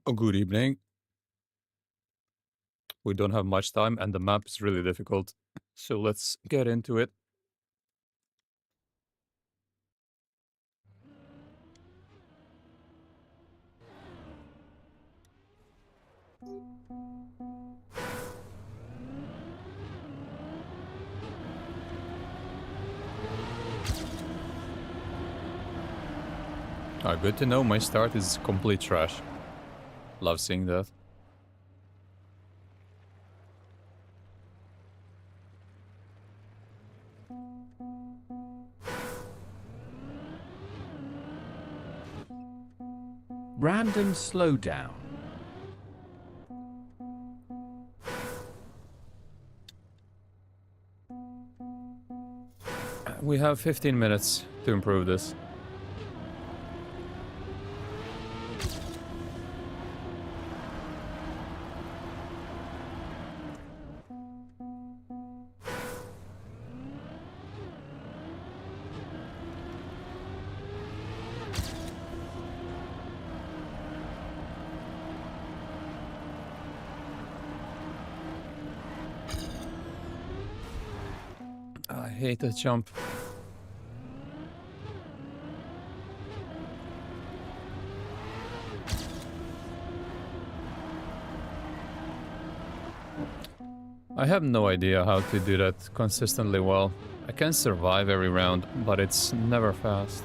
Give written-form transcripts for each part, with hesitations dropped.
Oh, good evening. We don't have much time and the map is really difficult. So let's get into it. Good to know my start is complete trash. Love seeing that. Random slowdown. We have 15 minutes to improve this. I hate that jump. I have no idea how to do that consistently well. I can survive every round, but it's never fast.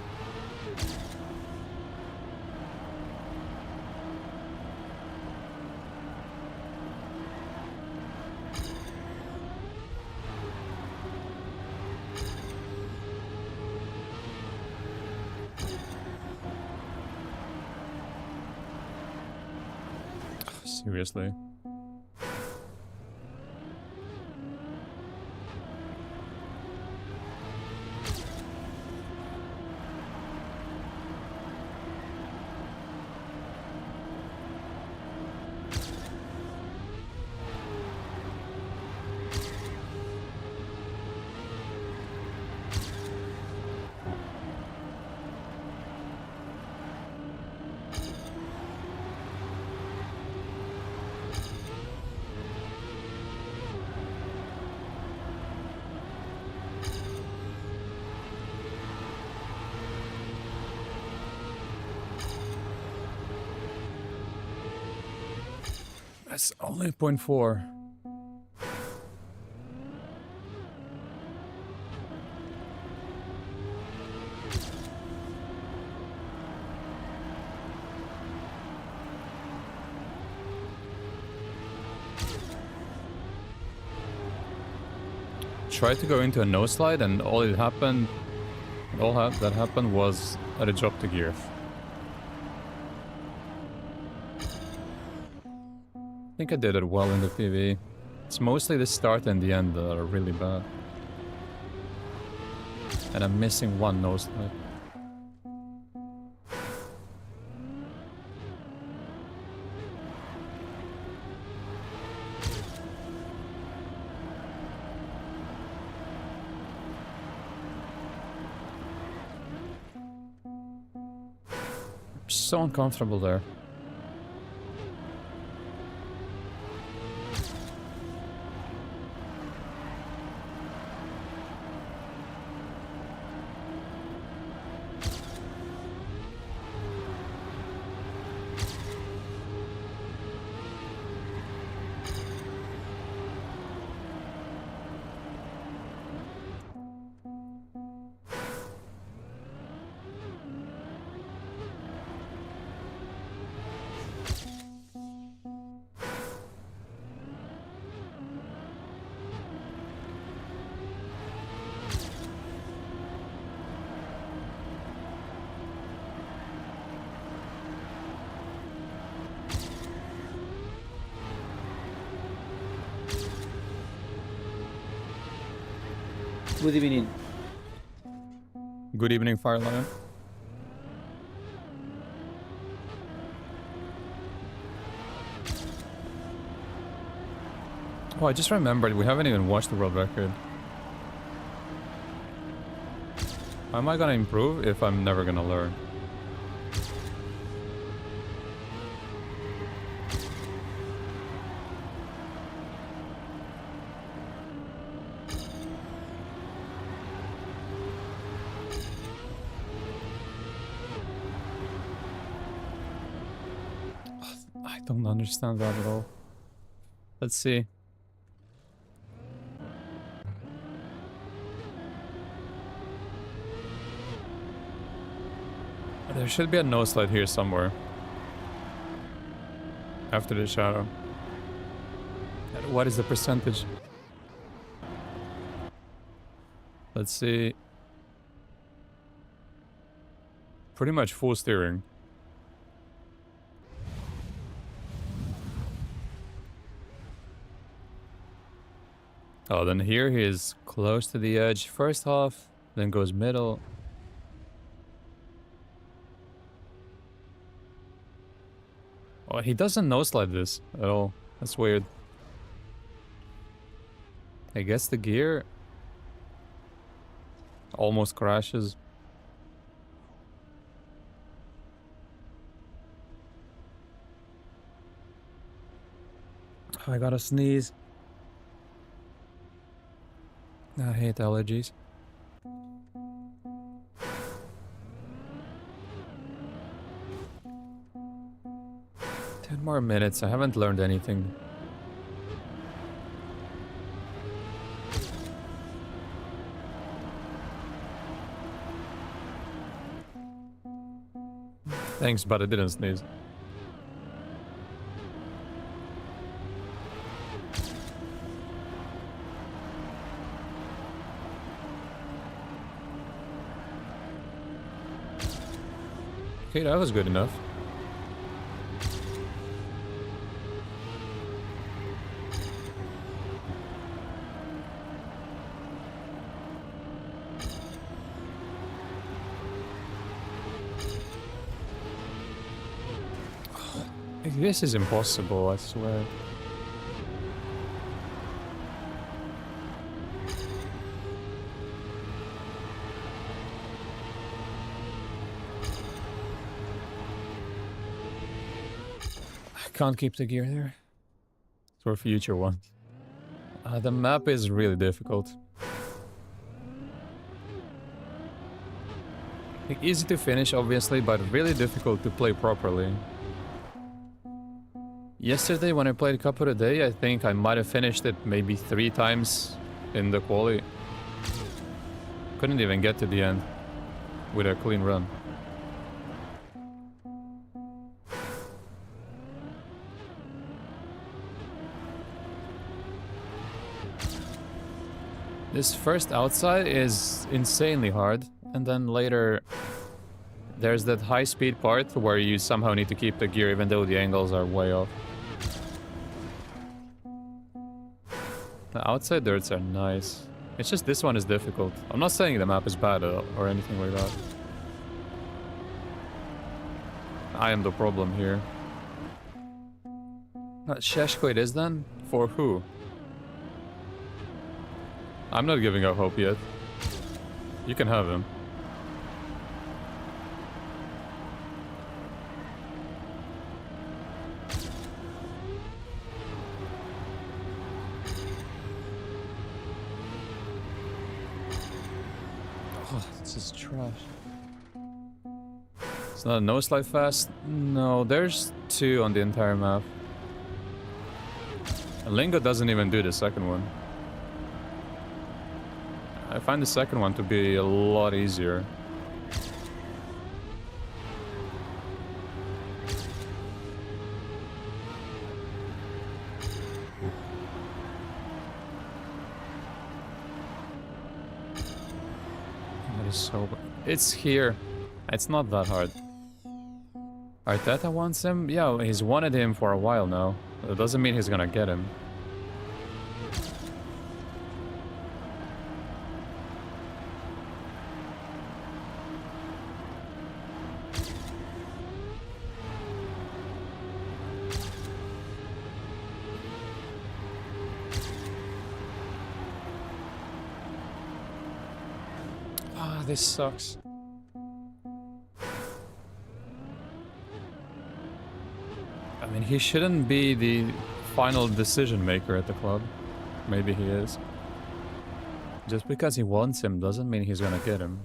Seriously. That's only 0.4. Tried to go into a no slide and all that happened was that it dropped the gear. I think I did it well in the PV. It's mostly the start and the end that are really bad. And I'm missing one no slide. So uncomfortable there. Good evening. Good evening, Firelion. Oh, I just remembered we haven't even watched the world record. How am I gonna improve if I'm never gonna learn? I don't understand that at all. Let's see. There should be a no slide here somewhere. After the shadow. And what is the percentage? Let's see. Pretty much full steering. Oh, then here he is close to the edge. First half, then goes middle. Oh, he doesn't no slide this at all. That's weird. I guess the gear almost crashes. I gotta sneeze. I hate allergies. 10 more minutes. I haven't learned anything. Thanks, but I didn't sneeze. Okay, that was good enough. This is impossible, I swear. I can't keep the gear there. For future ones. The map is really difficult. Like, easy to finish, obviously, but really difficult to play properly. Yesterday, when I played Cup of the Day, I think I might have finished it maybe 3 times in the quali. Couldn't even get to the end with a clean run. This first outside is insanely hard, and then later there's that high speed part where you somehow need to keep the gear even though the angles are way off. The outside dirts are nice. It's just this one is difficult. I'm not saying the map is bad or anything like that. I am the problem here. Sheshko it is then? For who? I'm not giving up hope yet. You can have him. Oh, this is trash. It's not a no slide fast? No, there's 2 on the entire map. And Lingo doesn't even do the second one. I find the second one to be a lot easier. That is so bad. It's here. It's not that hard. Arteta wants him? Yeah, he's wanted him for a while now. That doesn't mean he's gonna get him. This sucks. I mean, he shouldn't be the final decision maker at the club. Maybe he is. Just because he wants him doesn't mean he's gonna get him.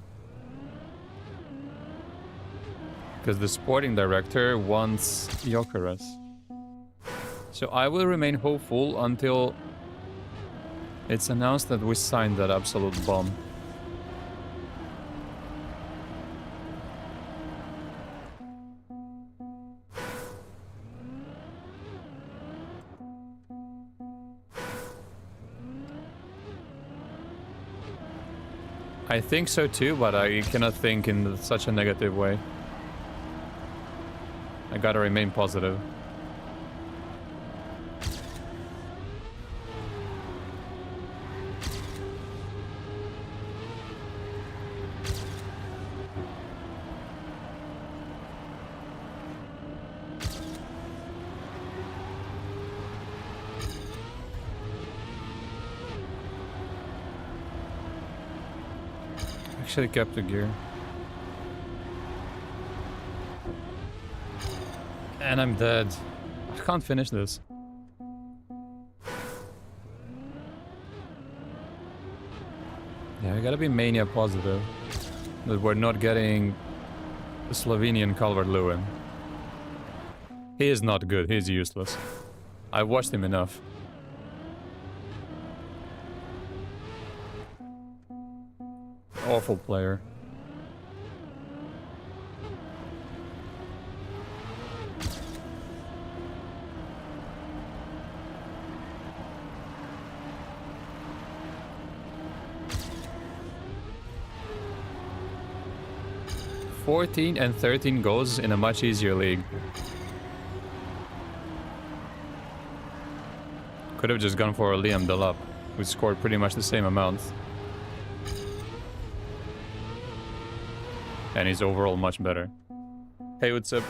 Because the sporting director wants Gyökeres. So I will remain hopeful until it's announced that we signed that absolute bomb. I think so too, but I cannot think in such a negative way. I gotta remain positive. Actually kept the gear. And I'm dead. I can't finish this. Yeah, we gotta be mania positive. That we're not getting the Slovenian Calvert-Lewin. He is not good, he's useless. I've watched him enough. Awful player. $14 and 13 goals in a much easier league. Could have just gone for a Liam Delap, who scored pretty much the same amount. And he's overall much better. Hey, what's up?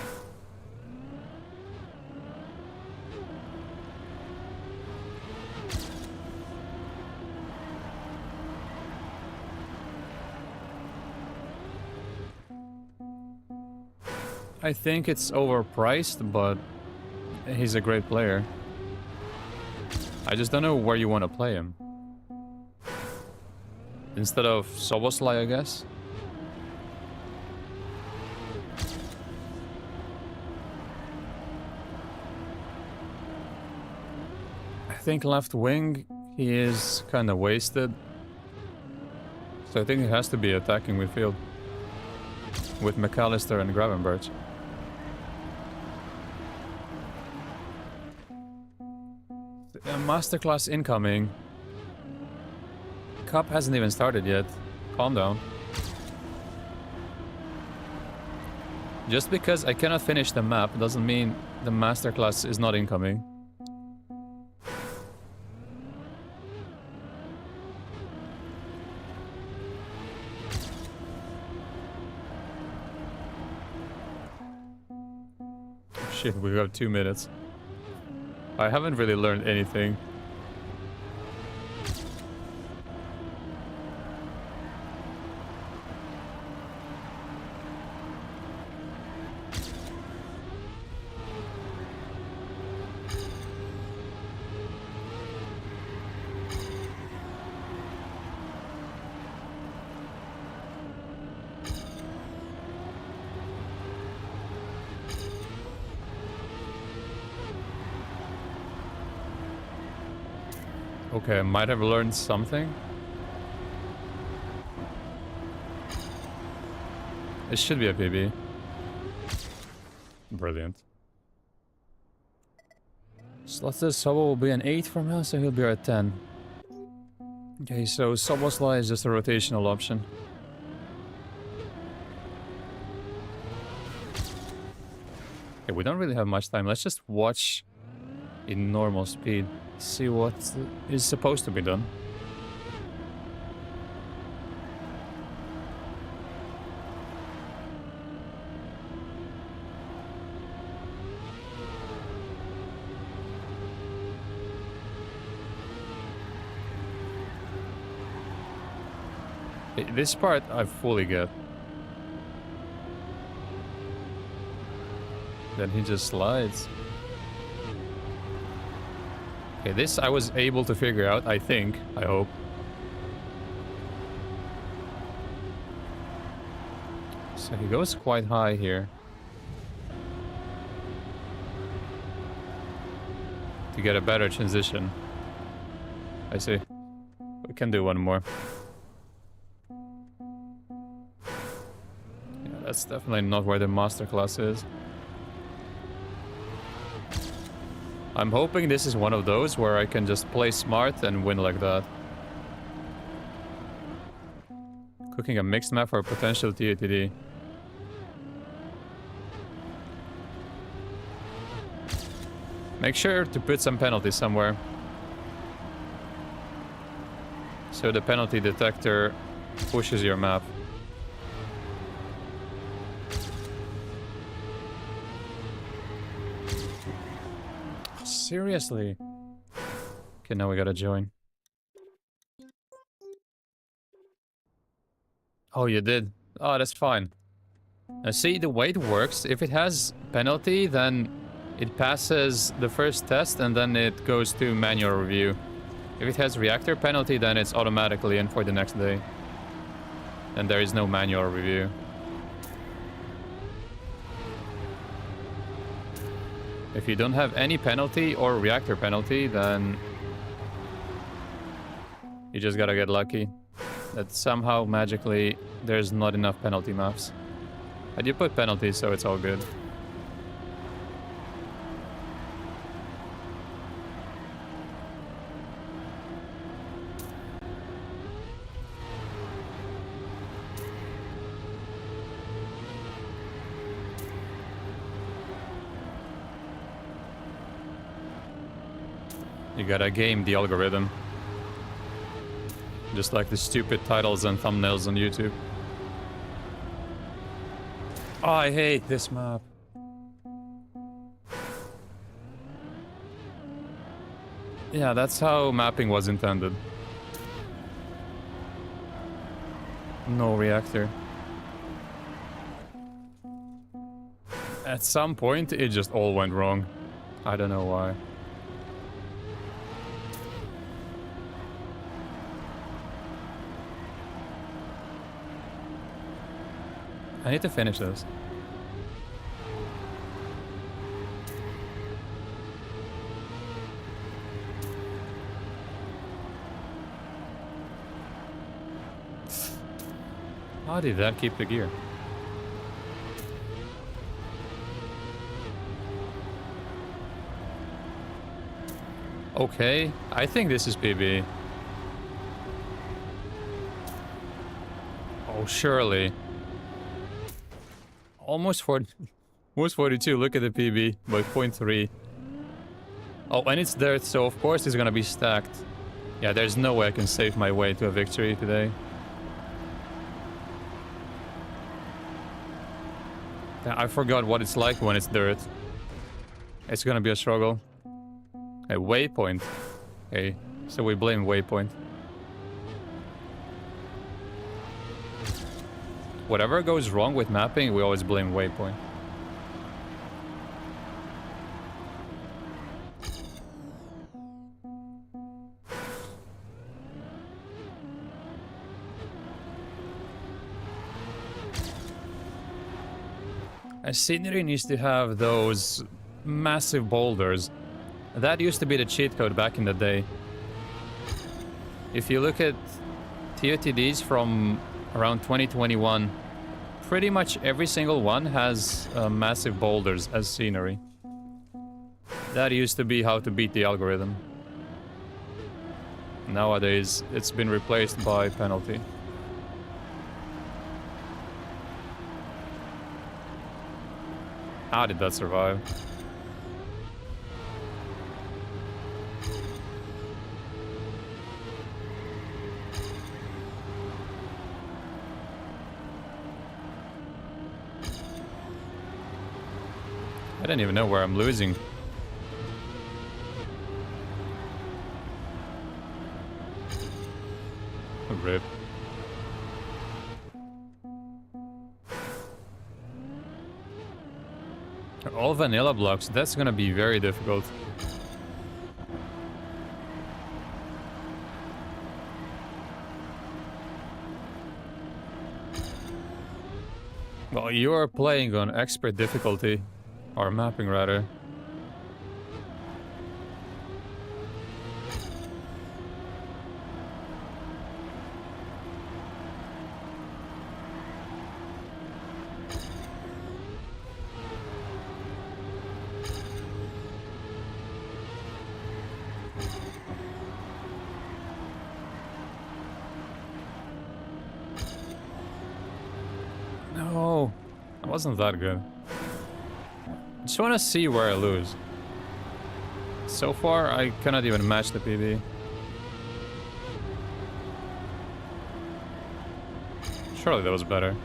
I think it's overpriced, but he's a great player. I just don't know where you want to play him. Instead of Soboslai, I guess? I think left wing, he is kind of wasted. So I think it has to be attacking midfield. With McAllister and Gravenberch. Masterclass incoming. Cup hasn't even started yet. Calm down. Just because I cannot finish the map doesn't mean the masterclass is not incoming. Shit, we got 2 minutes. I haven't really learned anything. Okay, I might have learned something. It should be a PB. Brilliant. Slotted Sobo will be an 8 from now, so he'll be at 10. Okay, so Soboslai is just a rotational option. Okay, we don't really have much time. Let's just watch in normal speed. See what is supposed to be done. This part I fully get. Then he just slides. Okay, this I was able to figure out, I think, I hope. So he goes quite high here. to get a better transition. I see. We can do one more. Yeah, that's definitely not where the masterclass is. I'm hoping this is one of those where I can just play smart and win like that. Cooking a mixed map for a potential COTD. Make sure to put some penalties somewhere, so the penalty detector pushes your map. Seriously? Okay, now we gotta join. Oh, you did? Oh, that's fine. Now see, the way it works, if it has penalty, then it passes the first test and then it goes to manual review. If it has reactor penalty, then it's automatically in for the next day. And there is no manual review. If you don't have any penalty or reactor penalty, then you just gotta get lucky that somehow magically there's not enough penalty maps. But you put penalties, so it's all good. You gotta game the algorithm. Just like the stupid titles and thumbnails on YouTube. Oh, I hate this map. Yeah, that's how mapping was intended. No reactor. At some point, it just all went wrong. I don't know why. I need to finish this. How did that keep the gear? Okay, I think this is PB. Oh, surely. Almost 42, look at the PB, by 0.3. Oh, and it's dirt, so of course it's gonna be stacked. Yeah, there's no way I can save my way to a victory today. Yeah, I forgot what it's like when it's dirt. It's gonna be a struggle. A waypoint. Okay, so we blame waypoint. Whatever goes wrong with mapping, we always blame waypoint. A scenery needs to have those massive boulders. That used to be the cheat code back in the day. If you look at TOTDs from around 2021, pretty much every single one has massive boulders as scenery. That used to be how to beat the algorithm. Nowadays, it's been replaced by penalty. How did that survive? I don't even know where I'm losing. Rip. All vanilla blocks, that's gonna be very difficult. Well, you are playing on expert difficulty. Or mapping, rather. wasn't that good. Just want to see where I lose. So far, I cannot even match the PB. Surely that was better.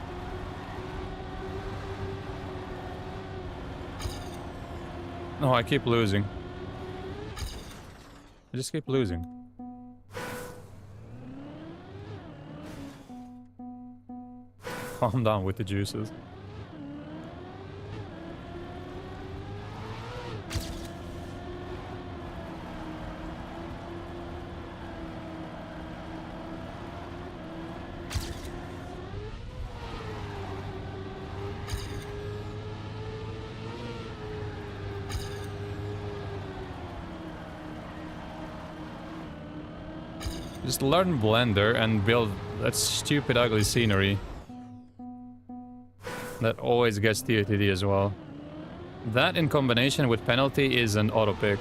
No, I keep losing. I just keep losing. Calm down with the juices. Just learn Blender and build that stupid ugly scenery that always gets TOTD as well. That in combination with penalty is an auto pick.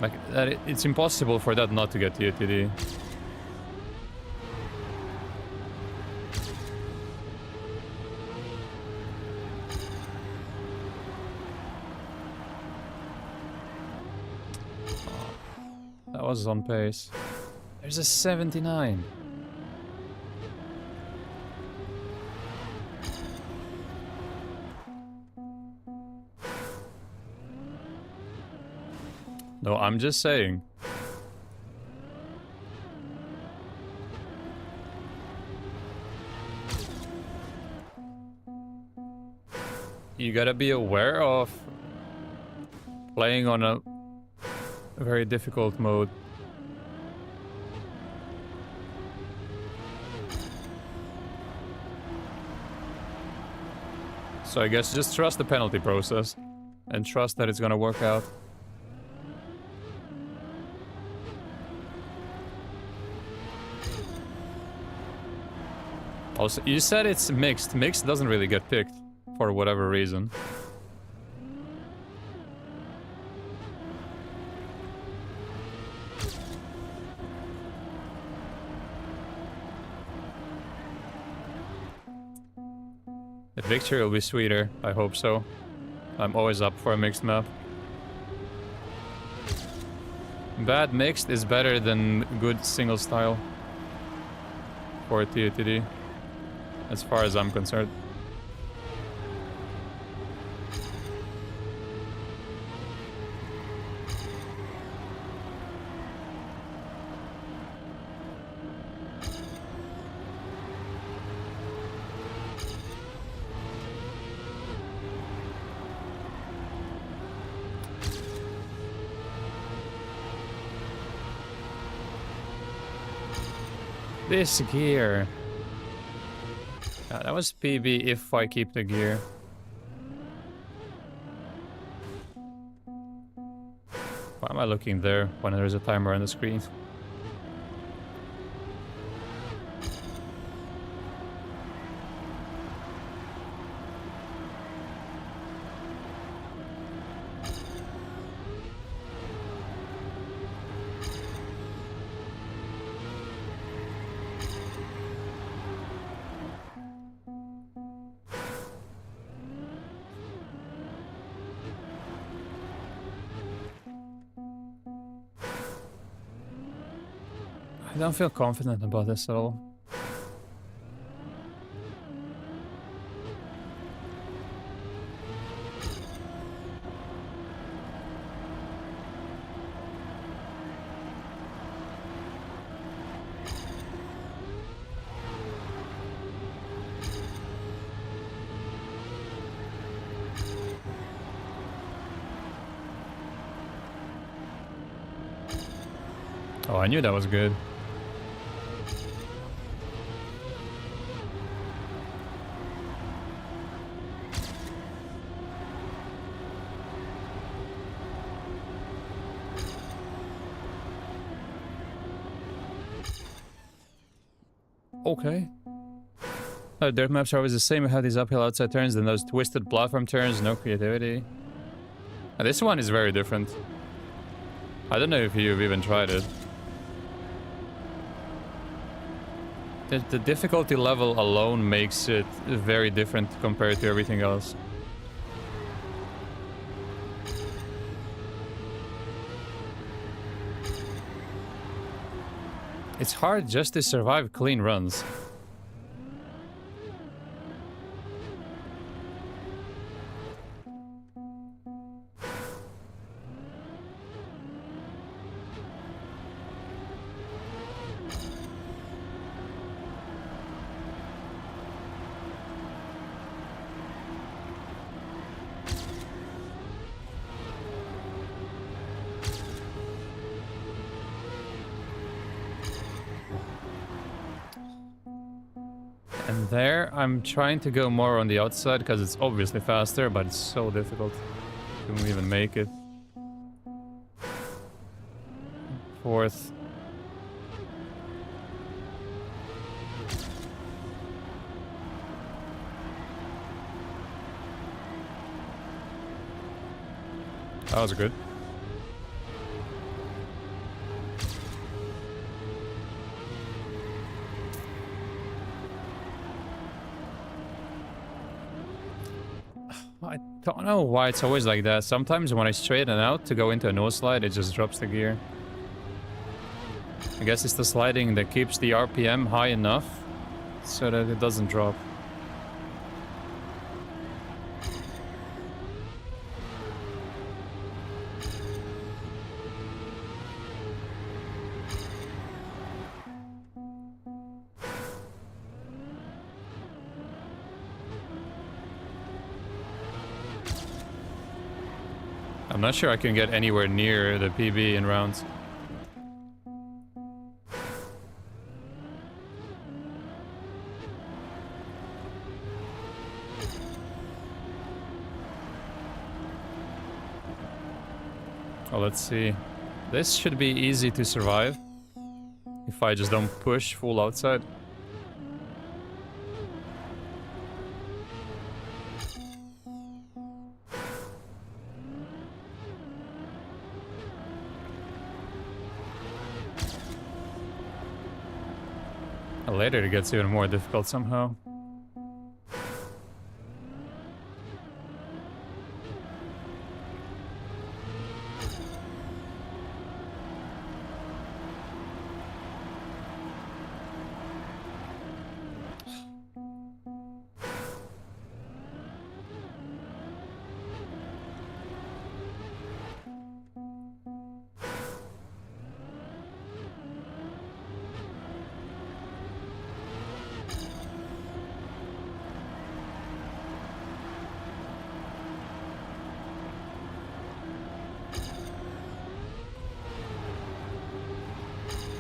Like, it's impossible for that not to get TOTD. That was on pace. There's a 79. No, I'm just saying. You gotta be aware of playing on a very difficult mode. So I guess just trust the penalty process and trust that it's gonna work out. Also, you said it's mixed. Mixed doesn't really get picked for whatever reason. The victory will be sweeter, I hope so. I'm always up for a mixed map. Bad mixed is better than good single style for TOTD, as far as I'm concerned. This gear. Yeah, that was PB if I keep the gear. Why am I looking there when there is a timer on the screen? I don't feel confident about this at all. Oh, I knew that was good. Okay. Dirt maps are always the same. We have these uphill outside turns, then those twisted platform turns, no creativity. This one is very different. I don't know if you've even tried it. The difficulty level alone makes it very different compared to everything else. It's hard just to survive clean runs. And there, I'm trying to go more on the outside because it's obviously faster, but it's so difficult to even make it. Fourth. That was good. I don't know why it's always like that. Sometimes when I straighten out to go into a no slide, it just drops the gear. I guess it's the sliding that keeps the RPM high enough so that it doesn't drop. I'm not sure I can get anywhere near the PB in rounds. Oh, let's see. This should be easy to survive if I just don't push full outside. Later it gets even more difficult somehow.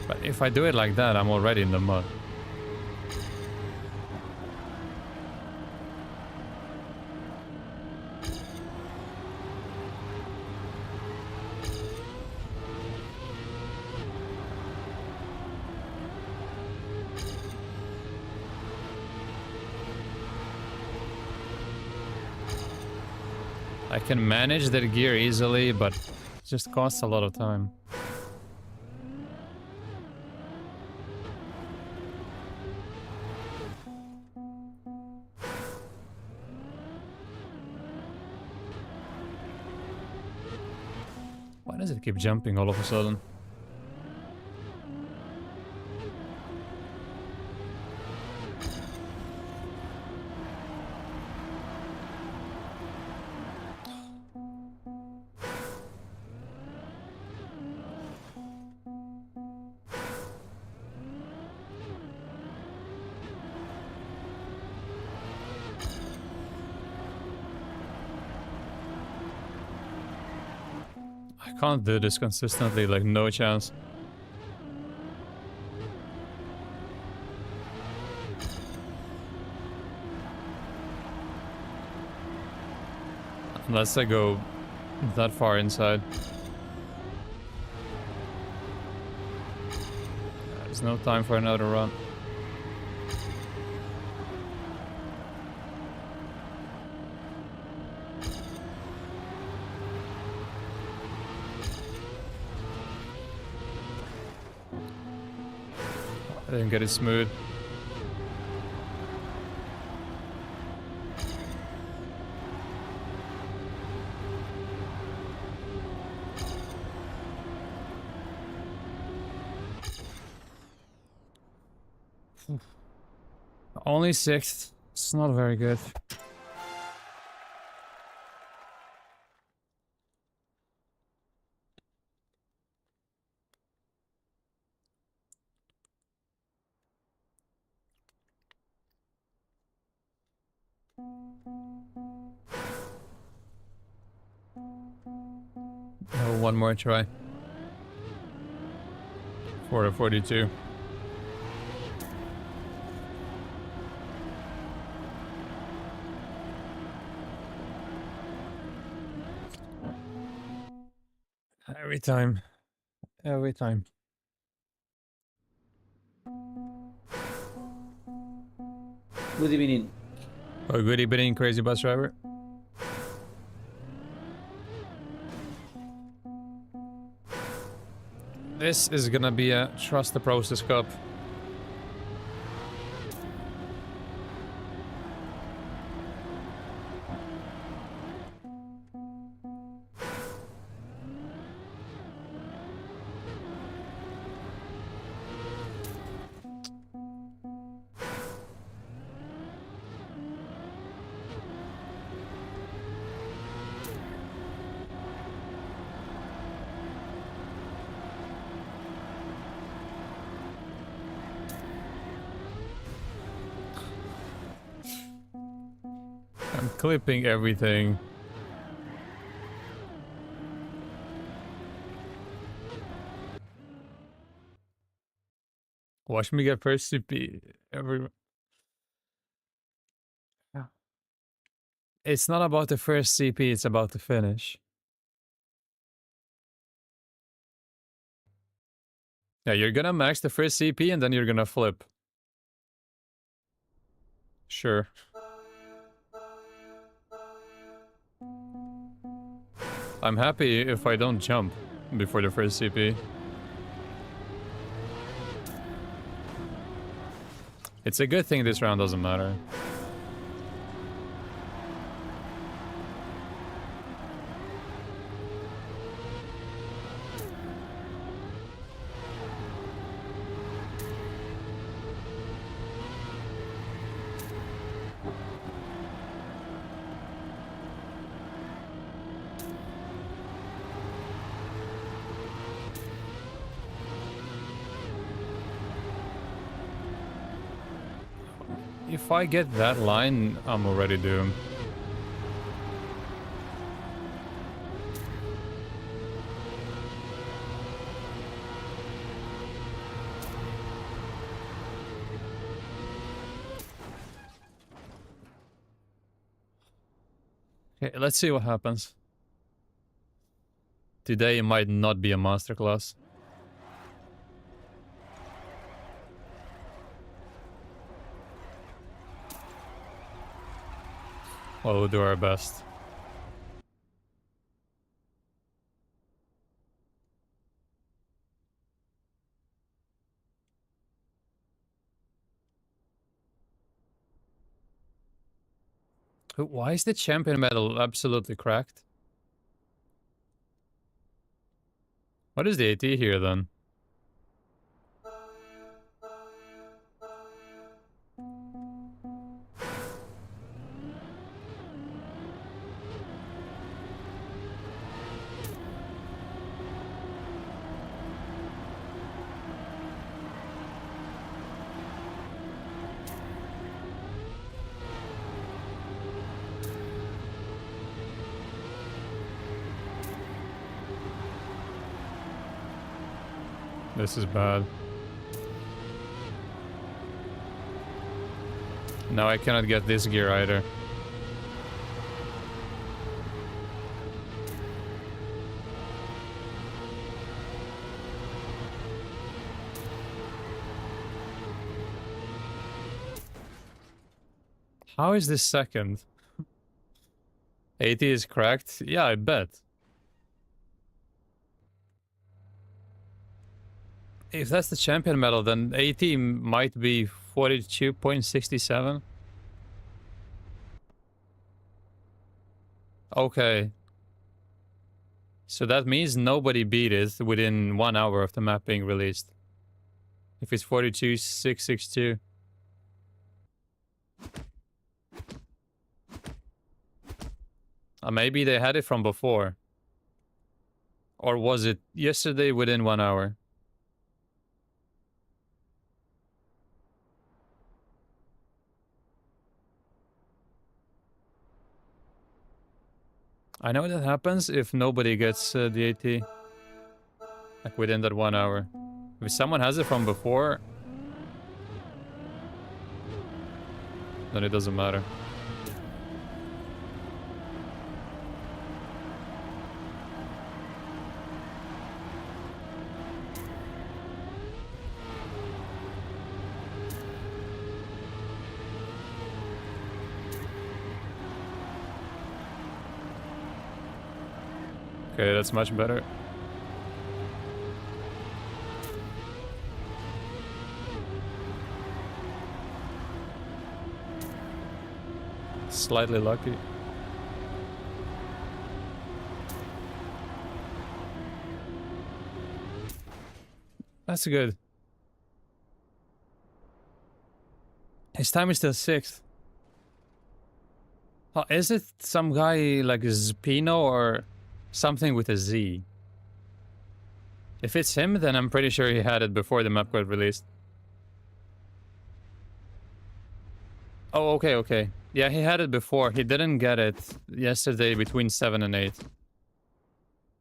But if I do it like that, I'm already in the mud. I can manage that gear easily, but it just costs a lot of time. Why does it keep jumping all of a sudden? I can't do this consistently, like no chance. Unless I go that far inside. There's no time for another run. I didn't get it smooth. Only 6th. It's not very good. Oh, one more try. 4 of 42. Every time. Every time. Good evening. Oh, good evening, crazy bus driver. This is gonna be a trust the process cup. I'm clipping everything. Watch me get first CP. It's not about the first CP, it's about the finish. Yeah, you're gonna max the first CP and then you're gonna flip. Sure. I'm happy if I don't jump before the first CP. It's a good thing this round doesn't matter. If I get that line, I'm already doomed. Okay, let's see what happens. Today might not be a masterclass. Well, we'll do our best. Why is the champion medal absolutely cracked? What is the AT here then? This is bad. Now I cannot get this gear either. How is this second? 80 is cracked? Yeah, I bet. If that's the champion medal, then 80 might be 42.67. Okay. So that means nobody beat it within 1 hour of the map being released. If it's 42.662. Maybe they had it from before. Or was it yesterday within 1 hour? I know that happens if nobody gets the AT. Like within that 1 hour. If someone has it from before, then it doesn't matter. Okay, that's much better. Slightly lucky. That's good. His time is still 6th. Oh, is it some guy like Spino or something with a Z? If it's him, then I'm pretty sure he had it before the map got released. Oh, okay, okay. Yeah, he had it before. He didn't get it yesterday between 7 and 8.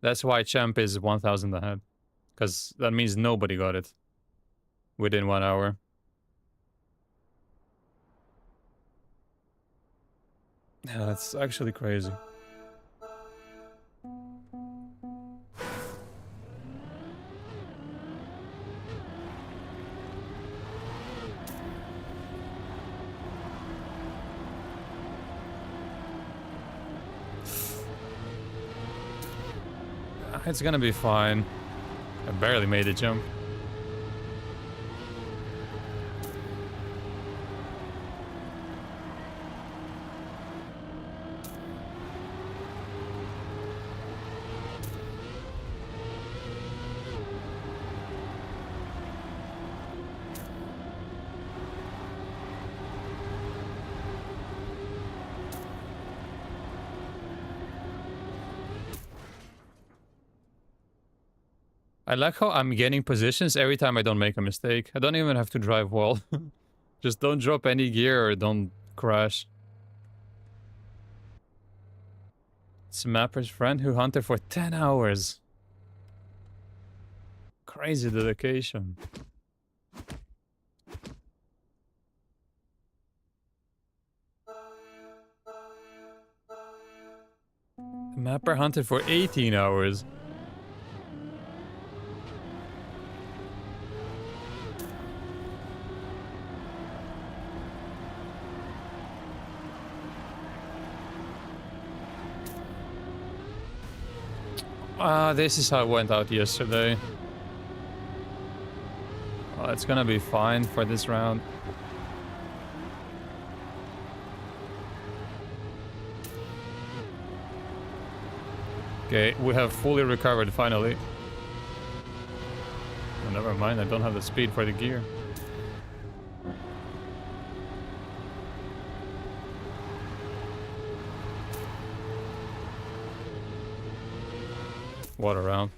That's why Champ is 1,000 ahead. Because that means nobody got it within 1 hour. Yeah, that's actually crazy. It's gonna be fine. I barely made the jump. I like how I'm gaining positions every time I don't make a mistake. I don't even have to drive well. Just don't drop any gear or don't crash. It's Mapper's friend who hunted for 10 hours. Crazy dedication. Mapper hunted for 18 hours. This is how it went out yesterday. Well, it's gonna be fine for this round. Okay, we have fully recovered finally. Oh, never mind, I don't have the speed for the gear. What around?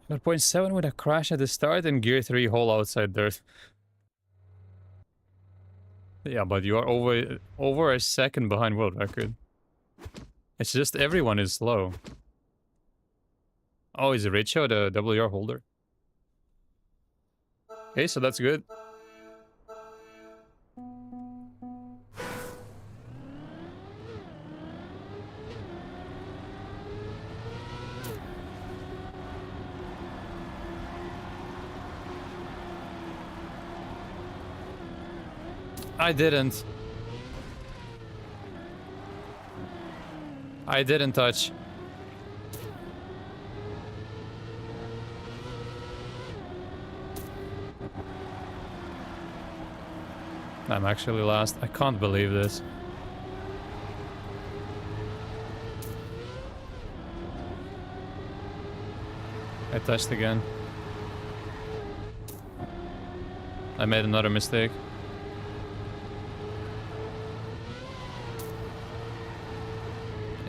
Got 0.7 with a crash at the start and gear 3 hole outside dirt. Yeah, but you are over a second behind world record. It's just everyone is slow. Oh, is it Richo, the WR holder? Okay, so that's good. I didn't. I didn't touch. I'm actually last. I can't believe this. I touched again. I made another mistake.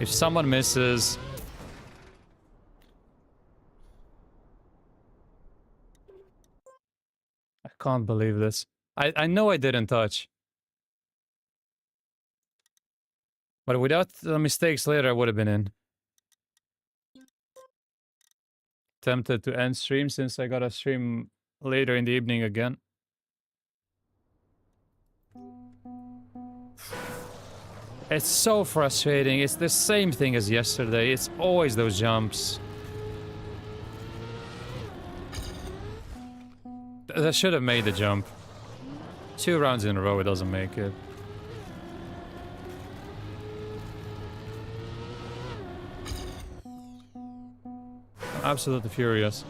If someone misses... I can't believe this. I know I didn't touch. But without the mistakes later, I would have been in. Tempted to end stream since I got a stream later in the evening again. It's so frustrating. It's the same thing as yesterday. It's always those jumps. That should have made the jump. 2 rounds in a row, it doesn't make it. I'm absolutely furious.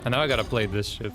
And now I gotta play this shit.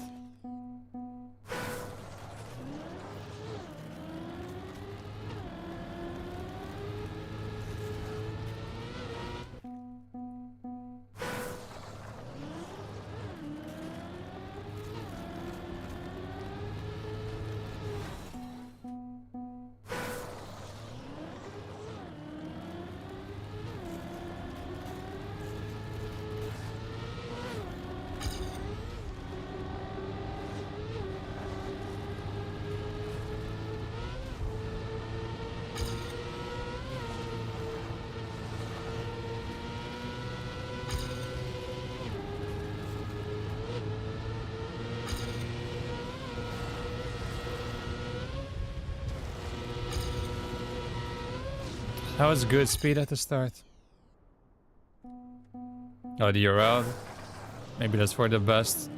That was good speed at the start. Oh, you're out. Maybe that's for the best.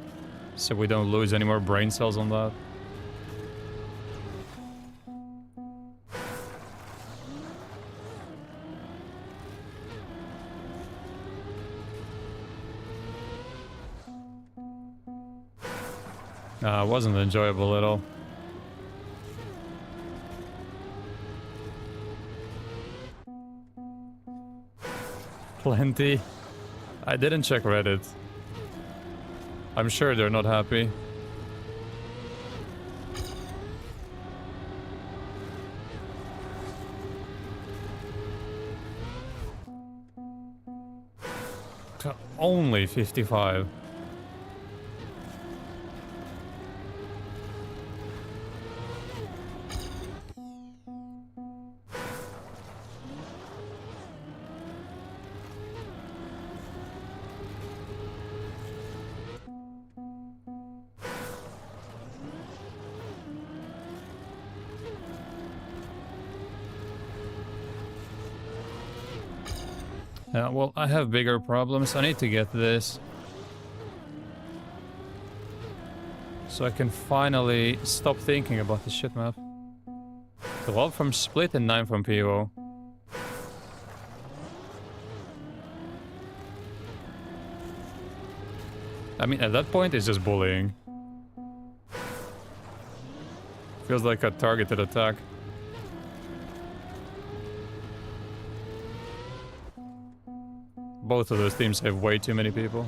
So we don't lose any more brain cells on that. Nah, it wasn't enjoyable at all. Plenty. I didn't check Reddit. I'm sure they're not happy. Only 55. Yeah, well, I have bigger problems. I need to get this. So I can finally stop thinking about this shit map. 12 from Split and 9 from PO. I mean, at that point, it's just bullying. Feels like a targeted attack. Both of those teams have way too many people.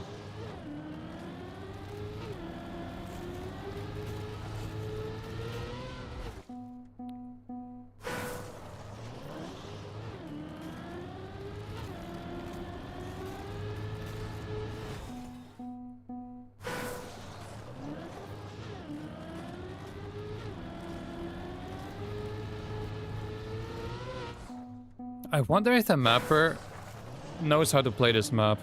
I wonder if the mapper knows how to play this map.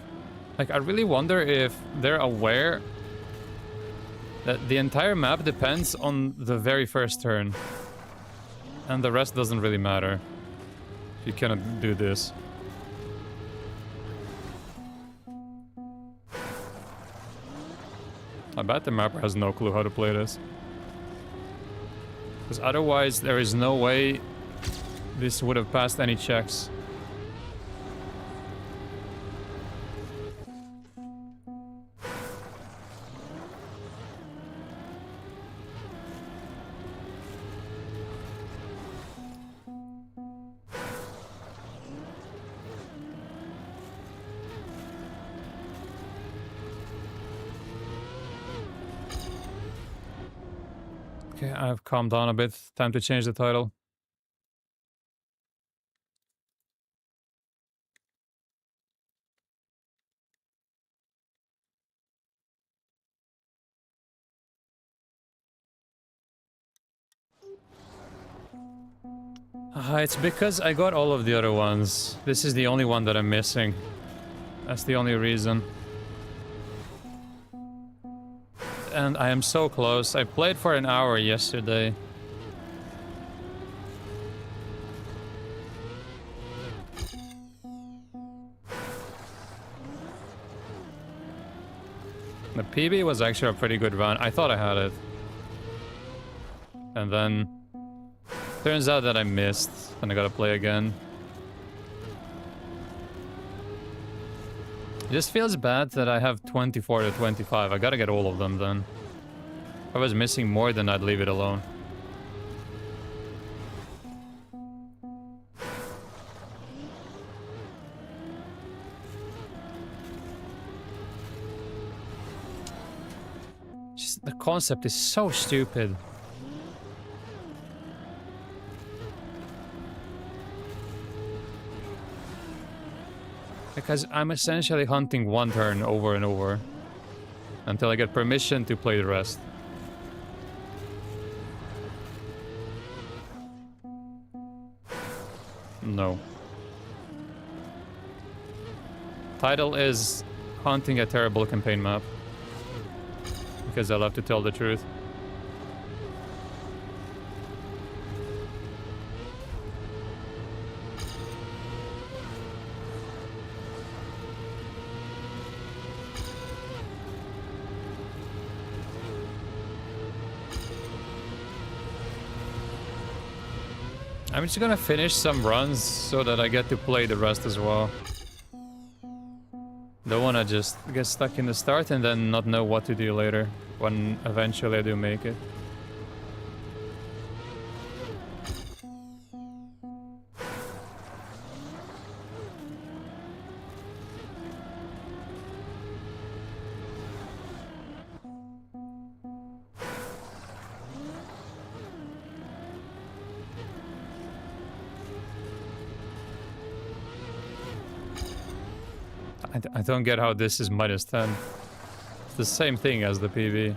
Like, I really wonder if they're aware that the entire map depends on the very first turn. And the rest doesn't really matter. You cannot do this. I bet the mapper has no clue how to play this. Because otherwise there is no way this would have passed any checks. Okay, I've calmed down a bit. Time to change the title. It's because I got all of the other ones. This is the only one that I'm missing. That's the only reason. And I am so close. I played for an hour yesterday. The PB was actually a pretty good run. I thought I had it. And then... turns out that I missed. And I gotta play again. It just feels bad that I have 24 to 25. I gotta get all of them then. If I was missing more, then I'd leave it alone. Just, the concept is so stupid. Because I'm essentially hunting one turn over and over until I get permission to play the rest. No. Title is Hunting a Terrible Campaign Map. Because I love to tell the truth. I'm just gonna finish some runs so that I get to play the rest as well. Don't wanna just get stuck in the start and then not know what to do later, when eventually I do make it. I don't get how this is minus 10. It's the same thing as the PV.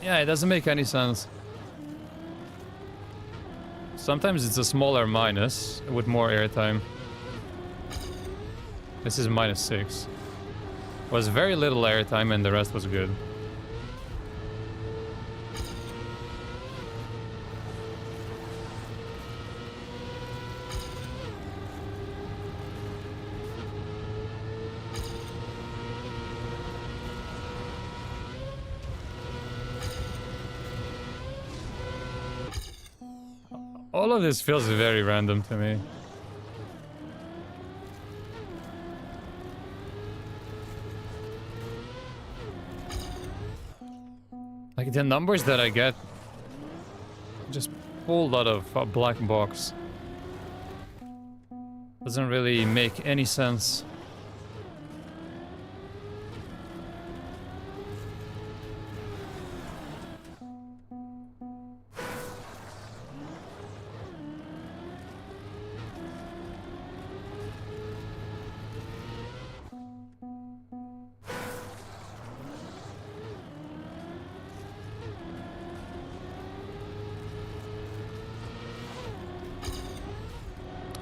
Yeah, it doesn't make any sense. Sometimes it's a smaller minus with more airtime. This is minus 6. Was very little airtime and the rest was good. All of this feels very random to me. Like the numbers that I get just pulled out of a black box. Doesn't really make any sense.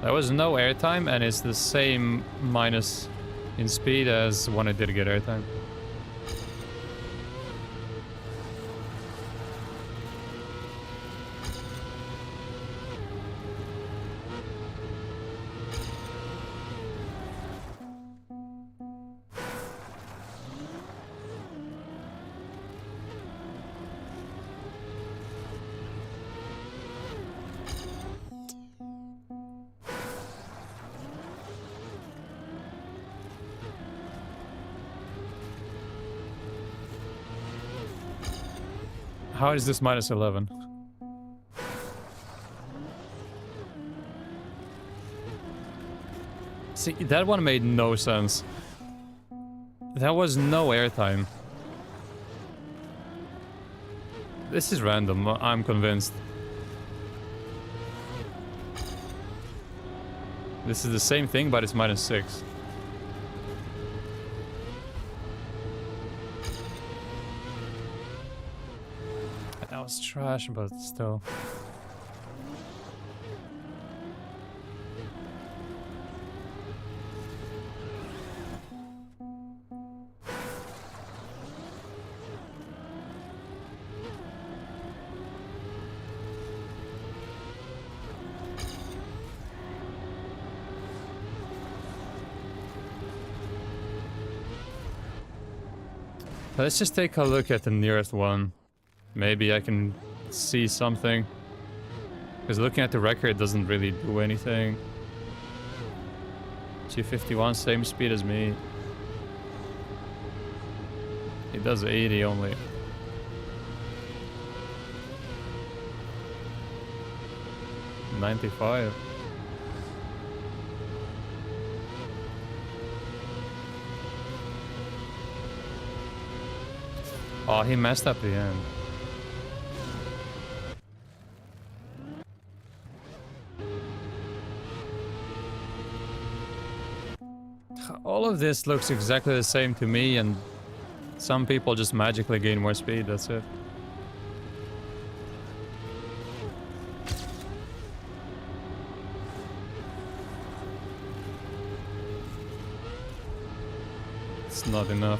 There was no airtime, and it's the same minus in speed as when I did get airtime. How is this minus 11? See, that one made no sense. That was no airtime. This is random, I'm convinced. This is the same thing, but it's minus 6. That was trash, but still. Let's just take a look at the nearest one. Maybe I can see something. Because looking at the record doesn't really do anything. 251, same speed as me. It does 80 only. $95. Oh, he messed up the end. All of this looks exactly the same to me, and some people just magically gain more speed, that's it. It's not enough.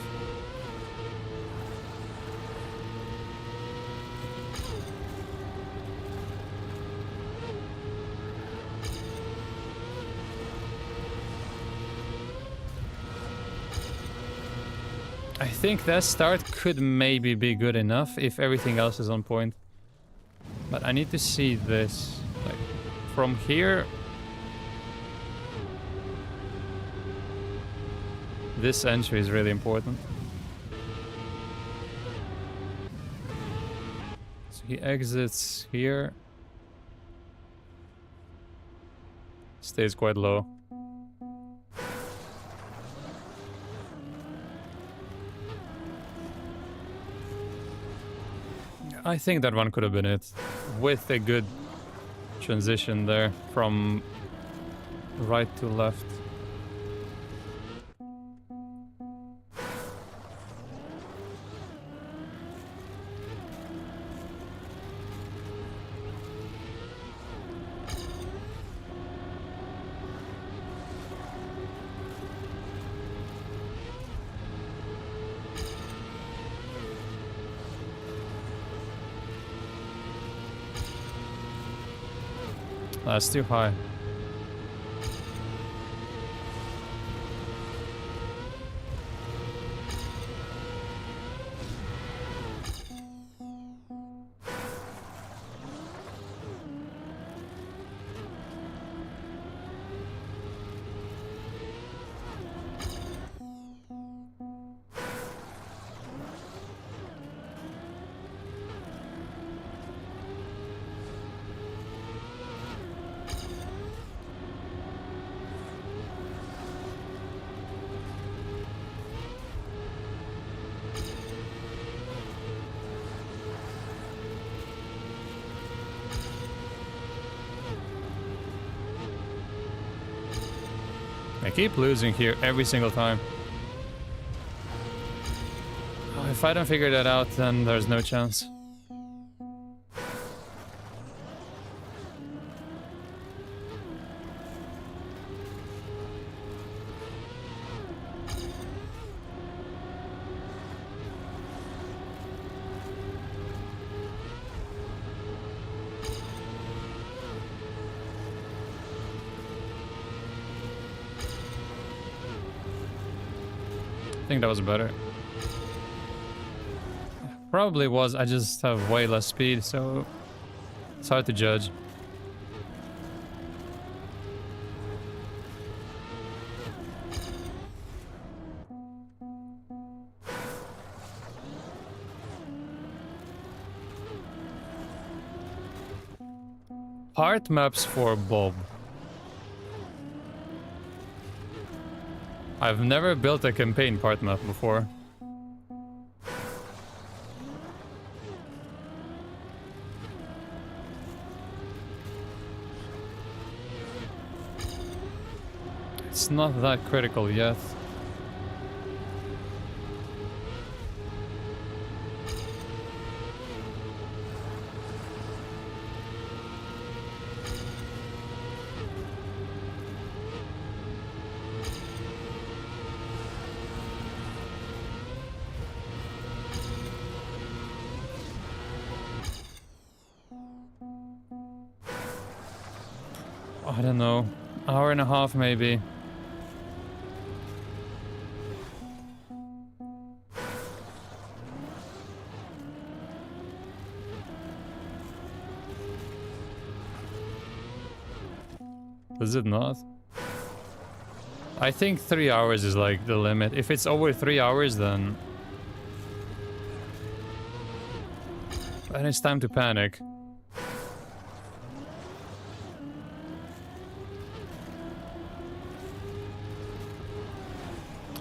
I think that start could maybe be good enough if everything else is on point. But I need to see this. Like, from here... This entry is really important. So he exits here. Stays quite low. I think that one could have been it. With a good transition there from right to left. That's too high. I keep losing here every single time. Oh, if I don't figure that out, then there's no chance. I think that was better. Probably was, I just have way less speed, so it's hard to judge. Part maps for Bob. I've never built a campaign part map before. It's not that critical yet. I don't know. Hour and a half maybe. Is it not? I think 3 hours is like the limit. If it's over 3 hours, then it's time to panic.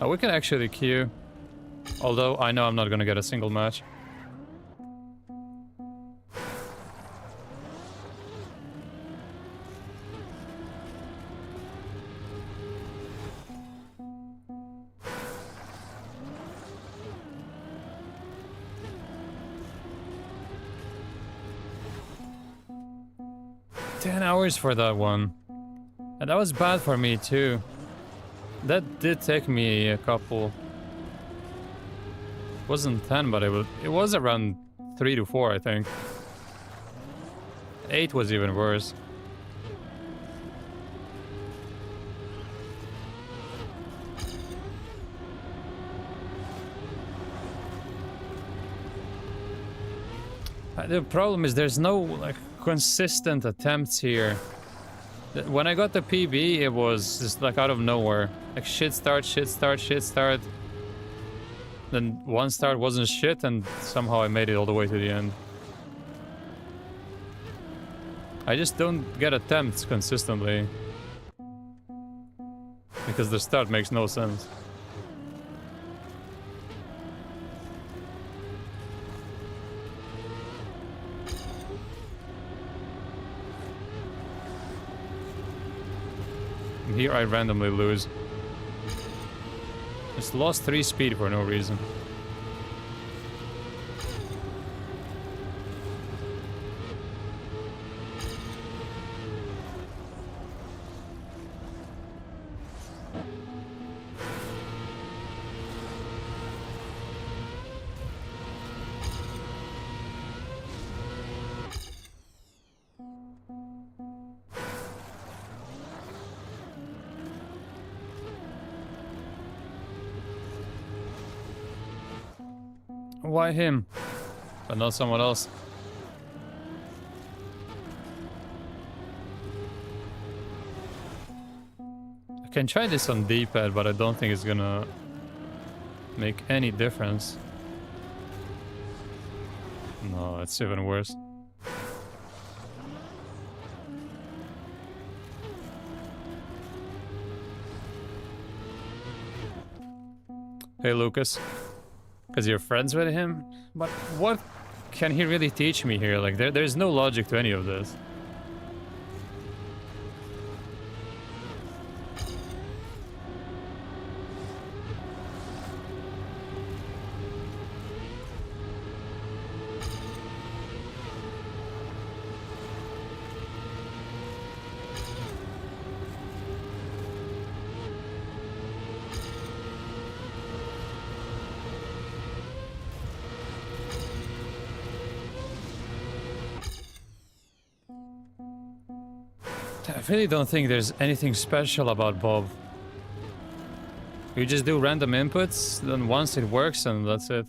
Oh, we can actually queue. Although I know I'm not gonna get a single match. For that one, and that was bad for me too. That did take me a couple. It wasn't 10, but it was around 3 to 4, I think. 8 was even worse. The problem is there's no like consistent attempts here. When I got the PB, it was just like out of nowhere. Like shit start, shit start, shit start. Then one start wasn't shit, and somehow I made it all the way to the end. I just don't get attempts consistently. Because the start makes no sense. Here I randomly lose. Just lost 3 speed for no reason. Why him? But not someone else. I can try this on D-pad, but I don't think it's gonna make any difference. No, it's even worse. Hey, Lucas. Because you're friends with him? But what can he really teach me here? Like, there's no logic to any of this. I really don't think there's anything special about Bob. You just do random inputs, then once it works, and that's it.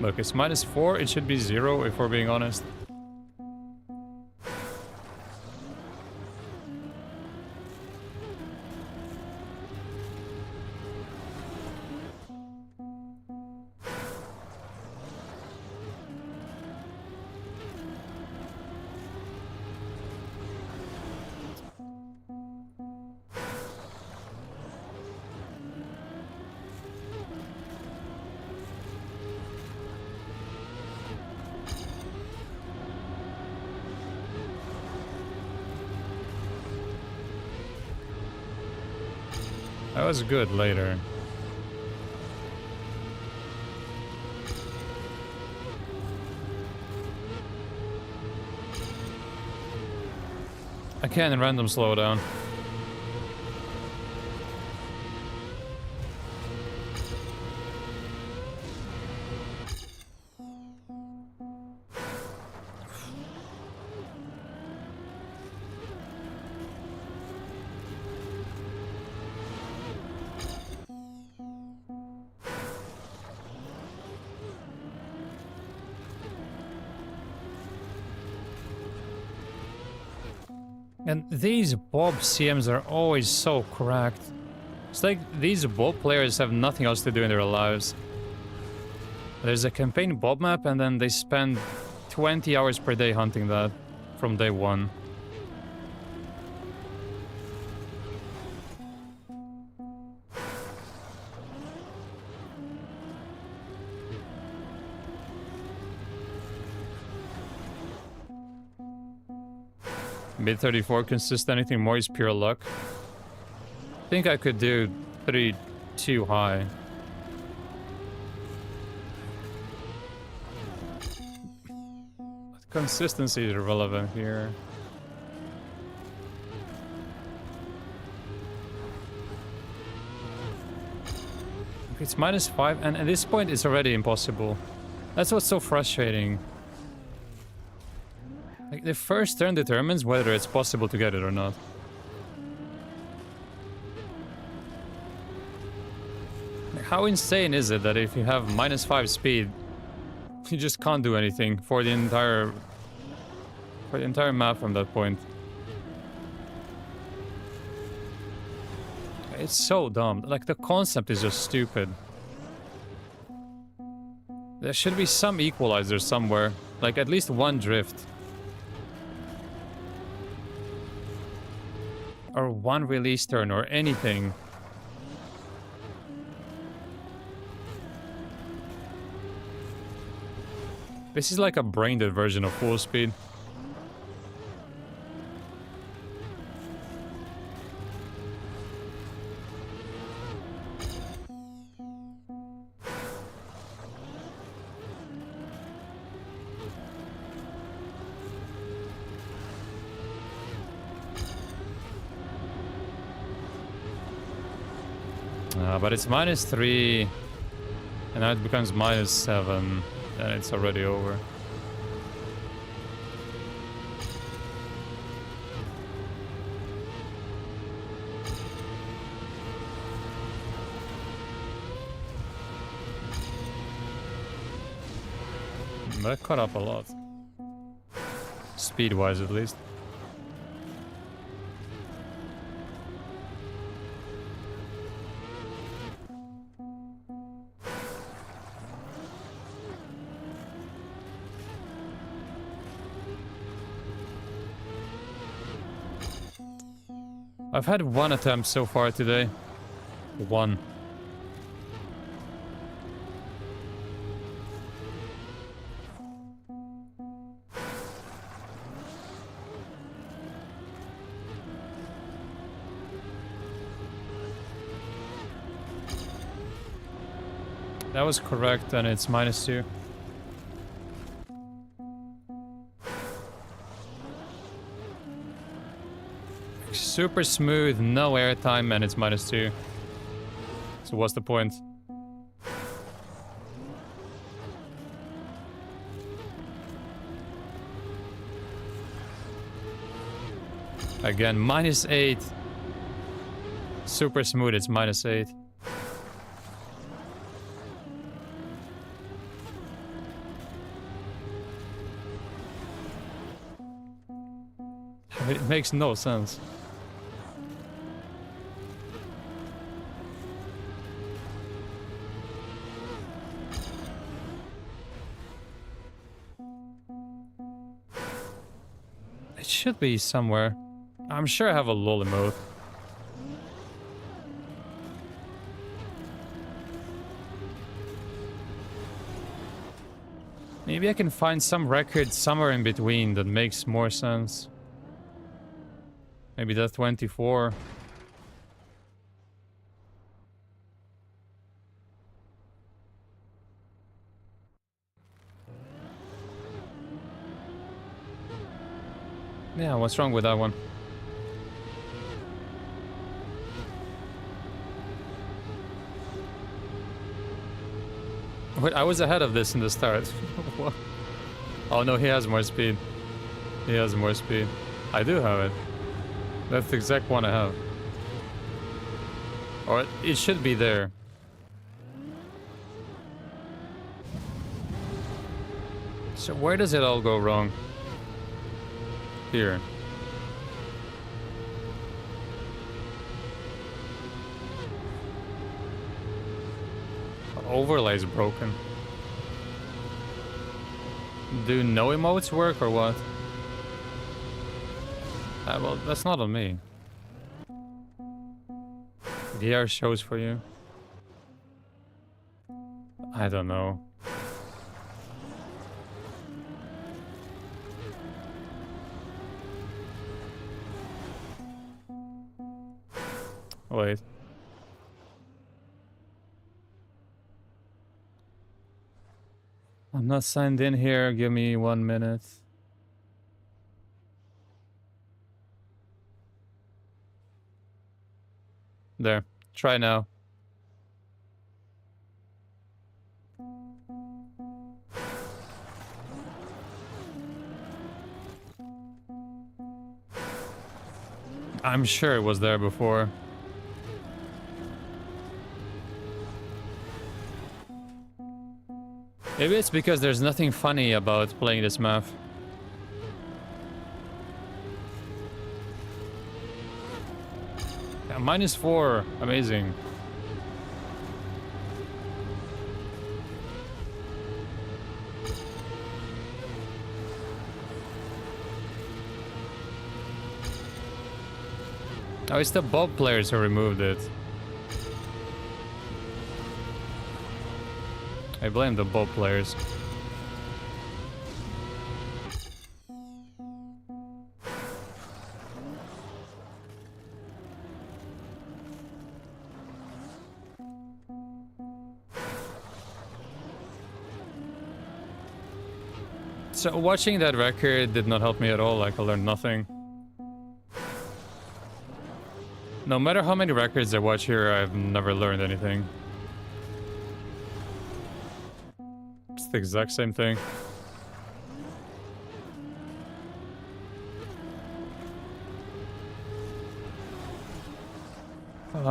Look, it's -4, it should be 0 if we're being honest. That was good later. I can't random slowdown. And these Bob CMs are always so cracked. It's like these Bob players have nothing else to do in their lives. There's a campaign Bob map and then they spend 20 hours per day hunting that from day one. Mid 34 consists anything more is pure luck. I think I could do 32 high. But consistency is irrelevant here. It's -5 and at this point it's already impossible. That's what's so frustrating. Like, the first turn determines whether it's possible to get it or not. Like, how insane is it that if you have -5 speed, you just can't do anything for the entire map from that point? It's so dumb. Like, the concept is just stupid. There should be some equalizer somewhere. Like, at least one drift. Or one release turn or anything. This is like a brain-dead version of full speed. But it's -3, and now it becomes -7, and it's already over. That caught up a lot. Speed-wise, at least. I've had one attempt so far today. One. That was correct, and it's -2. Super smooth, no airtime, and it's -2. So what's the point? Again, -8. Super smooth, it's -8. It makes no sense. It should be somewhere. I'm sure I have a lolly mode. Maybe I can find some record somewhere in between that makes more sense. Maybe that's 24. Yeah, what's wrong with that one? Wait, I was ahead of this in the start. What? Oh no, he has more speed. He has more speed. I do have it. That's the exact one I have. Or it should be there. So where does it all go wrong? Here. Overlay's broken. Do no emotes work or what? Well, that's not on me. VR shows for you. I don't know. Wait. I'm not signed in here. Give me 1 minute. There. Try now. I'm sure it was there before. Maybe it's because there's nothing funny about playing this map. Yeah, -4. Amazing. Oh, it's the Bob players who removed it. I blame the Bob players. So watching that record did not help me at all, like I learned nothing. No matter how many records I watch here, I've never learned anything. It's the exact same thing.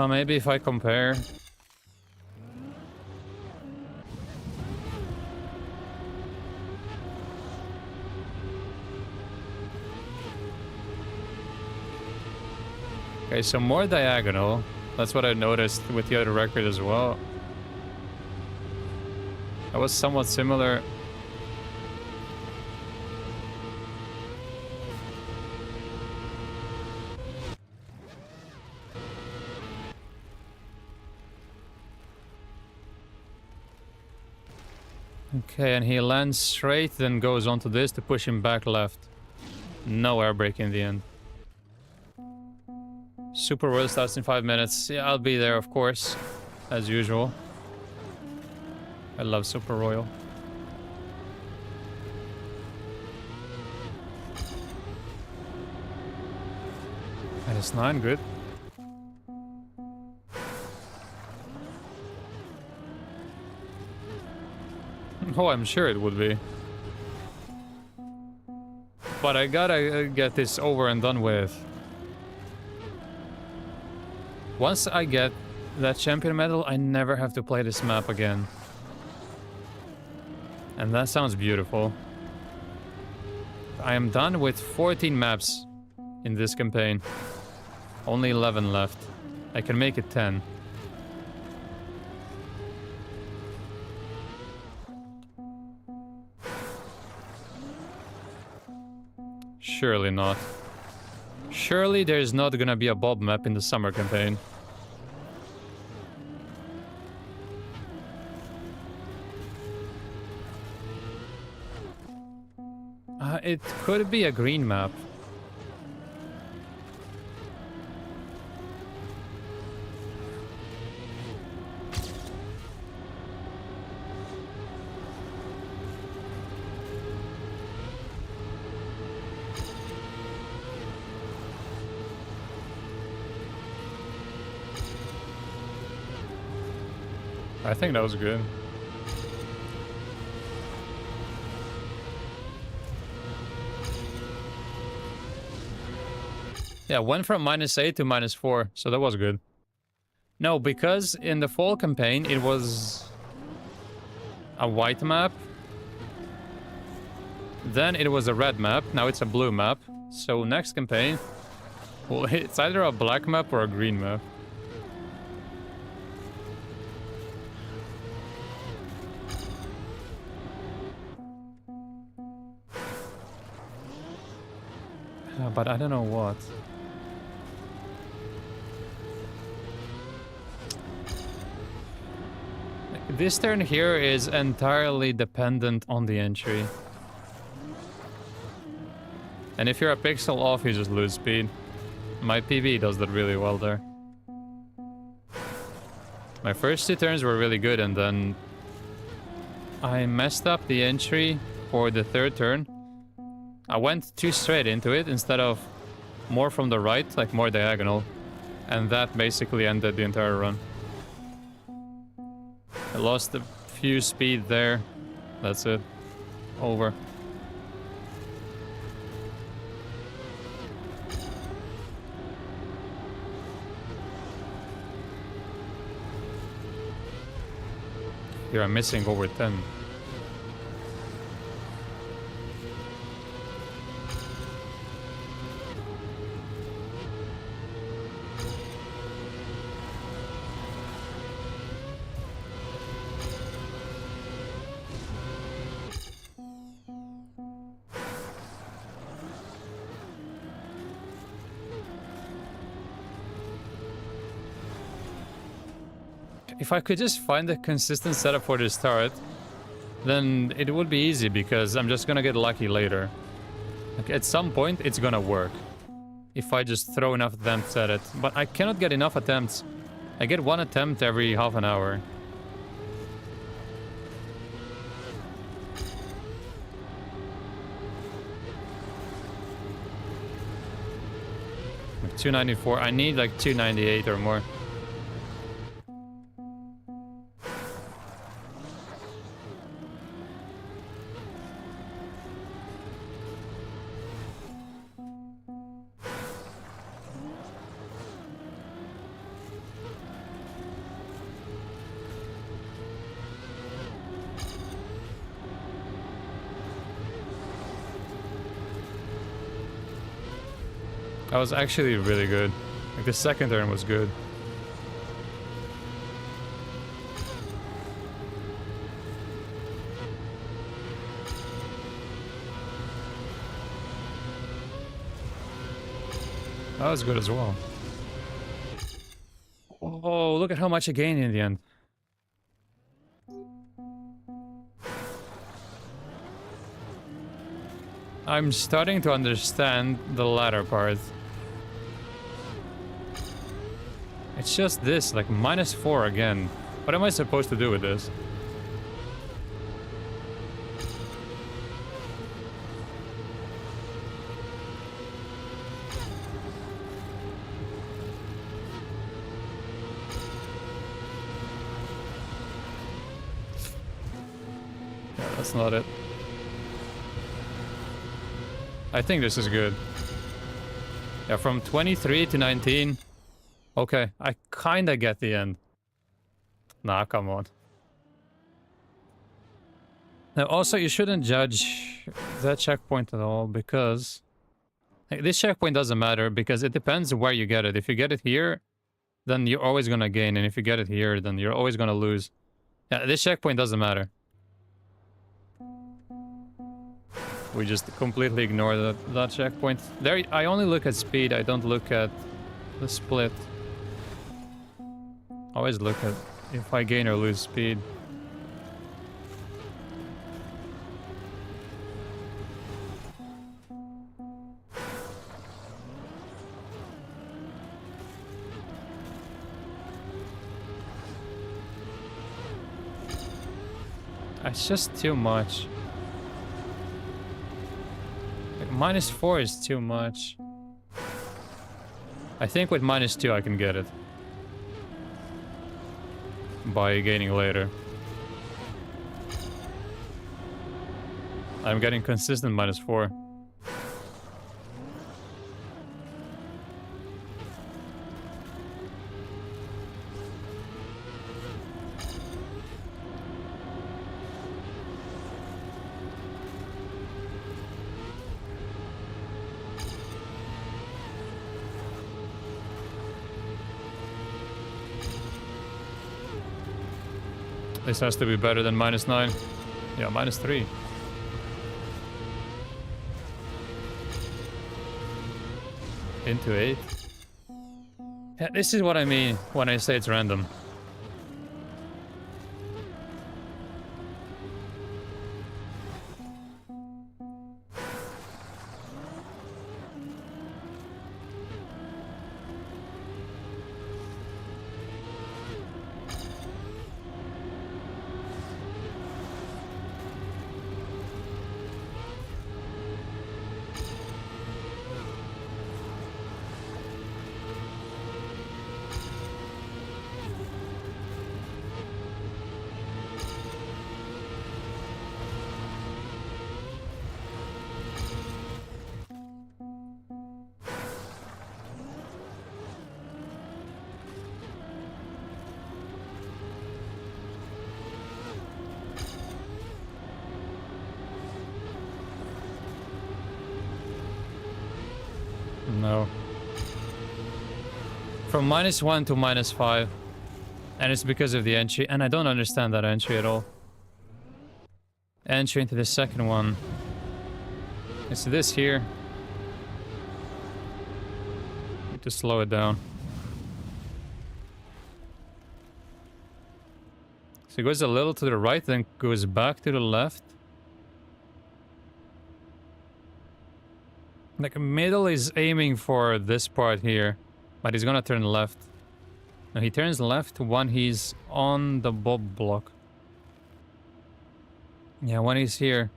Maybe if I compare. Okay, so more diagonal. That's what I noticed with the other record as well. That was somewhat similar. Okay, and he lands straight, then goes onto this to push him back left. No air brake in the end. Super Royal starts in 5 minutes. Yeah, I'll be there, of course, as usual. I love Super Royal. -9, good. Oh, I'm sure it would be. But I gotta get this over and done with. Once I get that champion medal, I never have to play this map again. And that sounds beautiful. I am done with 14 maps in this campaign. Only 11 left. I can make it 10. Surely not. Surely there's not gonna be a Bob map in the summer campaign. It could be a green map. I think that was good. Yeah, went from -8 to -4, so that was good. No, because in the fall campaign, it was a white map. Then it was a red map, now it's a blue map. So next campaign, well, it's either a black map or a green map. But I don't know what. This turn here is entirely dependent on the entry. And if you're a pixel off, you just lose speed. My PB does that really well there. My first 2 turns were really good, and then I messed up the entry for the 3rd turn. I went too straight into it instead of more from the right, like more diagonal. And that basically ended the entire run. I lost a few speed there. That's it. Over. Here I'm missing over 10. If I could just find a consistent setup for the start, then it would be easy because I'm just gonna get lucky later. Like at some point, it's gonna work. If I just throw enough attempts at it. But I cannot get enough attempts. I get 1 attempt every half an hour. Like 294. I need like 298 or more. That was actually really good. Like the 2nd turn was good. That was good as well. Oh, look at how much I gained in the end. I'm starting to understand the latter part. It's just this, like -4 again. What am I supposed to do with this? Yeah, that's not it. I think this is good. Yeah, from 23 to 19. Okay, I kinda get the end. Nah, come on. Now, also, you shouldn't judge that checkpoint at all, because... Like, this checkpoint doesn't matter, because it depends where you get it. If you get it here, then you're always gonna gain, and if you get it here, then you're always gonna lose. Yeah, this checkpoint doesn't matter. We just completely ignore that checkpoint. There, I only look at speed, I don't look at the split. Always look at if I gain or lose speed. It's just too much. Like, -4 is too much. I think with -2 I can get it. by gaining later. I'm getting consistent -4. This has to be better than -9. Yeah, -3. Into 8. Yeah, this is what I mean when I say it's random. No. From -1 to -5. And it's because of the entry. And I don't understand that entry at all. Entry into the second one. It's this here. Need to slow it down. So it goes a little to the right, then goes back to the left. Like, middle is aiming for this part here, but he's gonna turn left. No, he turns left when he's on the bob block. Yeah, when he's here.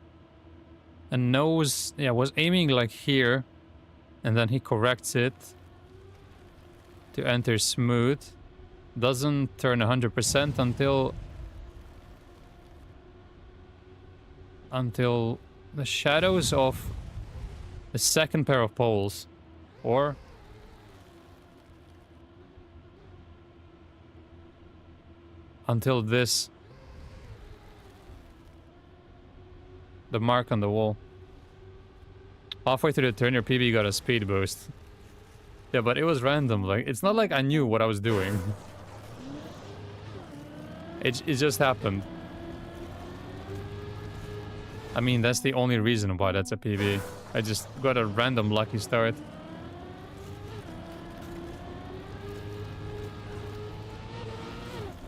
And knows, yeah, was aiming like here, and then he corrects it to enter smooth. Doesn't turn 100% until the shadows of the second pair of poles, or until this, the mark on the wall. Halfway through the turn, your PB got a speed boost. Yeah, but it was random. Like, it's not like I knew what I was doing. It just happened. I mean, that's the only reason why that's a PB. I just got a random lucky start.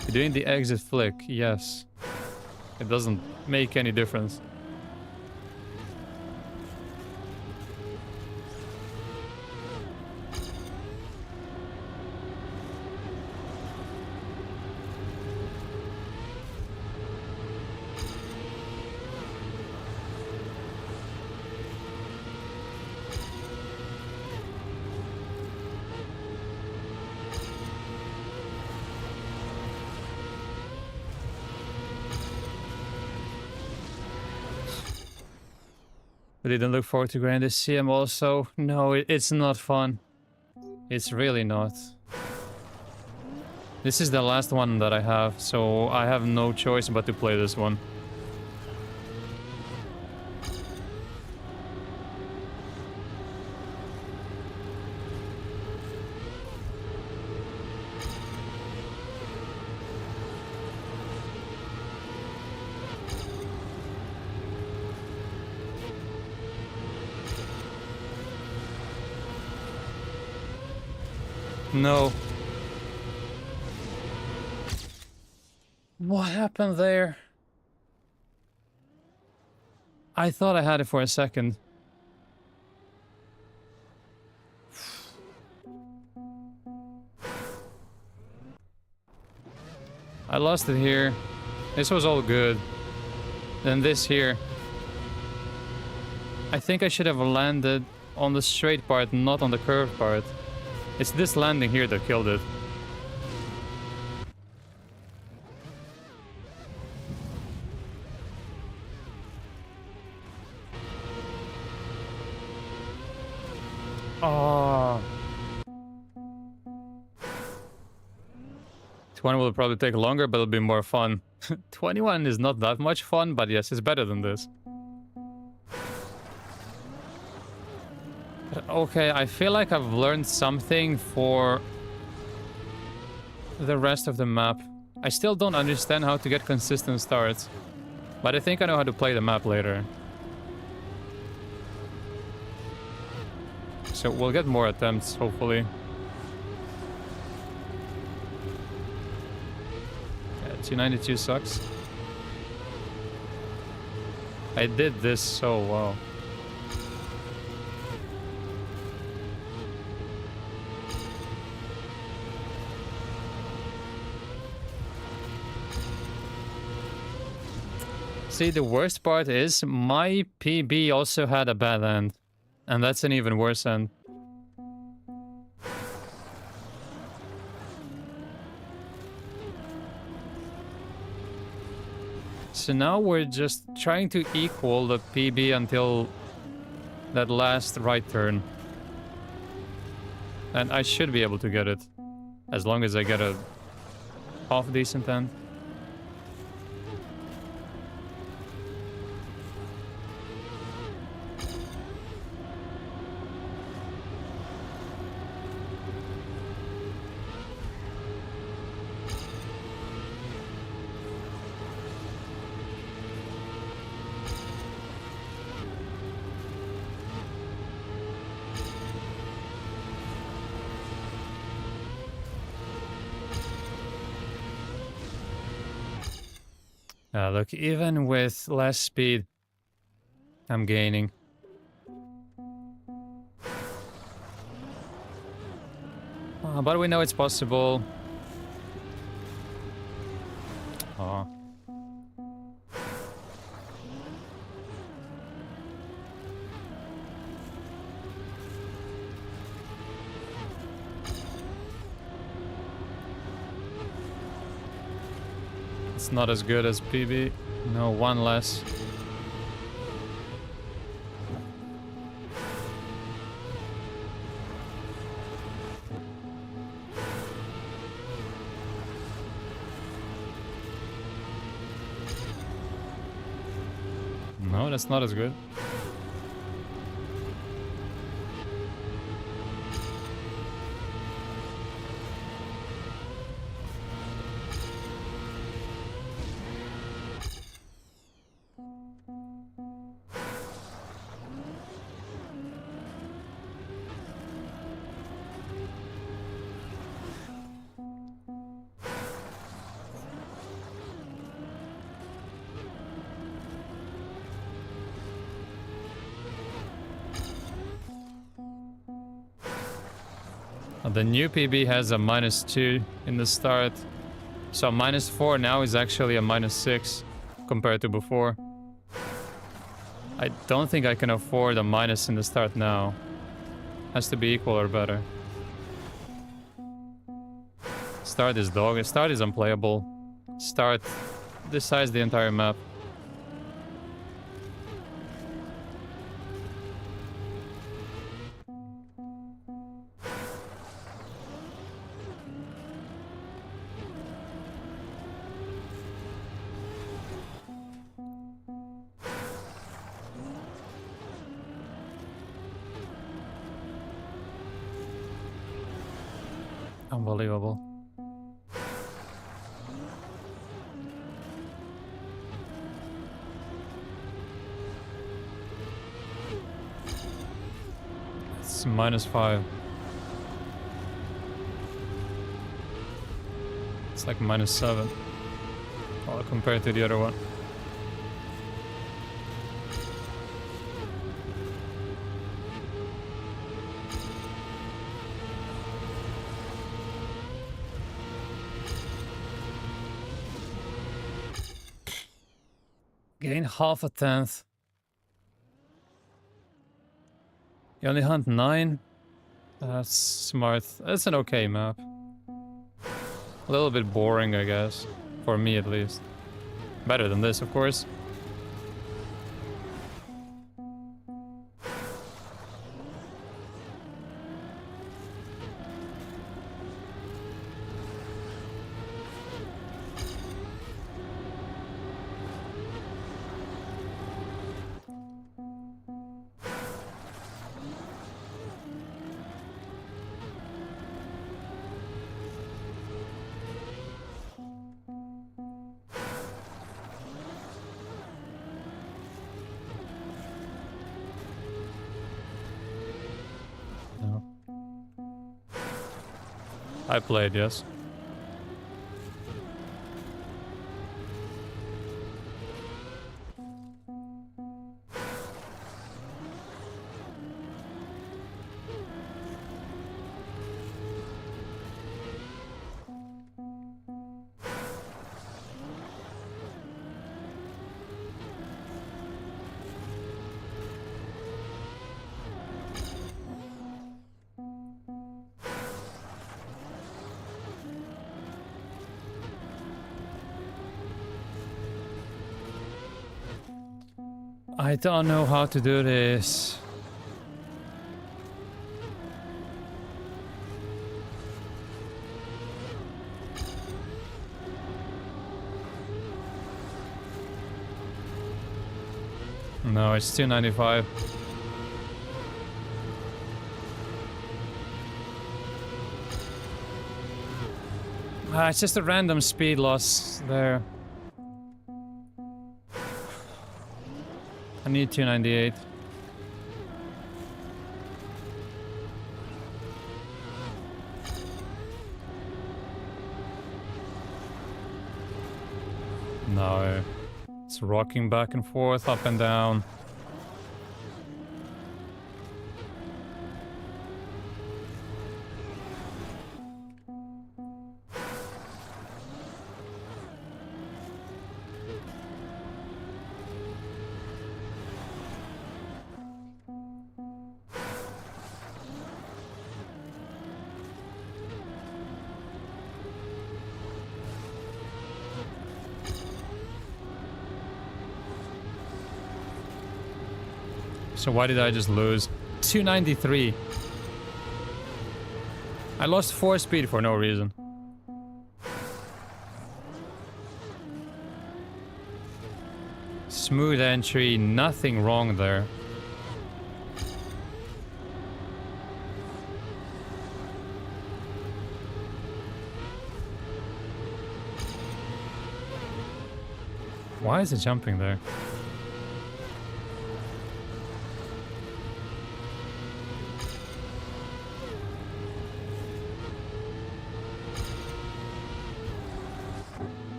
You're doing the exit flick, yes. It doesn't make any difference. I didn't look forward to Grand CM also. No, it's not fun. It's really not. This is the last one that I have, so I have no choice but to play this one. No. What happened there? I thought I had it for a second. I lost it here. This was all good. Then this here. I think I should have landed on the straight part, not on the curved part. It's this landing here that killed it. 21 will probably take longer, but it'll be more fun. 21 is not that much fun, but yes, it's better than this. But okay, I feel like I've learned something for the rest of the map. I still don't understand how to get consistent starts, but I think I know how to play the map later. So we'll get more attempts, hopefully. Yeah, 292 sucks. I did this so well. See, the worst part is my PB also had a bad end. And that's an even worse end. So now we're just trying to equal the PB until that last right turn. And I should be able to get it. As long as I get a half decent end. Look, even with less speed, I'm gaining. But we know it's possible. Oh. It's not as good as PB. No, one less. No, that's not as good. The new PB has a -2 in the start. So -4 now is actually a -6 compared to before. I don't think I can afford a minus in the start now. Has to be equal or better. Start is dog. Start is unplayable. Start decides the entire map. Unbelievable. It's -5. It's like -7. Well, compared to the other one. Gain half a tenth. You only hunt 9? That's smart. That's an okay map. A little bit boring, I guess. For me, at least. Better than this, of course. I played, yes. I don't know how to do this. No, it's 295. It's just a random speed loss there. I need 298. No. It's rocking back and forth, up and down. So why did I just lose? 293. I lost 4 speed for no reason. Smooth entry, nothing wrong there. Why is it jumping there?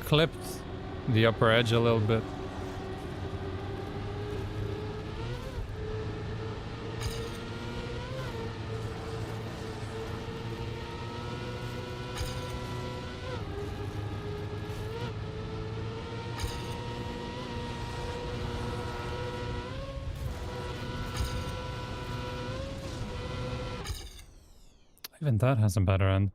Clipped the upper edge a little bit. Even that has a better end.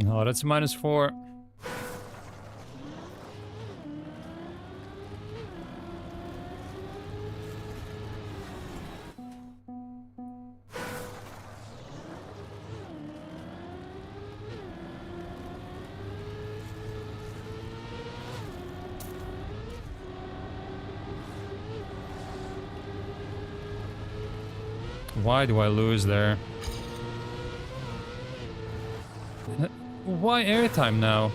No, that's -4. Why do I lose there? Why airtime now?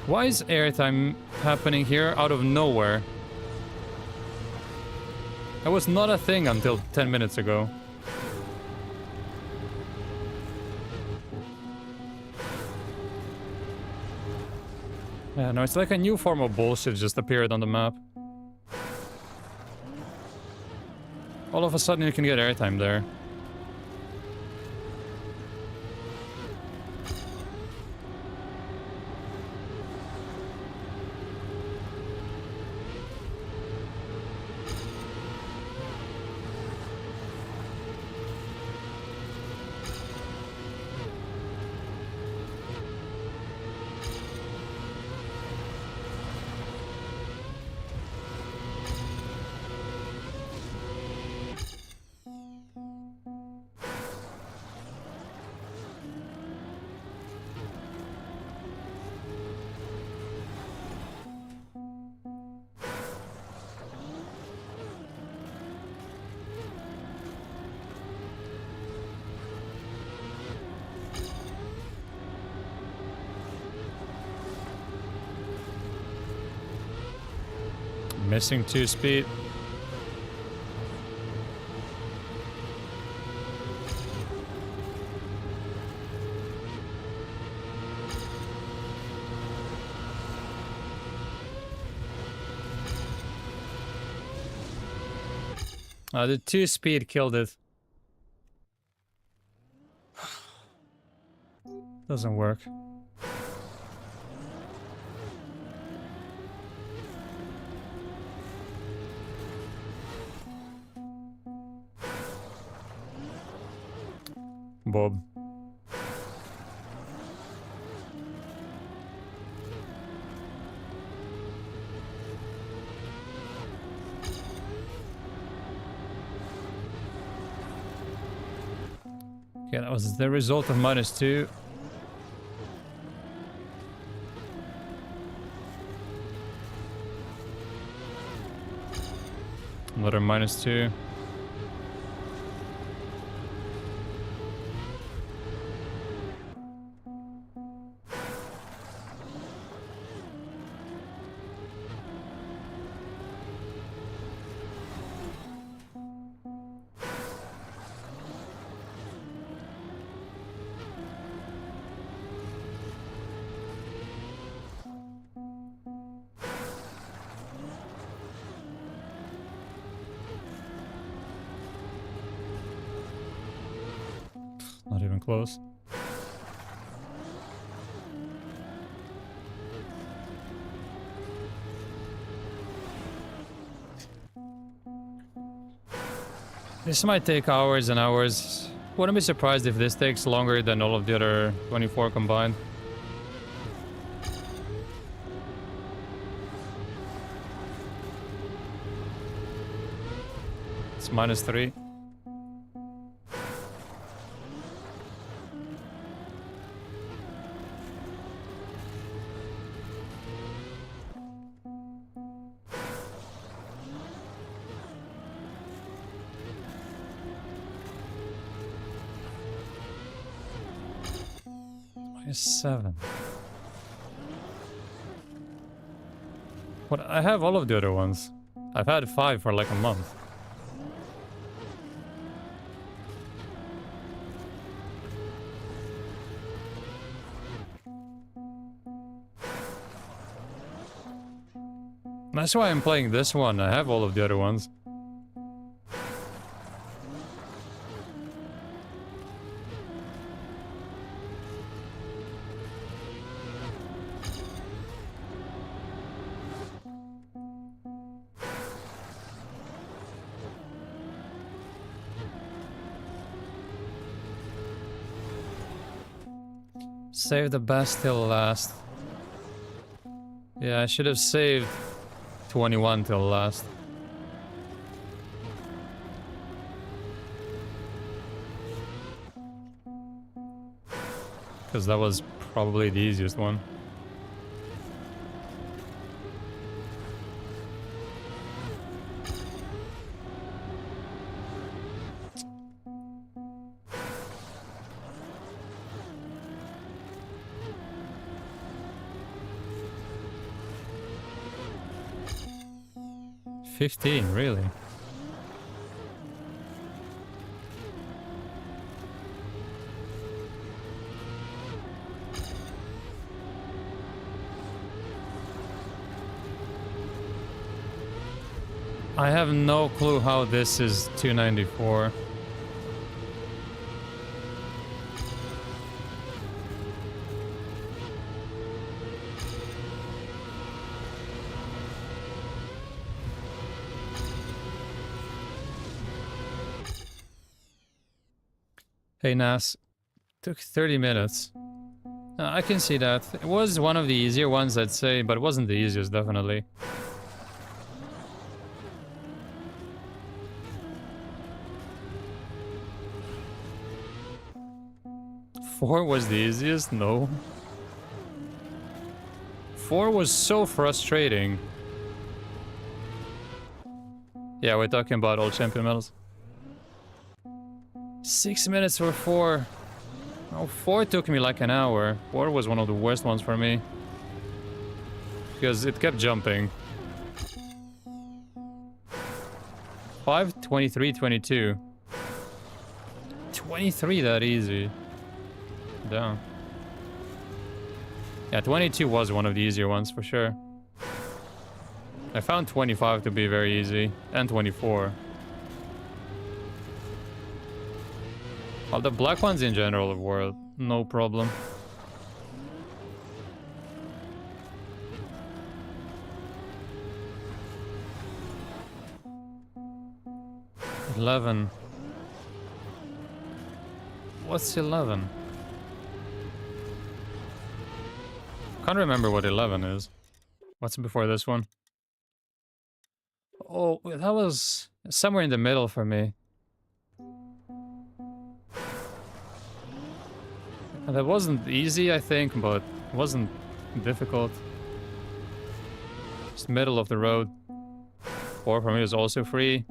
Why is airtime happening here out of nowhere? That was not a thing until 10 minutes ago. Yeah, no, it's like a new form of bullshit just appeared on the map. All of a sudden you can get airtime there. Missing 2 speed. The 2 speed killed it. Doesn't work. Bob. Okay, that was the result of -2. Another -2. Not even close. This might take hours and hours. Wouldn't be surprised if this takes longer than all of the other 24 combined. It's -3. -7. What? I have all of the other ones. I've had 5 for like a month. That's why I'm playing this one. I have all of the other ones. Save the best till last. Yeah, I should have saved 21 till last. Because that was probably the easiest one. $15, really? I have no clue how this is 294. Hey Nas, took 30 minutes. I can see that. It was one of the easier ones, I'd say, but it wasn't the easiest, definitely. Four was the easiest? No. 4 was so frustrating. Yeah, we're talking about all champion medals. 6 minutes for 4. Oh, 4 took me like an hour. 4 was one of the worst ones for me. Because it kept jumping. 5, 23, 22. 23 that easy. Damn. Yeah, 22 was one of the easier ones for sure. I found 25 to be very easy. And 24. All the black ones in general were no problem. $11. What's 11? Can't remember what 11 is. What's before this one? Oh, that was somewhere in the middle for me. That wasn't easy, I think, but it wasn't difficult. Just middle of the road. 4 for me was also free.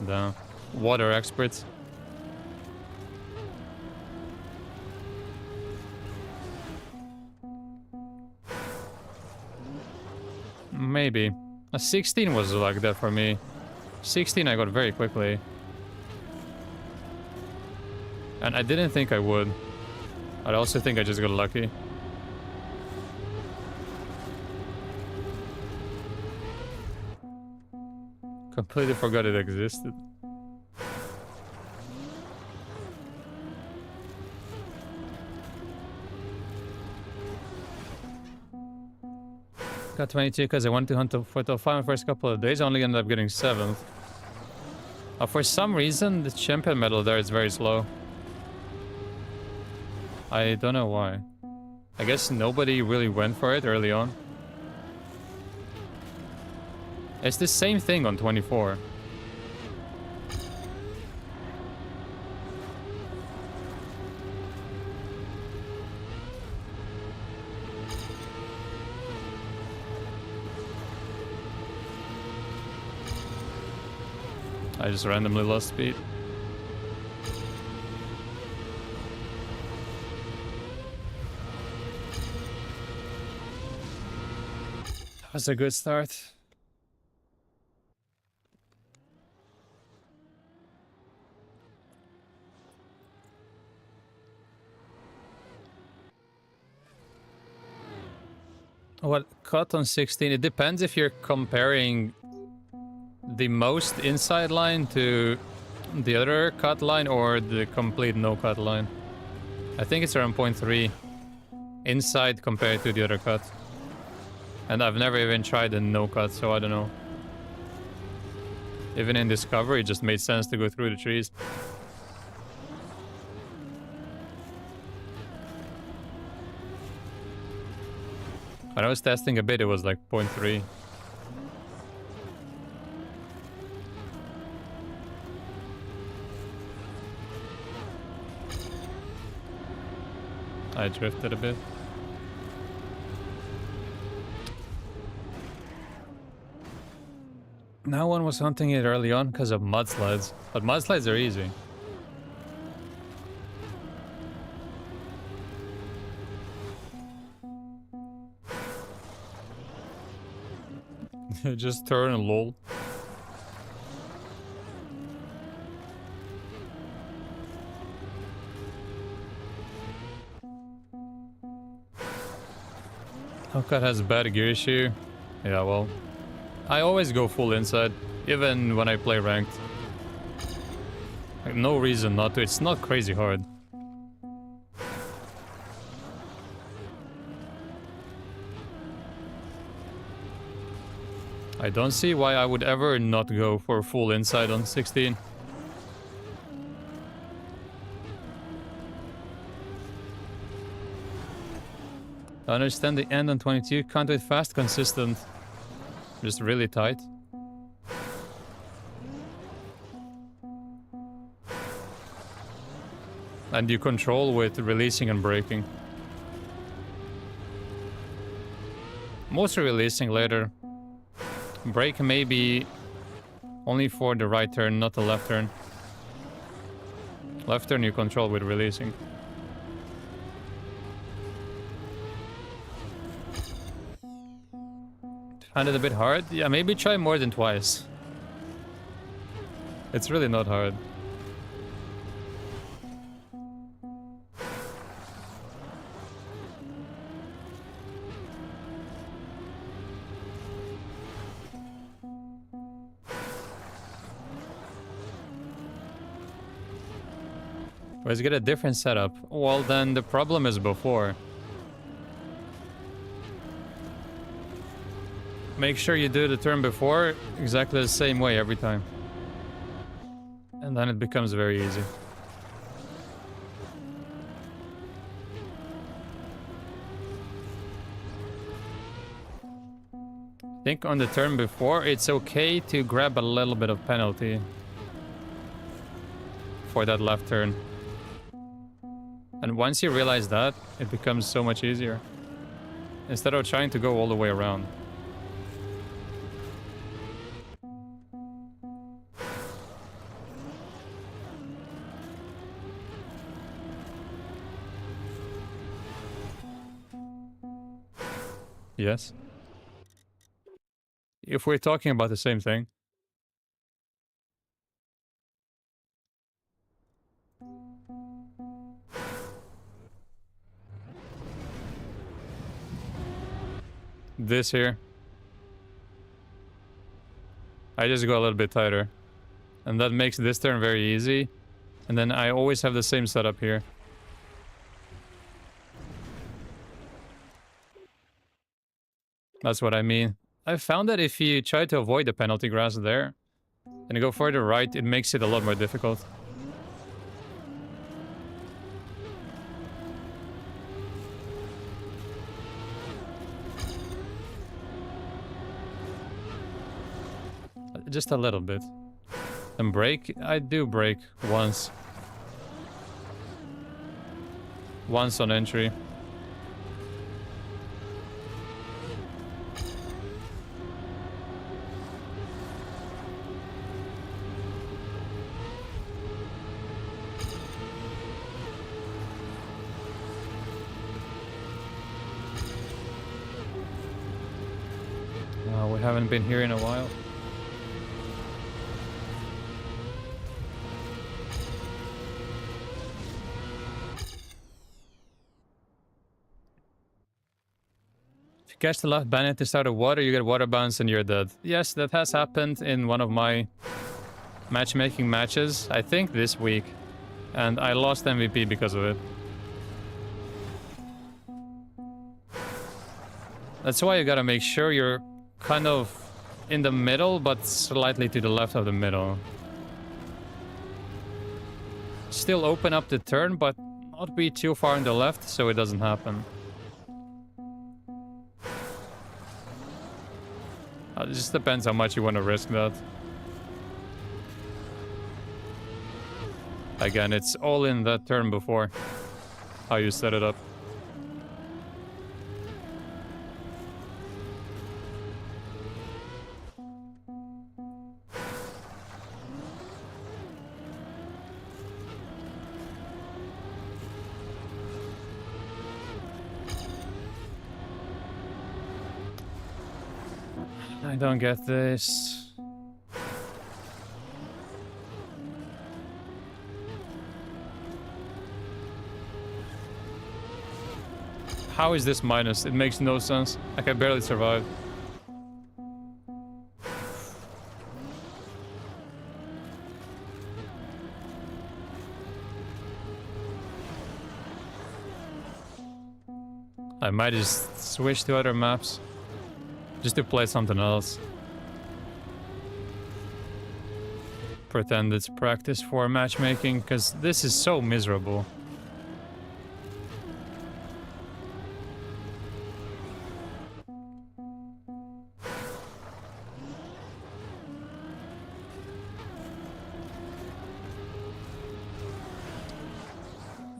The water experts. Maybe. A 16 was like that for me. 16 I got very quickly. And I didn't think I would. I also think I just got lucky. Completely forgot it existed. Got 22 because I wanted to hunt for top 5 the first couple of days. I only ended up getting 7th. For some reason, the champion medal there is very slow. I don't know why. I guess nobody really went for it early on. It's the same thing on 24. I just randomly lost speed. That was a good start. What cut on 16? It depends if you're comparing the most inside line to the other cut line or the complete no cut line. I think it's around 0.3 inside compared to the other cut. And I've never even tried a no cut, so I don't know. Even in Discovery, it just made sense to go through the trees. When I was testing a bit, it was like 0.3. I drifted a bit. No one was hunting it early on because of mudslides, but mudslides are easy. Just turn and lol. Hellcat has a bad gear issue. Yeah, well, I always go full inside. even when I play ranked. Like, no reason not to. It's not crazy hard. I don't see why I would ever not go for full inside on 16. I understand the end on 22. Can't do it fast, consistent. Just really tight. And you control with releasing and braking. Mostly releasing later. Brake maybe only for the right turn, not the left turn. Left turn you control with releasing. Find it a bit hard? Yeah, maybe try more than twice. It's really not hard. Let's get a different setup. Well, then the problem is before. Make sure you do the turn before exactly the same way every time. And then it becomes very easy. I think on the turn before, it's okay to grab a little bit of penalty for that left turn. And once you realize that, it becomes so much easier. Instead of trying to go all the way around. Yes. If we're talking about the same thing. This here. I just go a little bit tighter. And that makes this turn very easy. And then I always have the same setup here. That's what I mean. I found that if you try to avoid the penalty grass there and go further right, it makes it a lot more difficult. Just a little bit. And brake? I do brake once. Once on entry. We haven't been here in a while. If you catch the left bandit to start a water, you get water bounce and you're dead. Yes, that has happened in one of my matchmaking matches, I think this week. And I lost MVP because of it. That's why you gotta make sure you're kind of in the middle, but slightly to the left of the middle. Still open up the turn, but not be too far on the left so it doesn't happen. It just depends how much you want to risk that. Again, it's all in that turn before, how you set it up. I don't get this. How is this minus? It makes no sense. I can barely survive. I might just switch to other maps. Just to play something else. Pretend it's practice for matchmaking, because this is so miserable.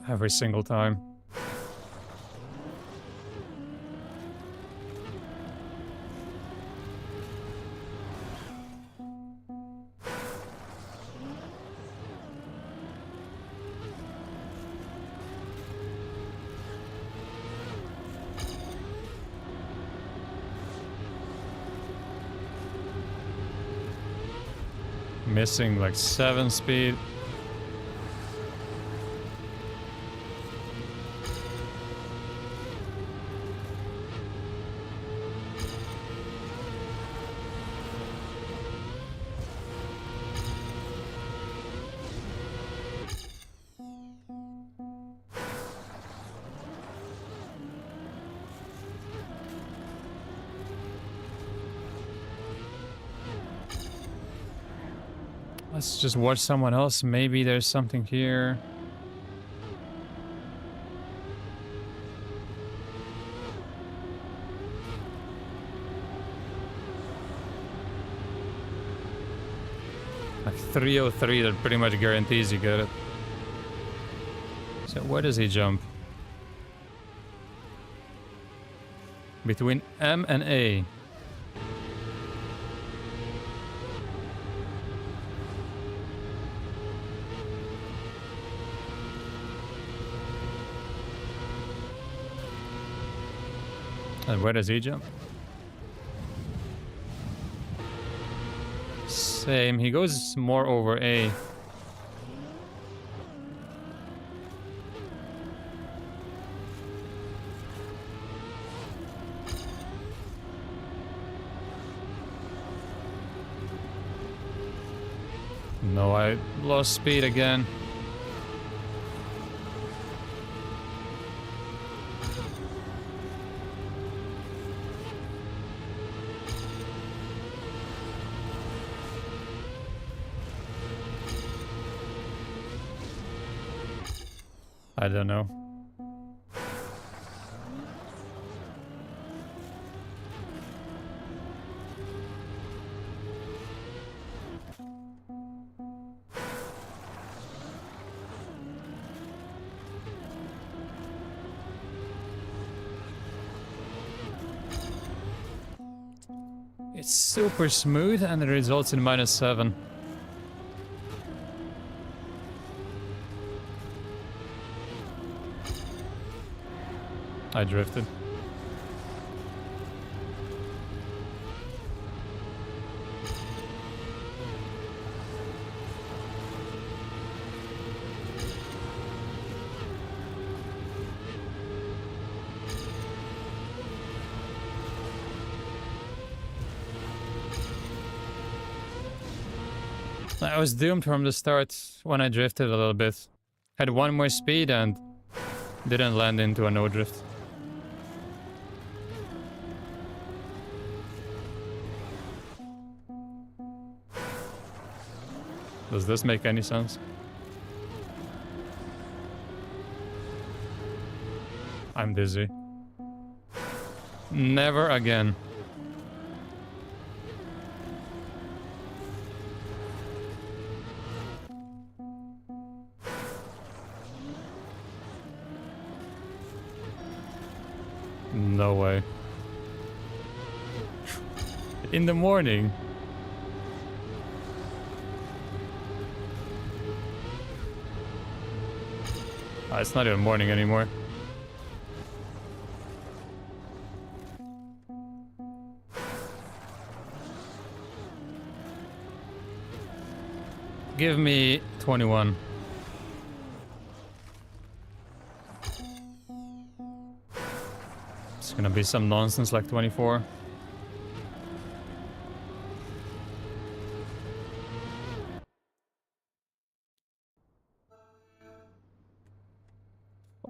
Every single time. Missing like 7 speed. Let's just watch someone else. Maybe there's something here. Like 303, that pretty much guarantees you get it. So where does he jump? Between M and A. And where does he jump? Same, he goes more over A. No, I lost speed again. I don't know. It's super smooth and it results in -7. I drifted. I was doomed from the start when I drifted a little bit. Had 1 more speed and didn't land into a no drift. Does this make any sense? I'm dizzy. Never again. No way. In the morning. It's not even morning anymore. Give me 21. It's gonna be some nonsense like 24.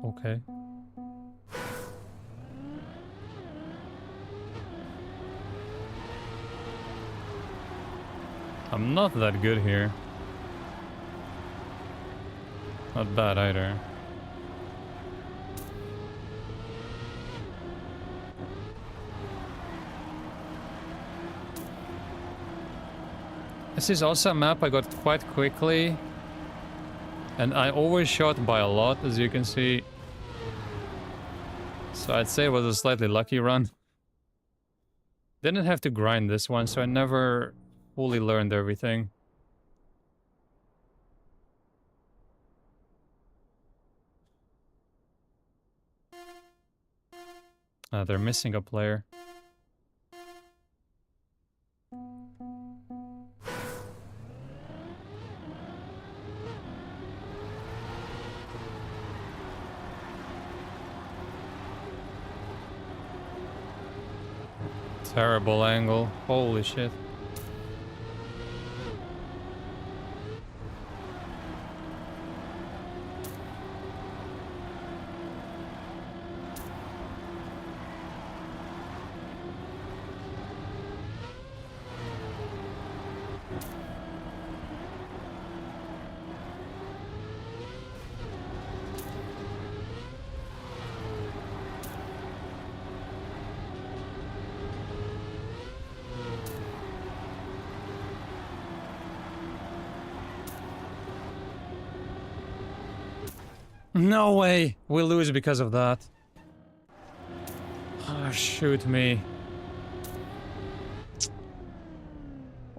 Okay. I'm not that good here. Not bad either. This is also a map I got quite quickly. And I overshot by a lot, as you can see. So I'd say it was a slightly lucky run. Didn't have to grind this one, so I never fully learned everything. They're missing a player. Terrible angle. Holy shit. No way! We lose because of that. Oh, shoot me.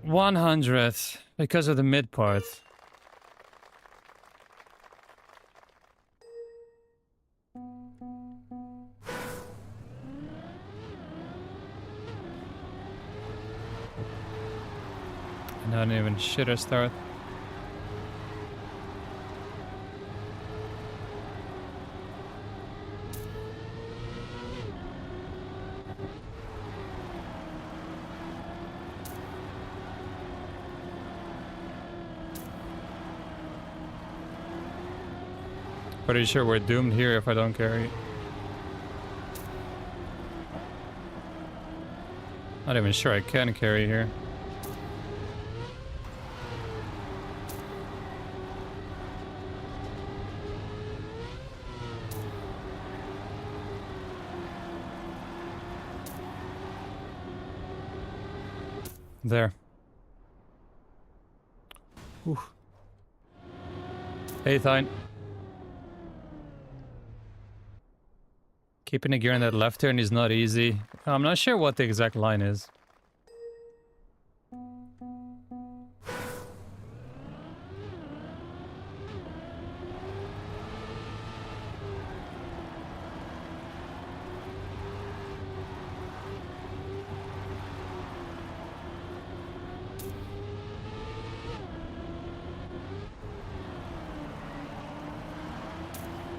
100 because of the mid part. Not even shit a start. Pretty sure we're doomed here if I don't carry. Not even sure I can carry here. There. Whew. Hey, Thine. Keeping a gear on that left turn is not easy. I'm not sure what the exact line is.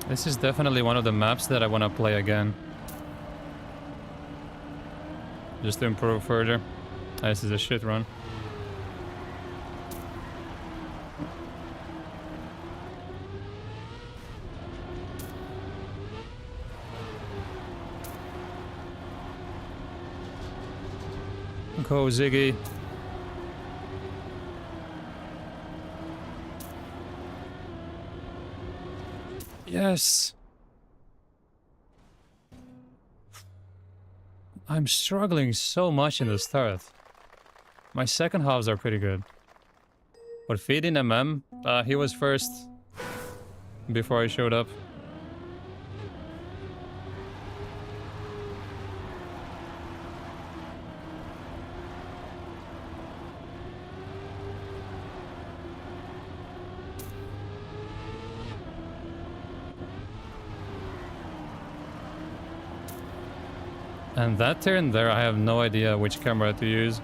This is definitely one of the maps that I want to play again. Just to improve further. This is a shit run. Go, Ziggy. Yes. I'm struggling so much in the start. My second halves are pretty good. But feeding he was first before I showed up. And that turn there, I have no idea which camera to use.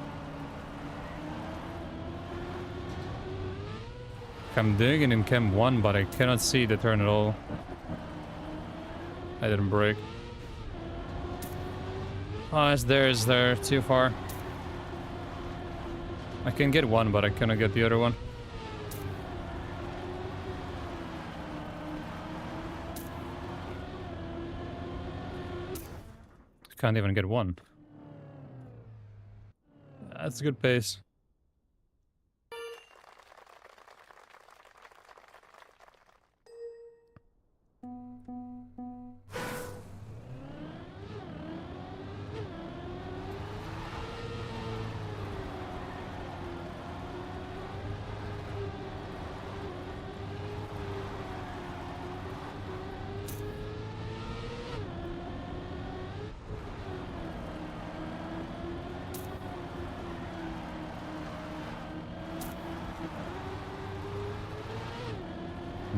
I'm doing it in cam 1, but I cannot see the turn at all. I didn't brake. Oh, it's there, too far. I can get one, but I cannot get the other one. Can't even get one. That's a good pace.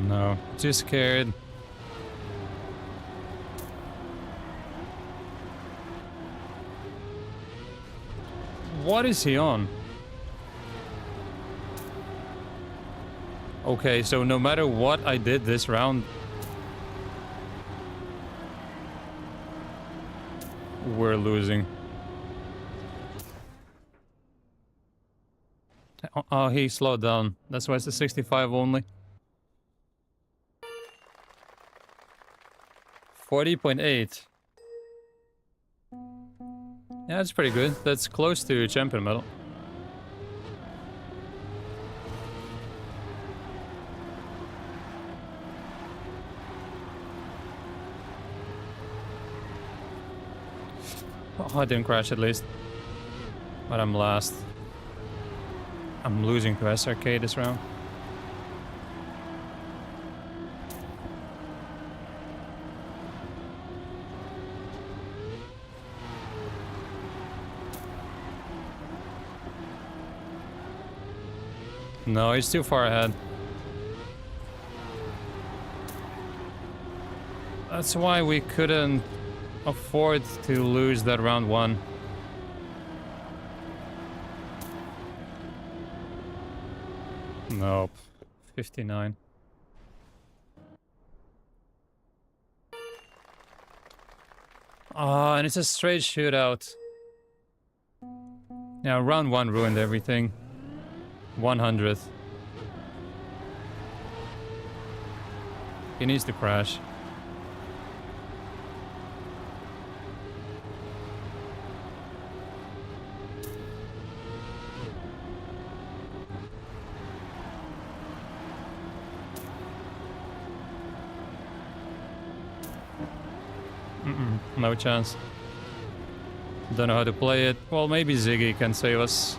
No, too scared. What is he on? Okay, so no matter what I did this round, we're losing. Oh, he slowed down. That's why it's a 65 only. 40.8. Yeah, that's pretty good. That's close to champion medal. Oh, I didn't crash at least. But I'm last. I'm losing to SRK this round. No, he's too far ahead. That's why we couldn't afford to lose that round one. Nope. 59. Ah, and it's a straight shootout. Yeah, round one ruined everything. 100th. He needs to crash. No chance. Don't know how to play it. Well, maybe Ziggy can save us.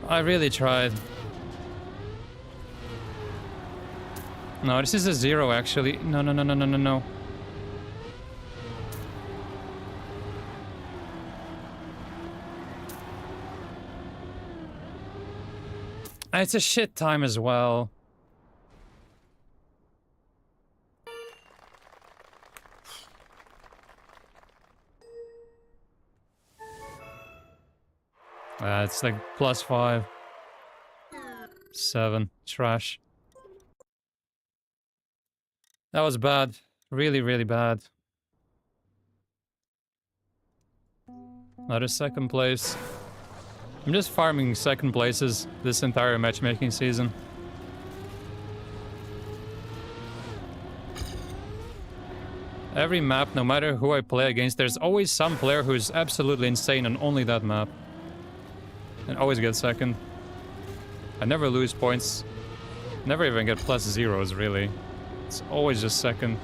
I really tried. No, this is a 0 actually. No, no, no, no, no, no, no. It's a shit time as well. It's like +5. 7. Trash. That was bad. Really, really bad. Another second place. I'm just farming second places this entire matchmaking season. Every map, no matter who I play against, there's always some player who's absolutely insane on only that map. And always get second. I never lose points. Never even get +0s, really. It's always just second.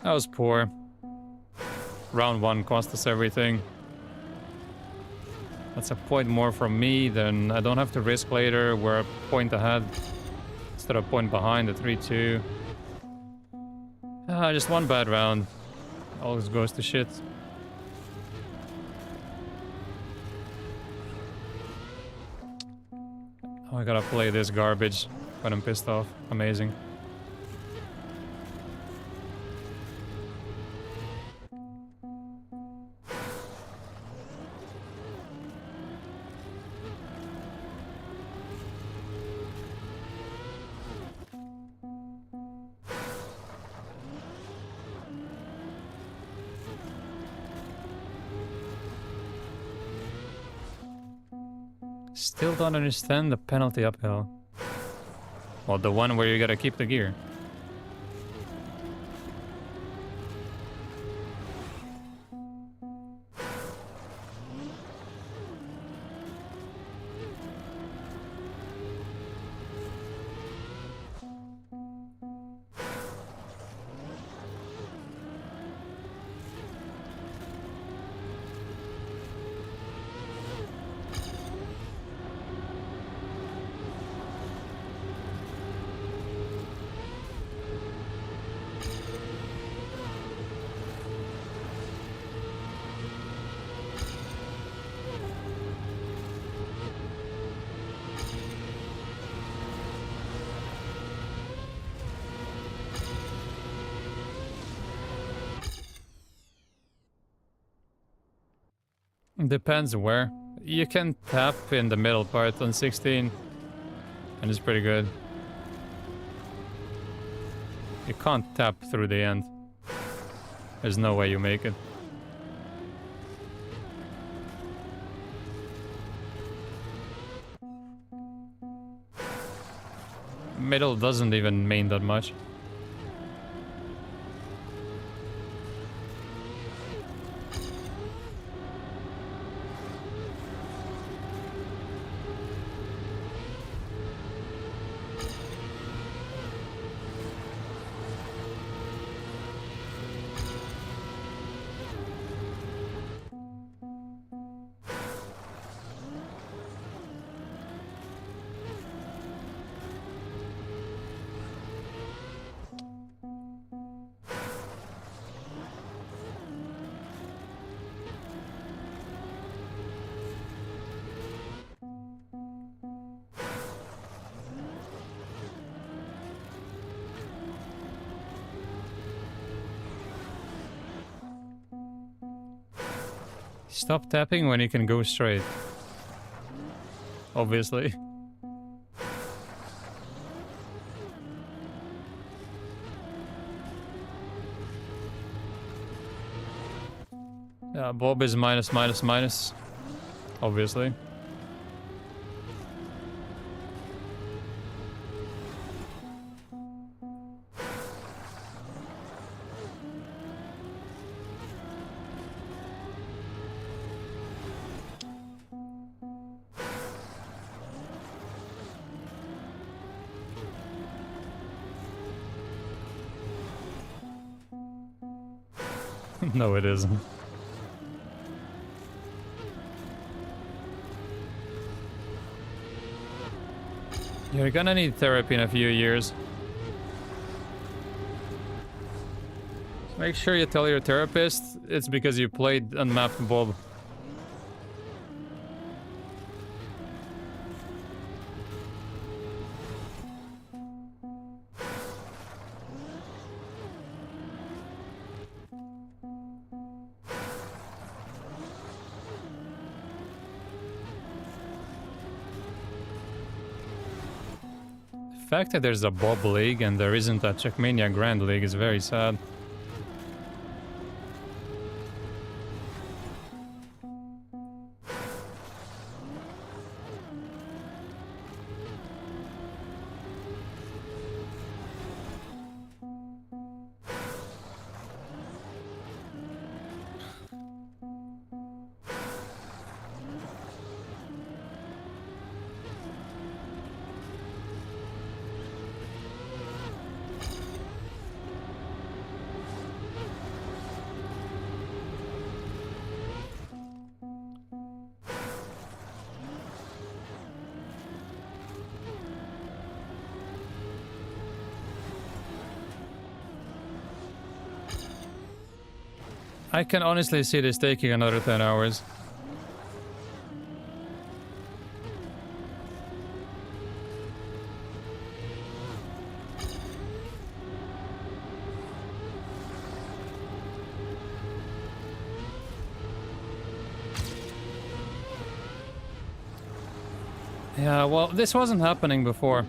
That was poor. Round 1 cost us everything. That's a point more from me, then I don't have to risk later. We're a point ahead instead of a point behind, the 3-2. Just one bad round. Always goes to shit. Oh, I gotta play this garbage when I'm pissed off. Amazing. Still don't understand the penalty uphill. Well, the one where you gotta keep the gear. Depends where. You can tap in the middle part on 16, and it's pretty good. You can't tap through the end. There's no way you make it. Middle doesn't even main that much. Stop tapping when you can go straight. Obviously. Yeah, Bob is minus, minus, minus. Obviously. No, it isn't. You're gonna need therapy in a few years. Make sure you tell your therapist it's because you played unmapped Bob. The fact that there's a Bob League and there isn't a Trackmania Grand League is very sad. I can honestly see this taking another 10 hours. Yeah, well, this wasn't happening before.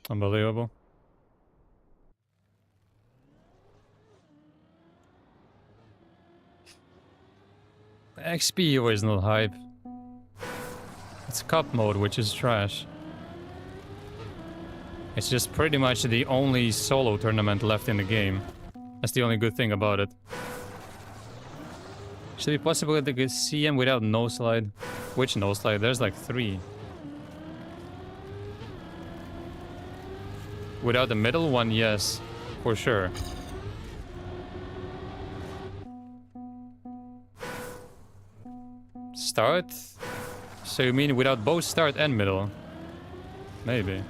Unbelievable. XP is not hype. It's cup mode, which is trash. It's just pretty much the only solo tournament left in the game. That's the only good thing about it. Should be possible to get CM without no slide. Which no slide? There's like 3. Without the middle one, yes, for sure. Start? So you mean without both start and middle? Maybe.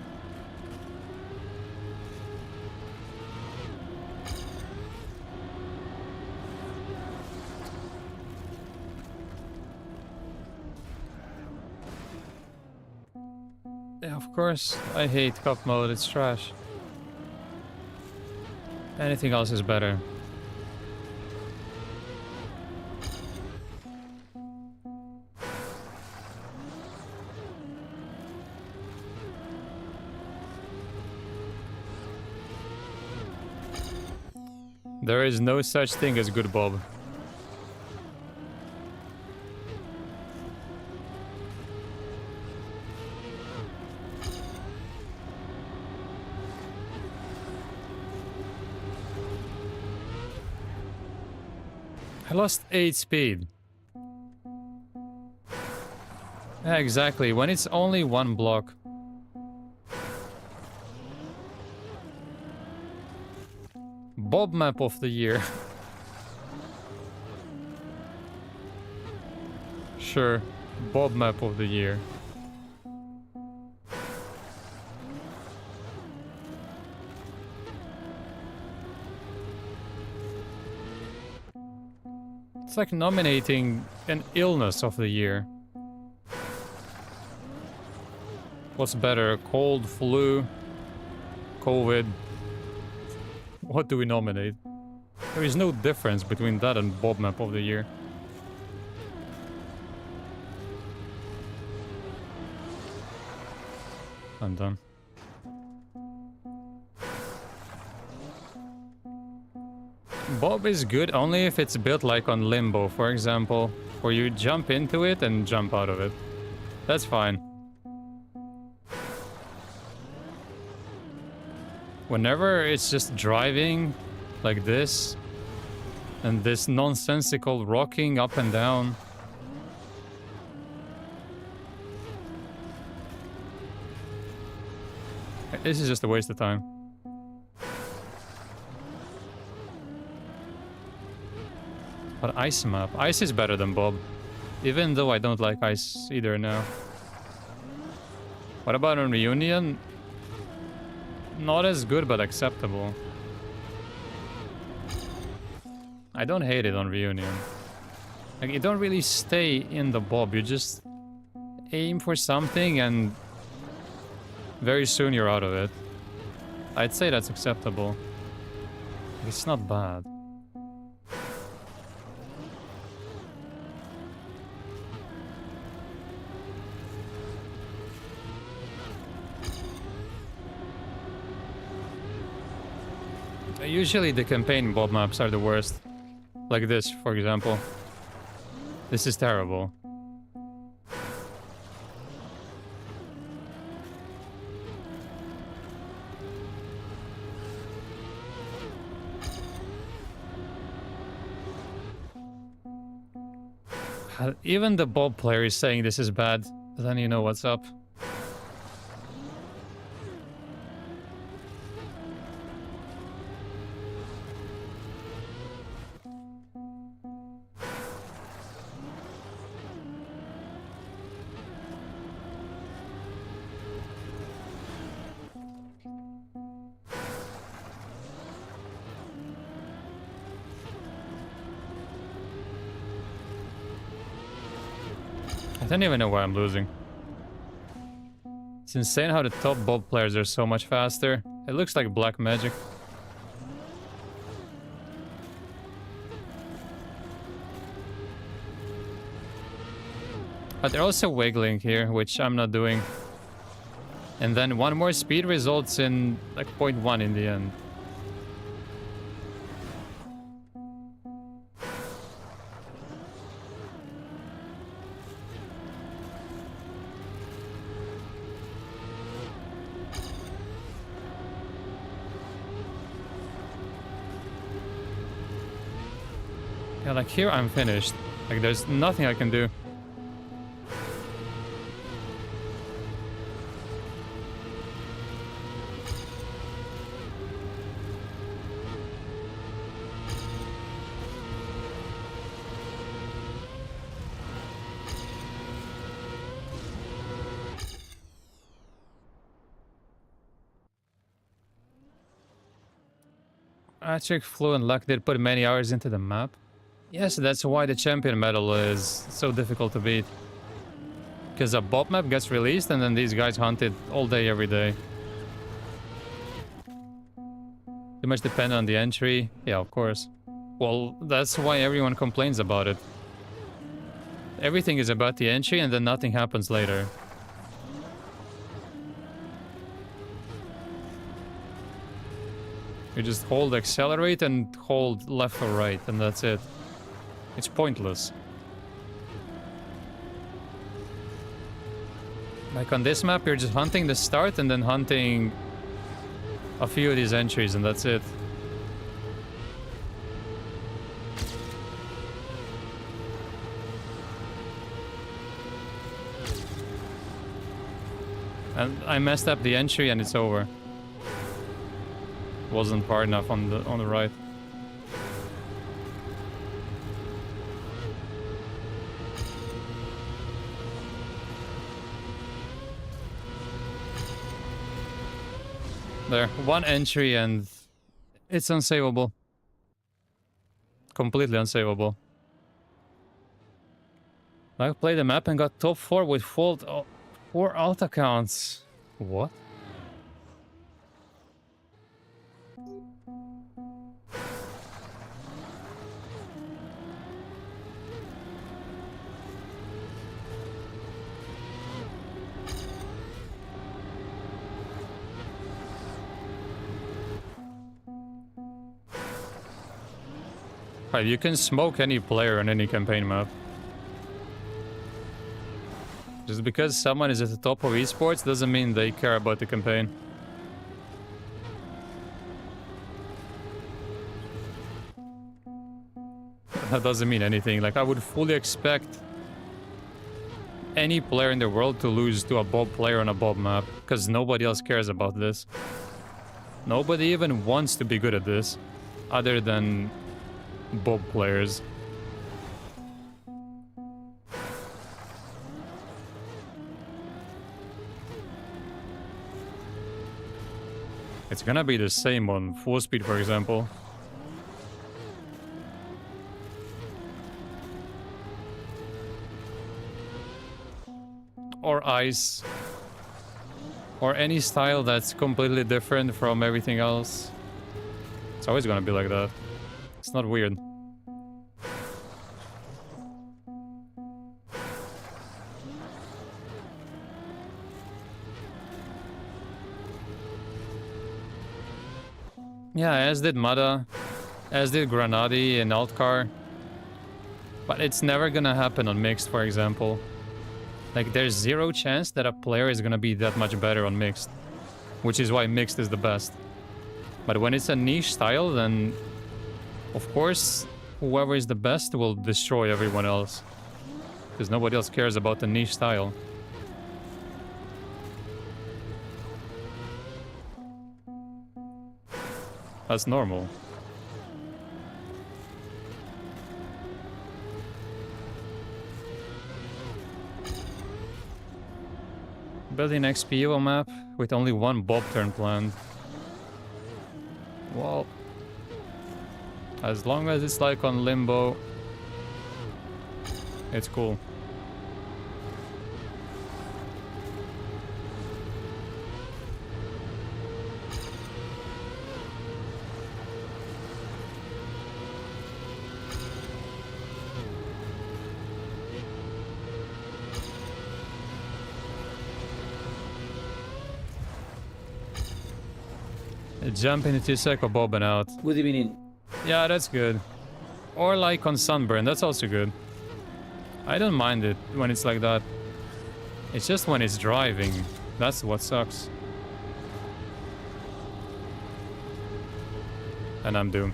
course. I hate cup mode, it's trash. Anything else is better. There is no such thing as good Bob. I lost 8 speed. Yeah, exactly. When it's only one block. Bob map of the year. Sure. Bob map of the year. It's like nominating an illness of the year. What's better? Cold, flu, COVID? What do we nominate? There is no difference between that and Bob map of the year. I'm done. Bob is good only if it's built like on Limbo, for example, where you jump into it and jump out of it. That's fine. Whenever it's just driving like this, and this nonsensical rocking up and down. This is just a waste of time. But ice map. Ice is better than Bob. Even though I don't like ice either now. What about on Reunion? Not as good, but acceptable. I don't hate it on Reunion. Like, you don't really stay in the Bob. You just aim for something and very soon you're out of it. I'd say that's acceptable. It's not bad. Usually the campaign Bob maps are the worst. Like this, for example. This is terrible. Even the Bob player is saying this is bad, then you know what's up. I don't even know why I'm losing. It's insane how the top Bob players are so much faster. It looks like black magic. But they're also wiggling here, which I'm not doing. And then one more speed results in like 0.1 in the end. Yeah, like here I'm finished. Like there's nothing I can do. Patrick, Flu, and Luck did put many hours into the map. Yes, that's why the champion medal is so difficult to beat. Because a Bob map gets released and then these guys hunt it all day, every day. Too much depend on the entry. Yeah, of course. Well, that's why everyone complains about it. Everything is about the entry and then nothing happens later. You just hold accelerate and hold left or right, and that's it. It's pointless. Like on this map, you're just hunting the start and then hunting a few of these entries, and that's it. And I messed up the entry and it's over. Wasn't far enough on the right. There, one entry and it's unsavable. Completely unsavable. I played the map and got top 4 with 4 alt accounts. What? Right, you can smoke any player on any campaign map. Just because someone is at the top of esports doesn't mean they care about the campaign. That doesn't mean anything. Like, I would fully expect any player in the world to lose to a Bob player on a Bob map, because nobody else cares about this. Nobody even wants to be good at this, other than Bob players. It's gonna be the same on full speed, for example. Or ice. Or any style that's completely different from everything else. It's always gonna be like that. It's not weird. Yeah, as did Mada, as did Granadi and Altcar. But it's never gonna happen on Mixed, for example. Like, there's zero chance that a player is gonna be that much better on Mixed. Which is why Mixed is the best. But when it's a niche style, then of course, whoever is the best will destroy everyone else. Because nobody else cares about the niche style. That's normal. Building XPO map with only one Bob turn planned. Well, as long as it's like on Limbo, it's cool. Jump into Psycho Bob and out. Good evening. Yeah, that's good. Or like on Sunburn, that's also good. I don't mind it when it's like that. It's just when it's driving. That's what sucks. And I'm doomed.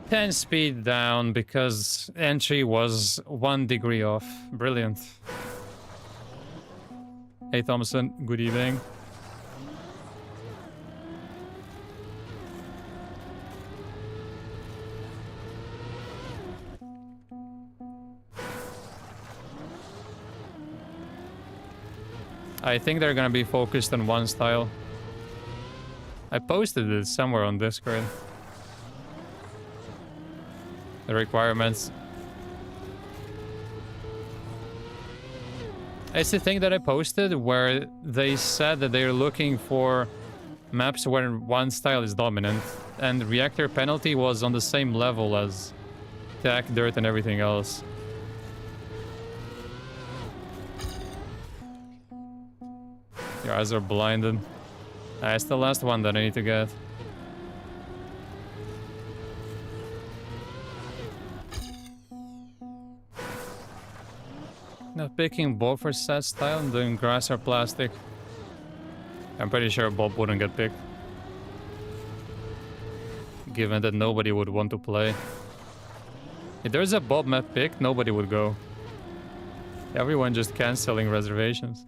10 speed down because entry was 1 degree off. Brilliant. Hey Thompson, good evening. I think they're gonna be focused on one style. I posted it somewhere on Discord. The requirements. It's the thing that I posted where they said that they're looking for maps where one style is dominant, and reactor penalty was on the same level as tech, dirt, and everything else. Your eyes are blinded. It's the last one that I need to get. Not picking Bob for set style and doing grass or plastic. I'm pretty sure Bob wouldn't get picked, given that nobody would want to play. If there's a Bob map pick, nobody would go. Everyone just canceling reservations.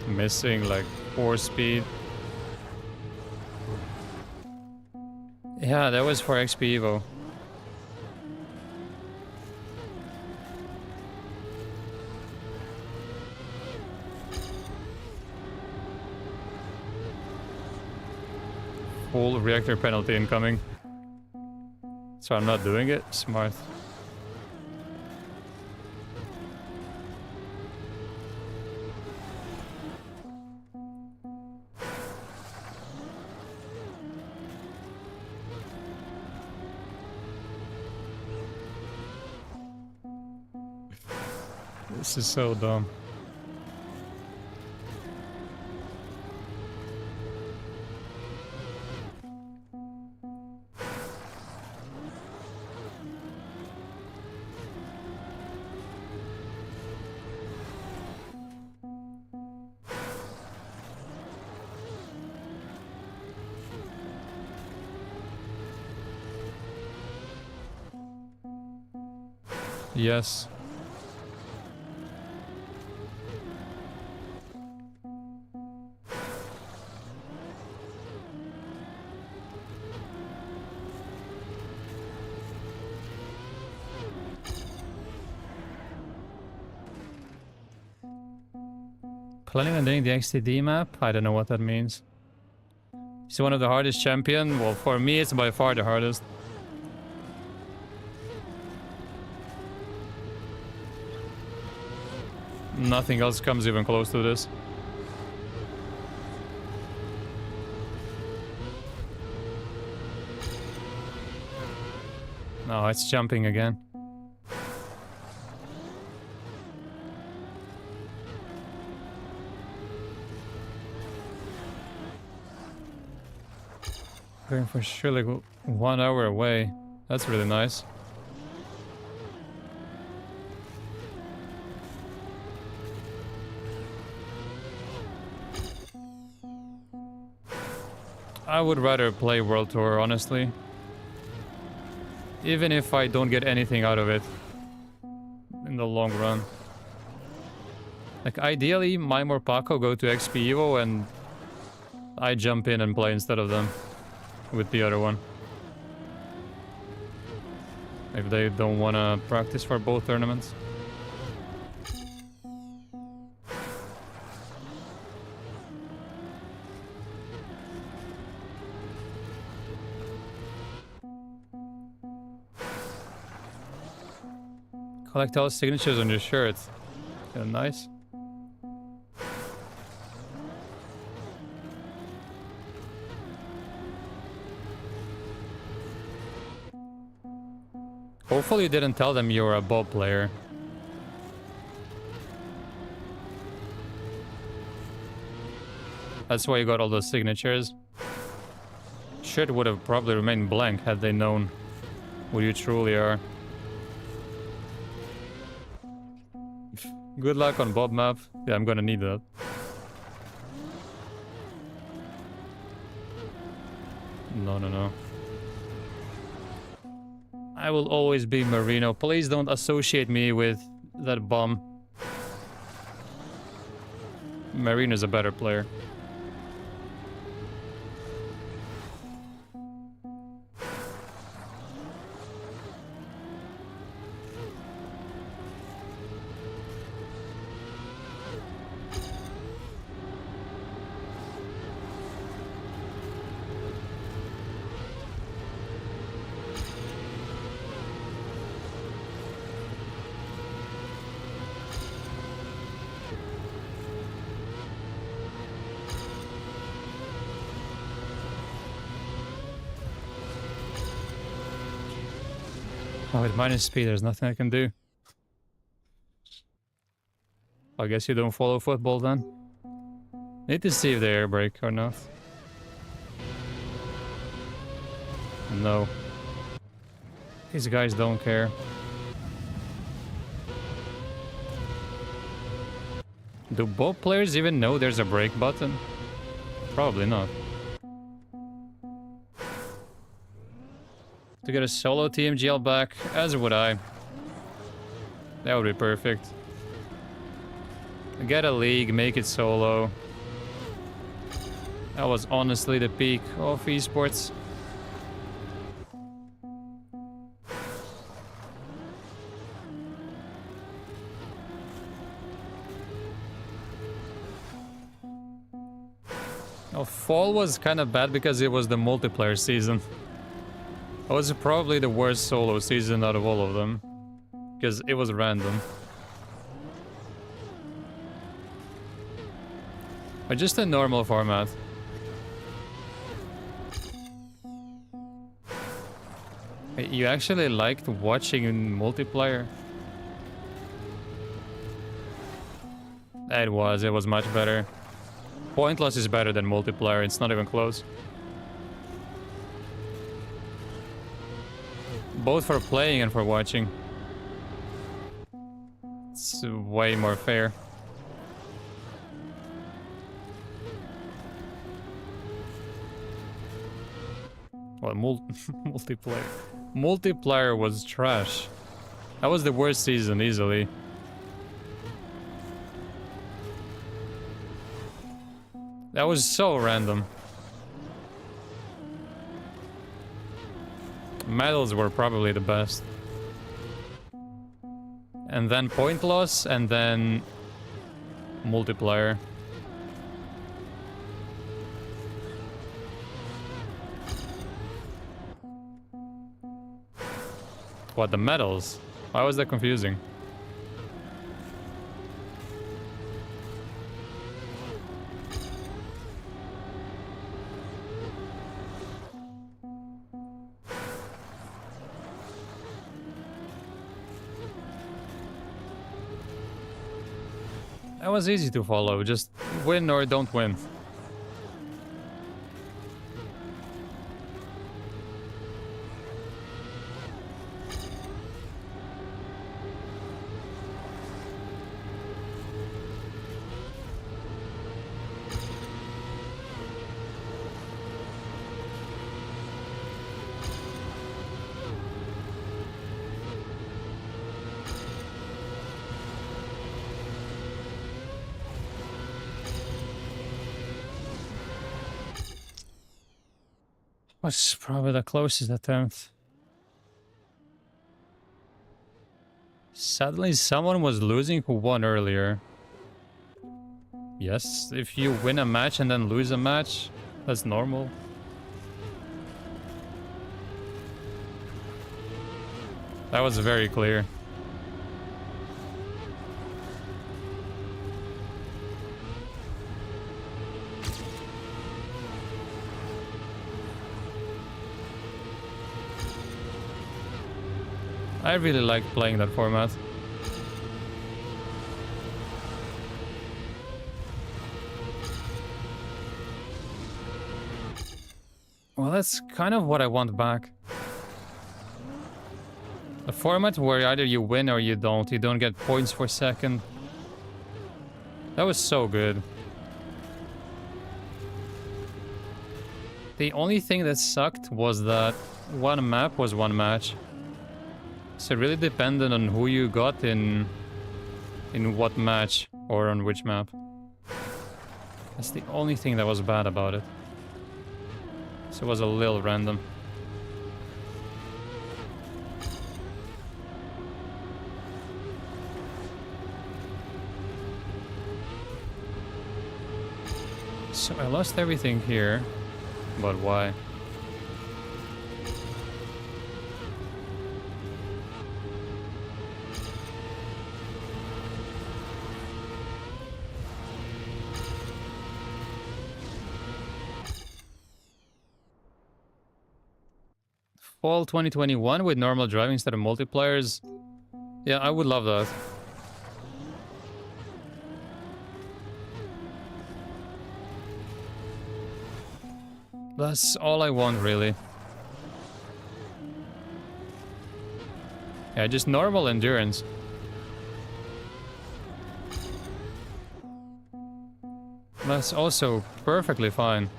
Missing like 4 speed. Yeah, that was for XP Evo. Full reactor penalty incoming. So I'm not doing it. Smart. This is so dumb. Yes. Planning on doing the XTD map? I don't know what that means. He's one of the hardest champion. Well, for me, it's by far the hardest. Nothing else comes even close to this. No, it's jumping again. Going for sure like 1 hour away. That's really nice. I would rather play World Tour, honestly. Even if I don't get anything out of it in the long run. Like, ideally, Mime or Paco go to XP Evo and I jump in and play instead of them with the other one. If they don't want to practice for both tournaments. Collect all signatures on your shirt. Yeah, nice. Hopefully you didn't tell them you're a Bob player. That's why you got all those signatures. Shirt would have probably remained blank had they known who you truly are. Good luck on Bob map. Yeah, I'm gonna need that. No. I will always be Marino. Please don't associate me with that bum. Marino's a better player. Oh, with minus speed, there's nothing I can do. I guess you don't follow football then. Need to see if they air brake or not. No. These guys don't care. Do both players even know there's a brake button? Probably not. To get a solo TMGL back, as would I. That would be perfect. Get a league, make it solo. That was honestly the peak of esports. Now, fall was kind of bad because it was the multiplayer season. It was probably the worst solo season out of all of them. Because it was random. But just a normal format. You actually liked watching in multiplayer? It was much better. Pointless is better than multiplayer, it's not even close. Both for playing and for watching. It's way more fair. Well, multiplayer. Multiplayer was trash. That was the worst season, easily. That was so random. Medals were probably the best. And then point loss, and then multiplayer. What, the medals? Why was that confusing? That was easy to follow, just win or don't win. Was probably the closest attempt. Suddenly someone was losing who won earlier. Yes, if you win a match and then lose a match, that's normal. That was very clear. I really like playing that format. Well, that's kind of what I want back. A format where either you win or you don't get points for second. That was so good. The only thing that sucked was that one map was one match. So it really depended on who you got in what match or on which map. That's the only thing that was bad about it. So it was a little random. So I lost everything here, but why? fall 2021 with normal driving instead of multiplayers. Yeah, I would love that. That's all I want, really. Yeah, just normal endurance. That's also perfectly fine.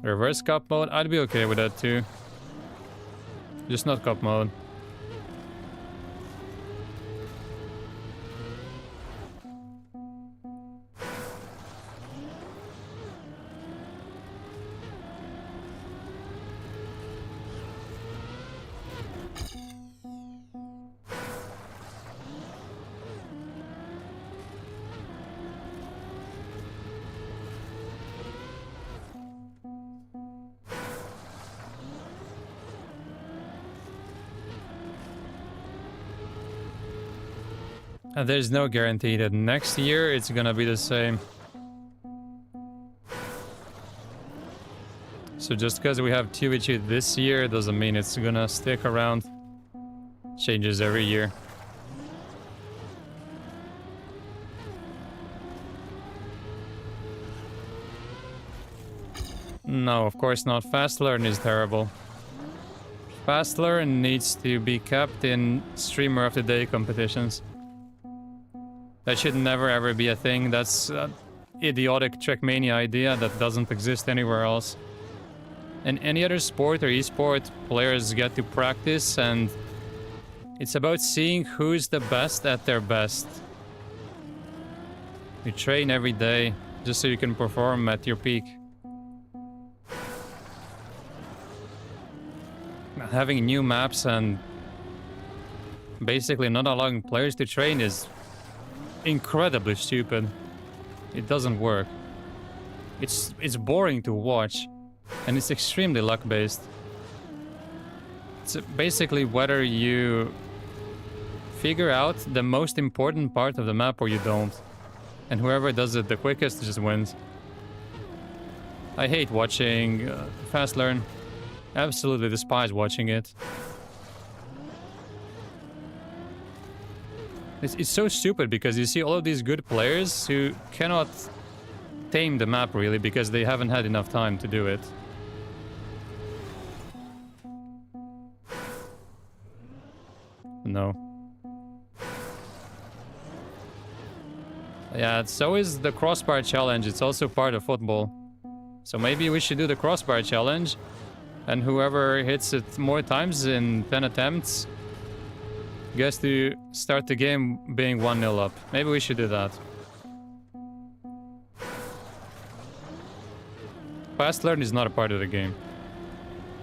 Reverse cup mode, I'd be okay with that too. Just not cup mode. And there's no guarantee that next year it's gonna be the same. So just because we have 2v2 this year doesn't mean it's gonna stick around. Changes every year. No, of course not. Fast learn is terrible. Fast learn needs to be kept in streamer of the day competitions. That should never ever be a thing. That's an idiotic Trackmania idea that doesn't exist anywhere else. In any other sport or esport, players get to practice, and it's about seeing who's the best at their best. You train every day just so you can perform at your peak. Having new maps and basically not allowing players to train is incredibly stupid. It doesn't work. It's boring to watch, and it's extremely luck-based. It's basically whether you figure out the most important part of the map or you don't. And whoever does it the quickest just wins. I hate watching Fast Learn. Absolutely despise watching it. It's so stupid because you see all of these good players who cannot tame the map really because they haven't had enough time to do it. No. Yeah, so is the crossbar challenge. It's also part of football. So maybe we should do the crossbar challenge, and whoever hits it more times in 10 attempts gets to start the game being 1-0 up. Maybe we should do that. Fast learn is not a part of the game.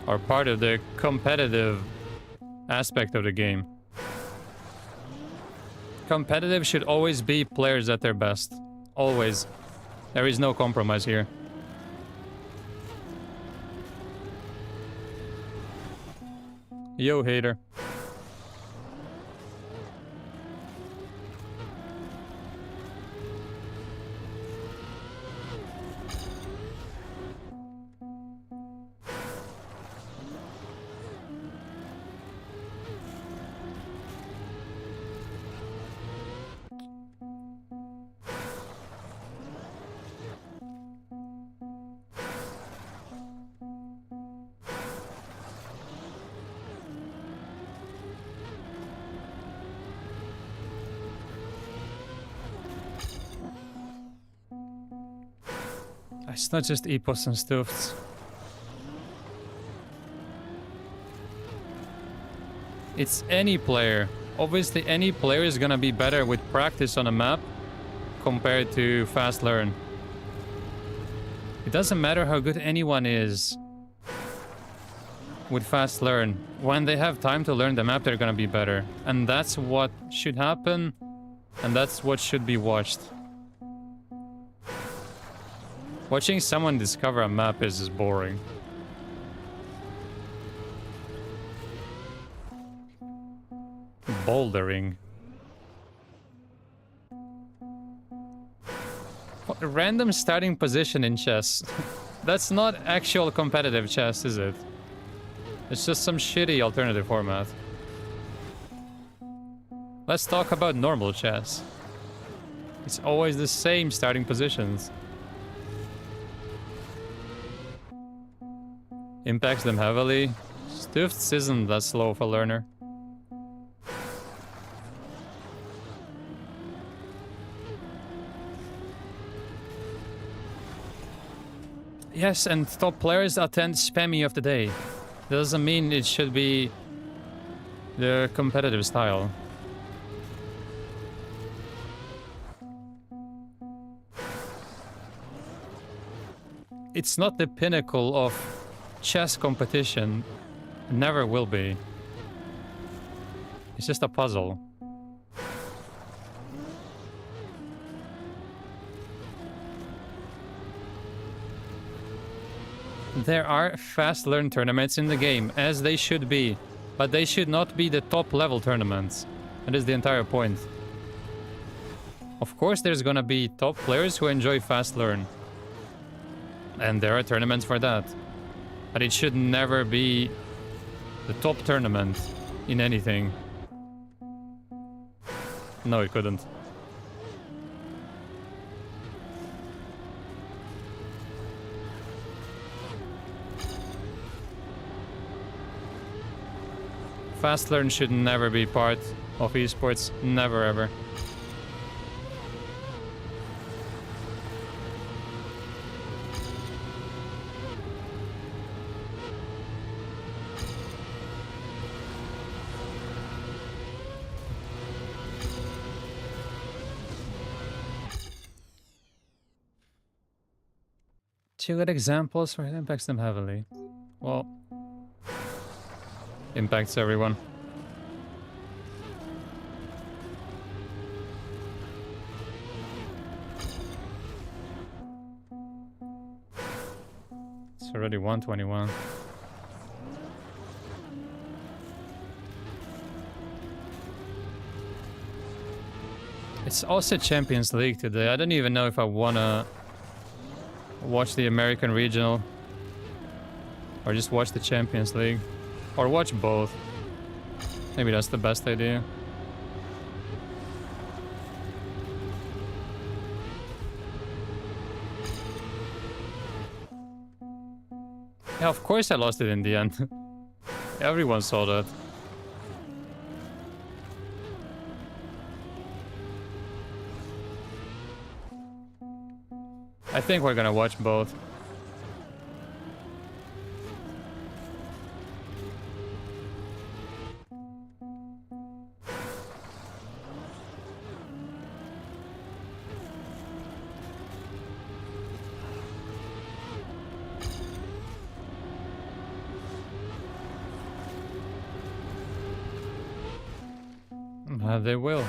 Or part of the competitive aspect of the game. Competitive should always be players at their best. Always. There is no compromise here. Yo, hater. It's not just epos and stuffs. It's any player. Obviously, any player is gonna be better with practice on a map compared to fast learn. It doesn't matter how good anyone is with fast learn. When they have time to learn the map, they're gonna be better. And that's what should happen, and that's what should be watched. Watching someone discover a map is just boring. Bouldering. random starting position in chess. That's not actual competitive chess, is it? It's just some shitty alternative format. Let's talk about normal chess. It's always the same starting positions. Impacts them heavily. Stufts isn't that slow of a learner. Yes, and top players attend spammy of the day. Doesn't mean it should be the competitive style. It's not the pinnacle of chess competition. Never will be. It's just a puzzle. There are fast learn tournaments in the game, as they should be, but they should not be the top level tournaments. That is the entire point. Of course there's gonna be top players who enjoy fast learn. And there are tournaments for that. But it should never be the top tournament in anything. No, it couldn't. Fast learn should never be part of esports. Never ever. Two good examples where it impacts them heavily. Well, impacts everyone. It's already 121. It's also Champions League today. I don't even know if I wanna watch the American Regional or just watch the Champions League or watch both. Maybe that's the best idea. Yeah, of course I lost it in the end. Everyone saw that. I think we're gonna watch both. They will.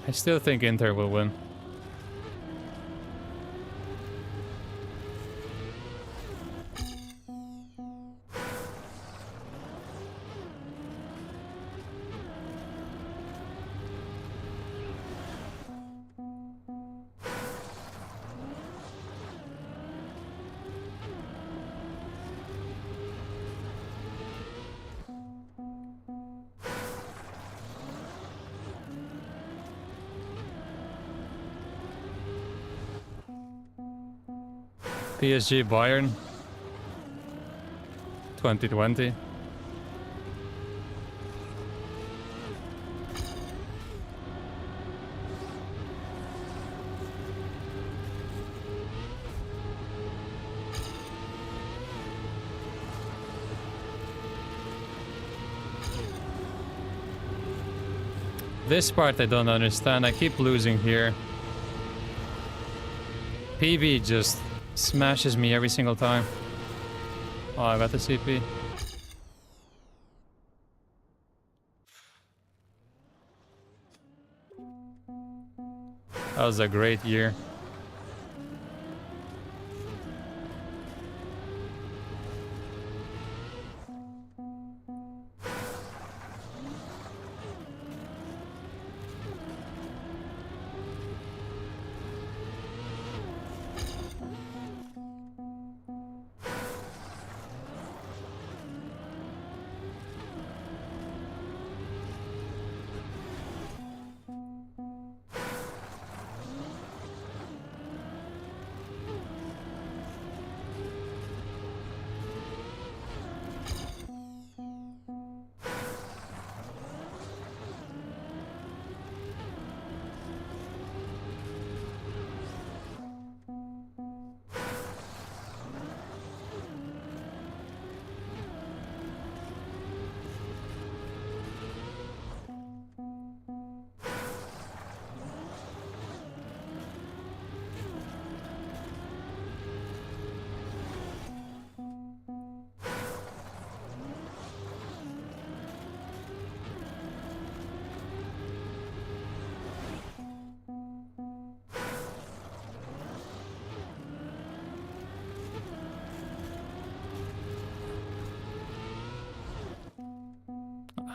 I still think Inter will win. PSG Bayern 2020. This part I don't understand. I keep losing here. PB just smashes me every single time. Oh, I got the CP. That was a great year.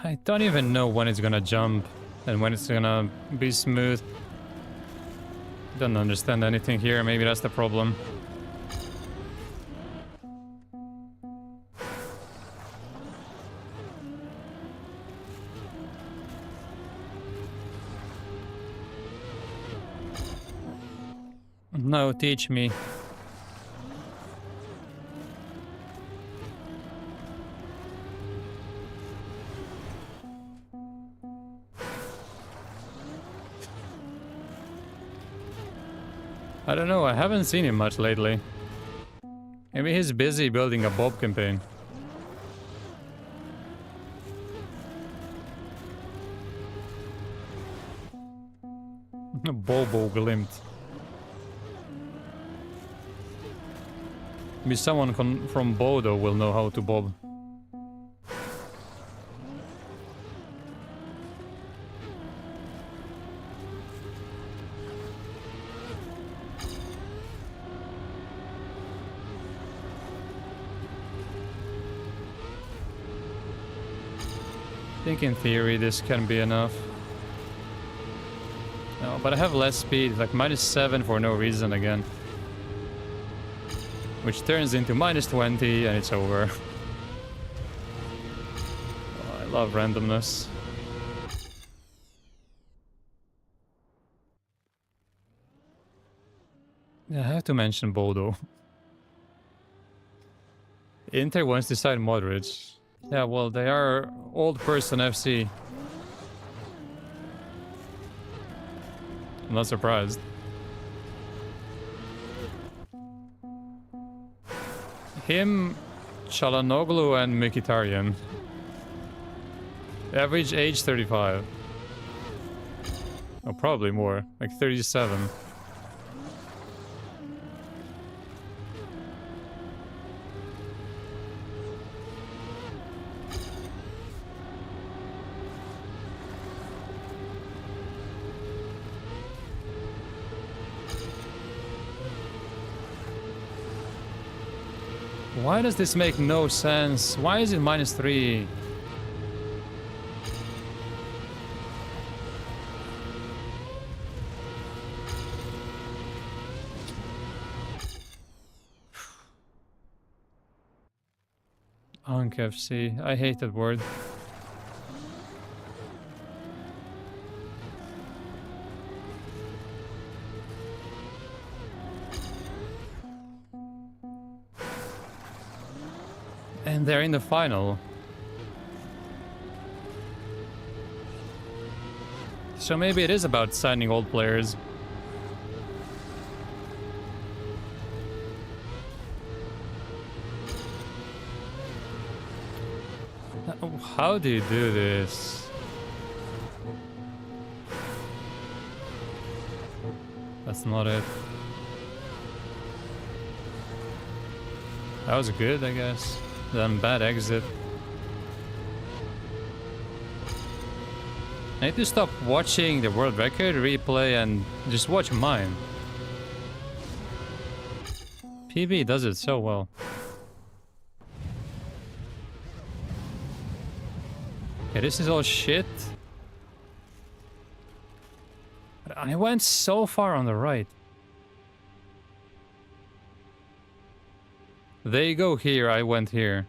I don't even know when it's gonna jump and when it's gonna be smooth. Don't understand anything here, maybe that's the problem. No, teach me. I don't know, I haven't seen him much lately. Maybe he's busy building a Bob campaign. Bobo glimpse. Maybe someone from Bodo will know how to bob. I think in theory this can be enough. No, but I have less speed, like -7 for no reason again. Which turns into -20 and it's over. Oh, I love randomness. Yeah, I have to mention Bodo. Inter wants to sign Modric. Yeah, well, they are old person FC. I'm not surprised. Him, Çalhanoğlu, and Mkhitaryan. Average age 35. Oh, probably more. Like 37. Why does this make no sense? Why is it -3? Unk FC. I hate that word. And they're in the final. So maybe it is about signing old players. How do you do this? That's not it. That was good, I guess. Then bad exit. I need to stop watching the world record replay and just watch mine. PB does it so well. Okay, this is all shit. But I went so far on the right. They go here, I went here.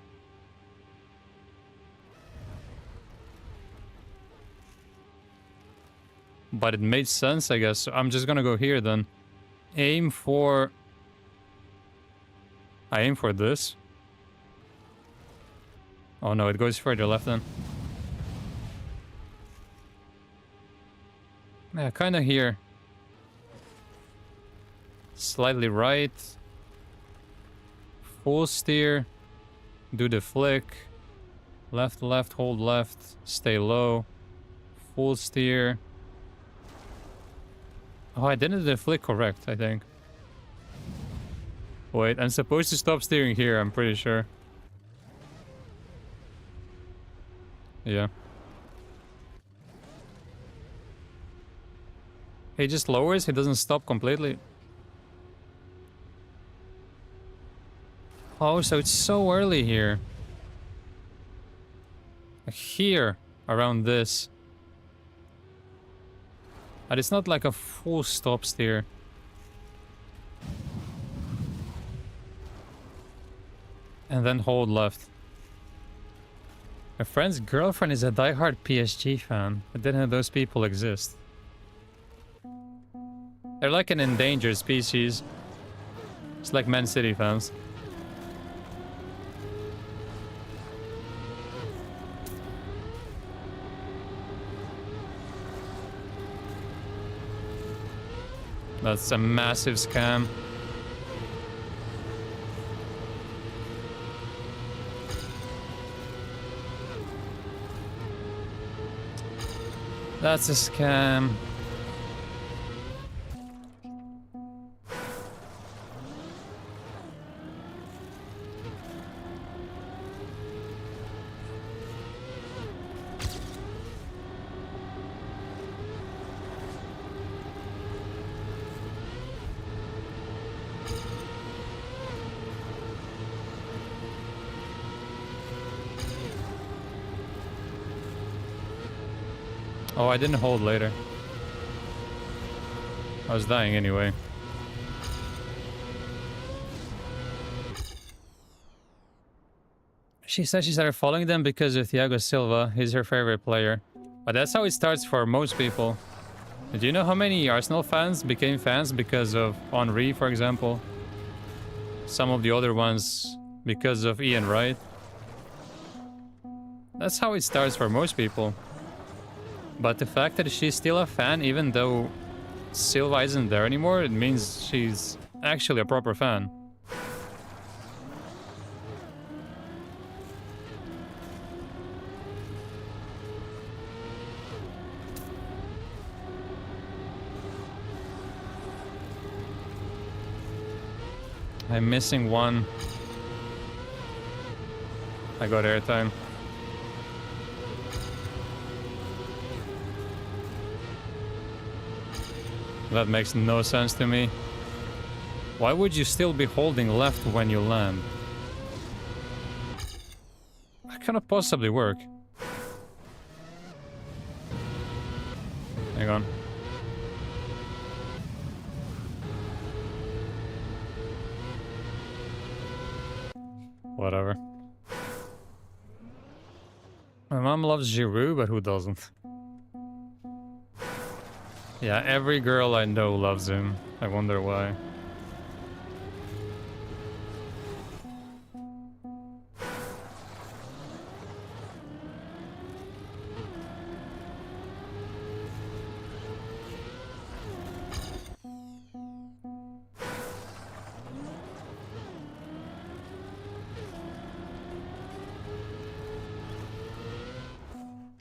But it made sense, I guess. So I'm just gonna go here then. Aim for... I aim for this. Oh no, it goes further left then. Yeah, kinda here. Slightly right. Full steer. Do the flick. Left, left, hold left. Stay low. Full steer. Oh, I didn't do the flick correct, I think. Wait, I'm supposed to stop steering here, I'm pretty sure. Yeah. He just lowers, he doesn't stop completely. Oh, so it's so early here. Here. around this. And it's not like a full stop steer. And then hold left. My friend's girlfriend is a diehard PSG fan. I didn't know those people exist. They're like an endangered species. It's like Man City fans. That's a massive scam. That's a scam. Oh, I didn't hold later. I was dying anyway. She said she started following them because of Thiago Silva. He's her favorite player. But that's how it starts for most people. Do you know how many Arsenal fans became fans because of Henry, for example? Some of the other ones because of Ian Wright. That's how it starts for most people. But the fact that she's still a fan, even though Silva isn't there anymore, it means she's actually a proper fan. I'm missing one. I got airtime. That makes no sense to me. Why would you still be holding left when you land? That cannot possibly work. Hang on. Whatever. My mom loves Giroud, but who doesn't? Yeah, every girl I know loves him. I wonder why.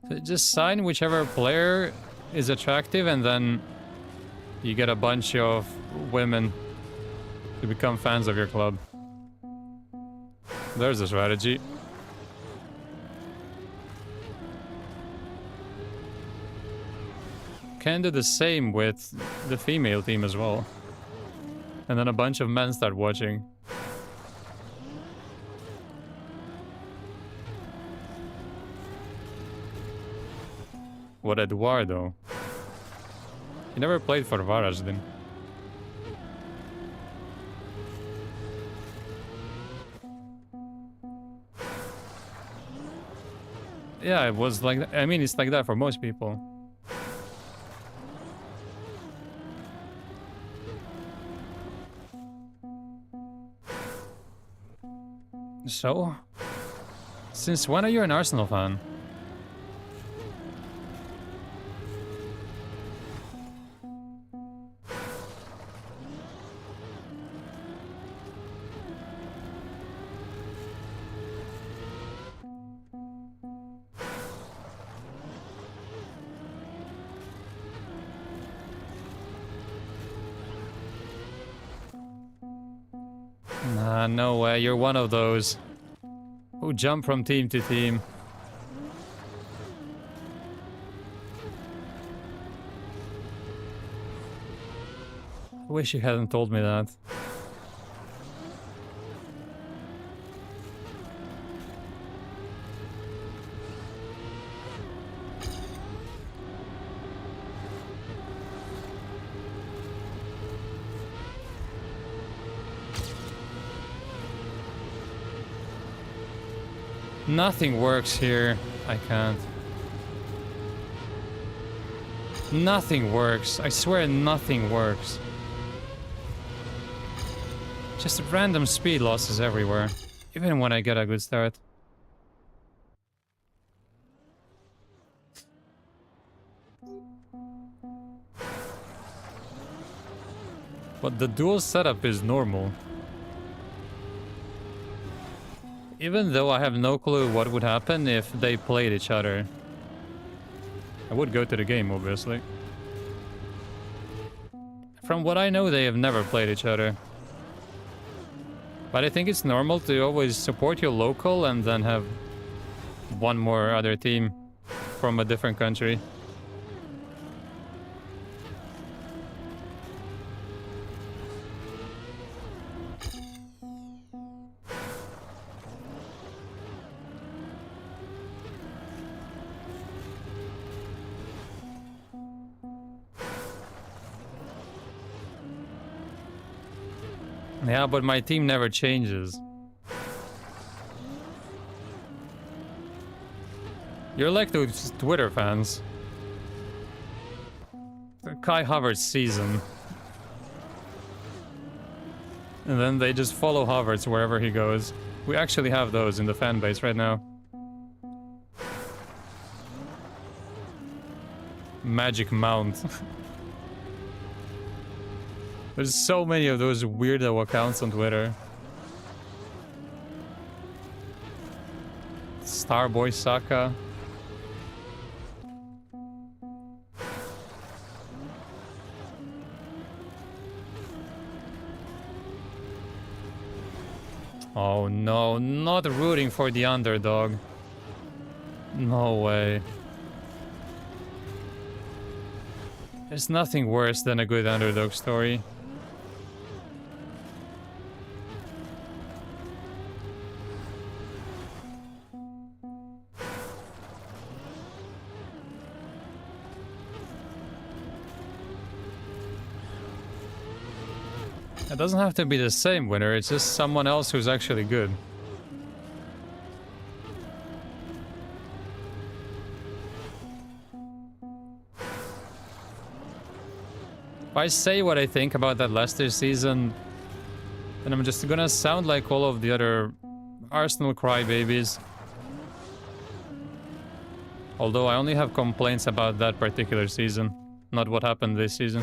So just sign whichever player is attractive, and then you get a bunch of women to become fans of your club. There's a strategy. Can do the same with the female team as well. And then a bunch of men start watching. What Eduardo? He never played for Varaždin. Yeah, it was like that. I mean, it's like that for most people. So, since when are you an Arsenal fan? Nah, no way, you're one of those who jump from team to team. I wish you hadn't told me that. Nothing works here. I can't. Nothing works. I swear nothing works. Just random speed losses everywhere. Even when I get a good start. But the dual setup is normal. Even though I have no clue what would happen if they played each other. I would go to the game, obviously. From what I know, they have never played each other. But I think it's normal to always support your local and then have one more other team from a different country. Yeah, but my team never changes. You're like those Twitter fans. The Kai Havertz season. And then they just follow Havertz wherever he goes. We actually have those in the fan base right now. Magic Mount. There's so many of those weirdo accounts on Twitter. Starboy Saka. Oh no, not rooting for the underdog. No way. There's nothing worse than a good underdog story. It doesn't have to be the same winner, it's just someone else who's actually good. If I say what I think about that Leicester season, then I'm just gonna sound like all of the other Arsenal crybabies. Although I only have complaints about that particular season, not what happened this season.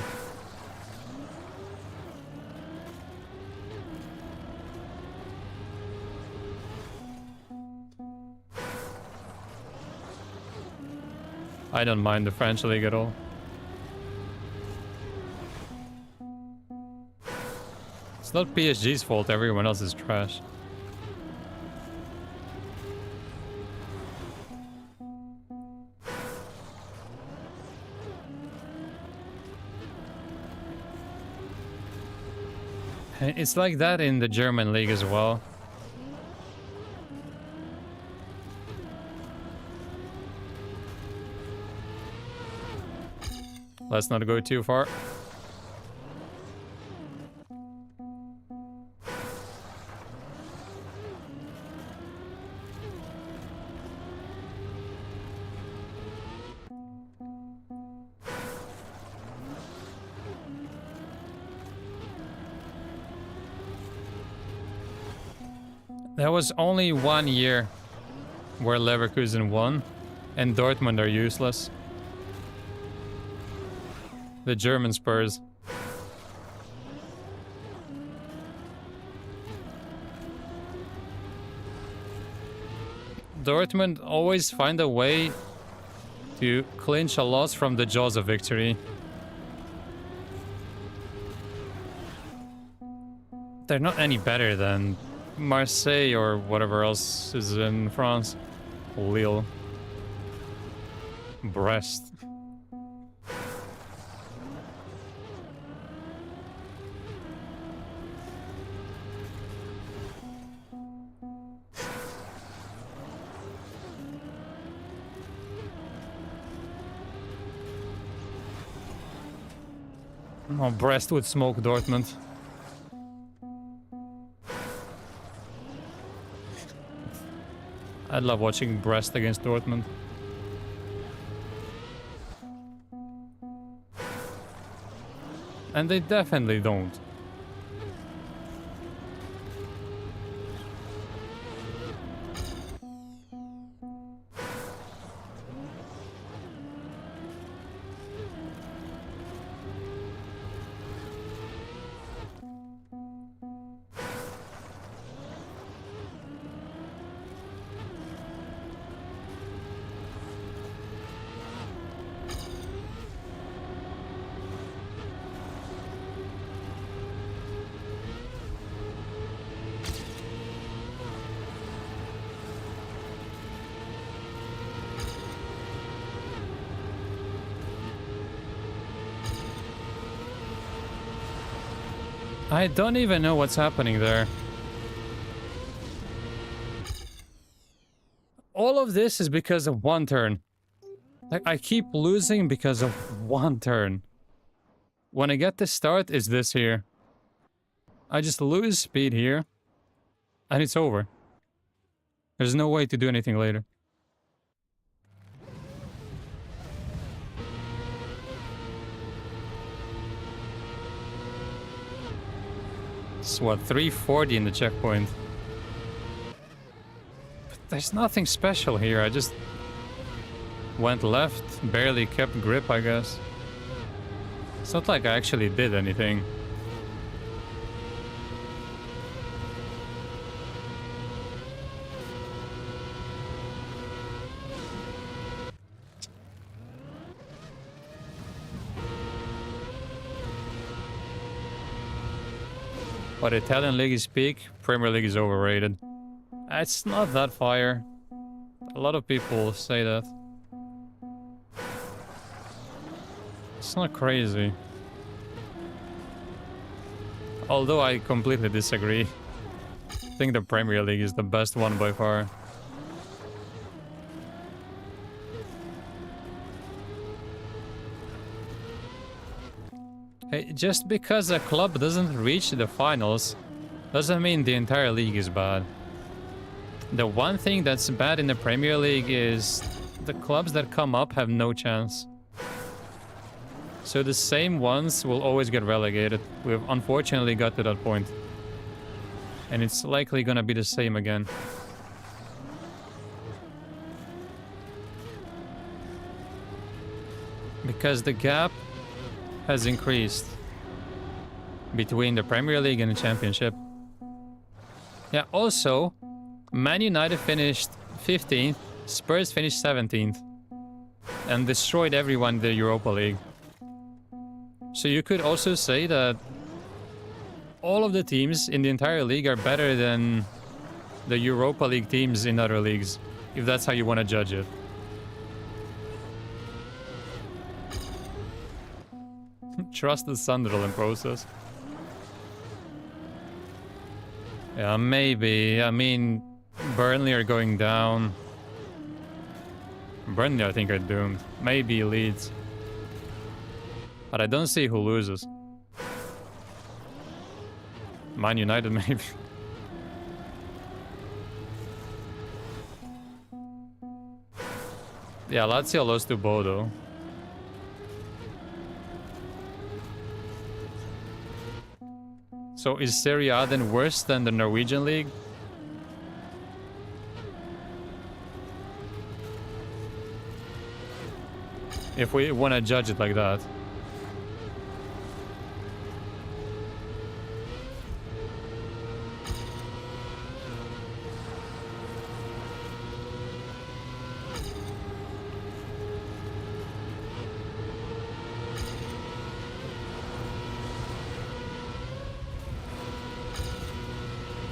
I don't mind the French league at all. It's not PSG's fault, everyone else is trash. It's like that in the German league as well. Let's not go too far. There was only 1 year where Leverkusen won, and Dortmund are useless. The German Spurs. Dortmund always find a way to clinch a loss from the jaws of victory. They're not any better than Marseille or whatever else is in France. Lille. Brest. Oh, Brest would smoke Dortmund. I love watching Brest against Dortmund. And they definitely don't. I don't even know what's happening there. All of this is because of one turn. Like, I keep losing because of one turn. When I get the start, it's this here. I just lose speed here, and it's over. There's no way to do anything later. It's what, 340 in the checkpoint. But there's nothing special here. I just went left, barely kept grip, I guess. It's not like I actually did anything. But Italian League is peak, Premier League is overrated. It's not that fire. A lot of people say that. It's not crazy. Although I completely disagree. I think the Premier League is the best one by far. Hey, just because a club doesn't reach the finals doesn't mean the entire league is bad. The one thing that's bad in the Premier League is the clubs that come up have no chance. So the same ones will always get relegated. We've unfortunately got to that point. And it's likely gonna be the same again. Because the gap has increased between the Premier League and the Championship. Yeah, also, Man United finished 15th, Spurs finished 17th, and destroyed everyone in the Europa League. So you could also say that all of the teams in the entire league are better than the Europa League teams in other leagues, if that's how you want to judge it. Trust the Sunderland process. Yeah, maybe. I mean, Burnley are going down. Burnley, I think, are doomed. Maybe Leeds. But I don't see who loses. Man United, maybe. Yeah, Lazio lost to Bodo. So is Serie A then worse than the Norwegian league? If we want to judge it like that.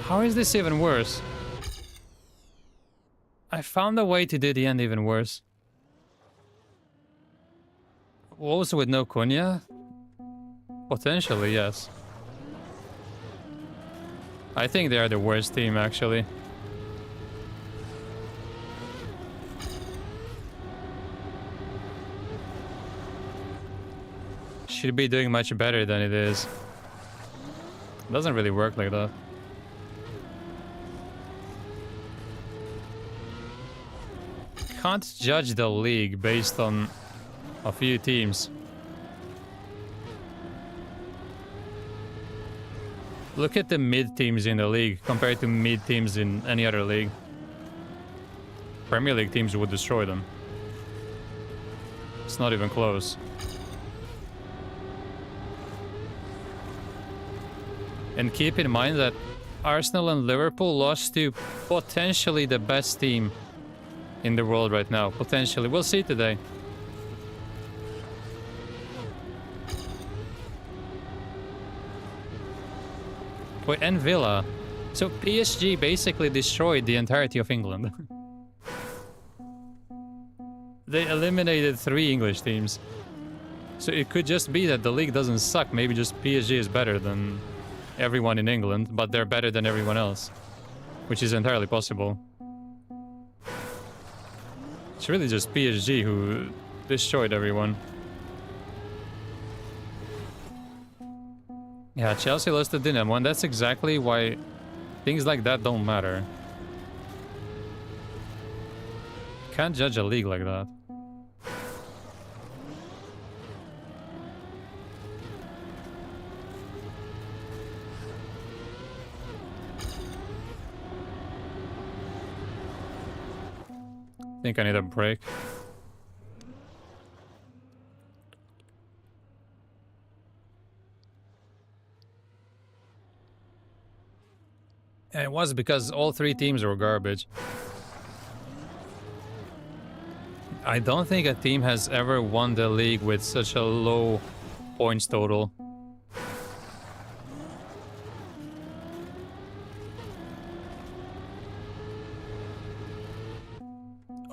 How is this even worse? I found a way to do the end even worse. Also with no Cunha? Potentially, yes. I think they are the worst team, actually. Should be doing much better than it is. Doesn't really work like that. can't judge the league based on a few teams. Look at the mid teams in the league compared to mid teams in any other league. Premier League teams would destroy them. It's not even close. And keep in mind that Arsenal and Liverpool lost to potentially the best team in the world right now. Potentially. We'll see today. Wait, and Villa. So PSG basically destroyed the entirety of England. They eliminated 3 English teams. So it could just be that the league doesn't suck. Maybe just PSG is better than everyone in England, but they're better than everyone else. Which is entirely possible. It's really just PSG who destroyed everyone. Yeah, Chelsea lost to Dinamo, and that's exactly why things like that don't matter. Can't judge a league like that. Think I need a break. And it was because all 3 teams were garbage. I don't think a team has ever won the league with such a low points total.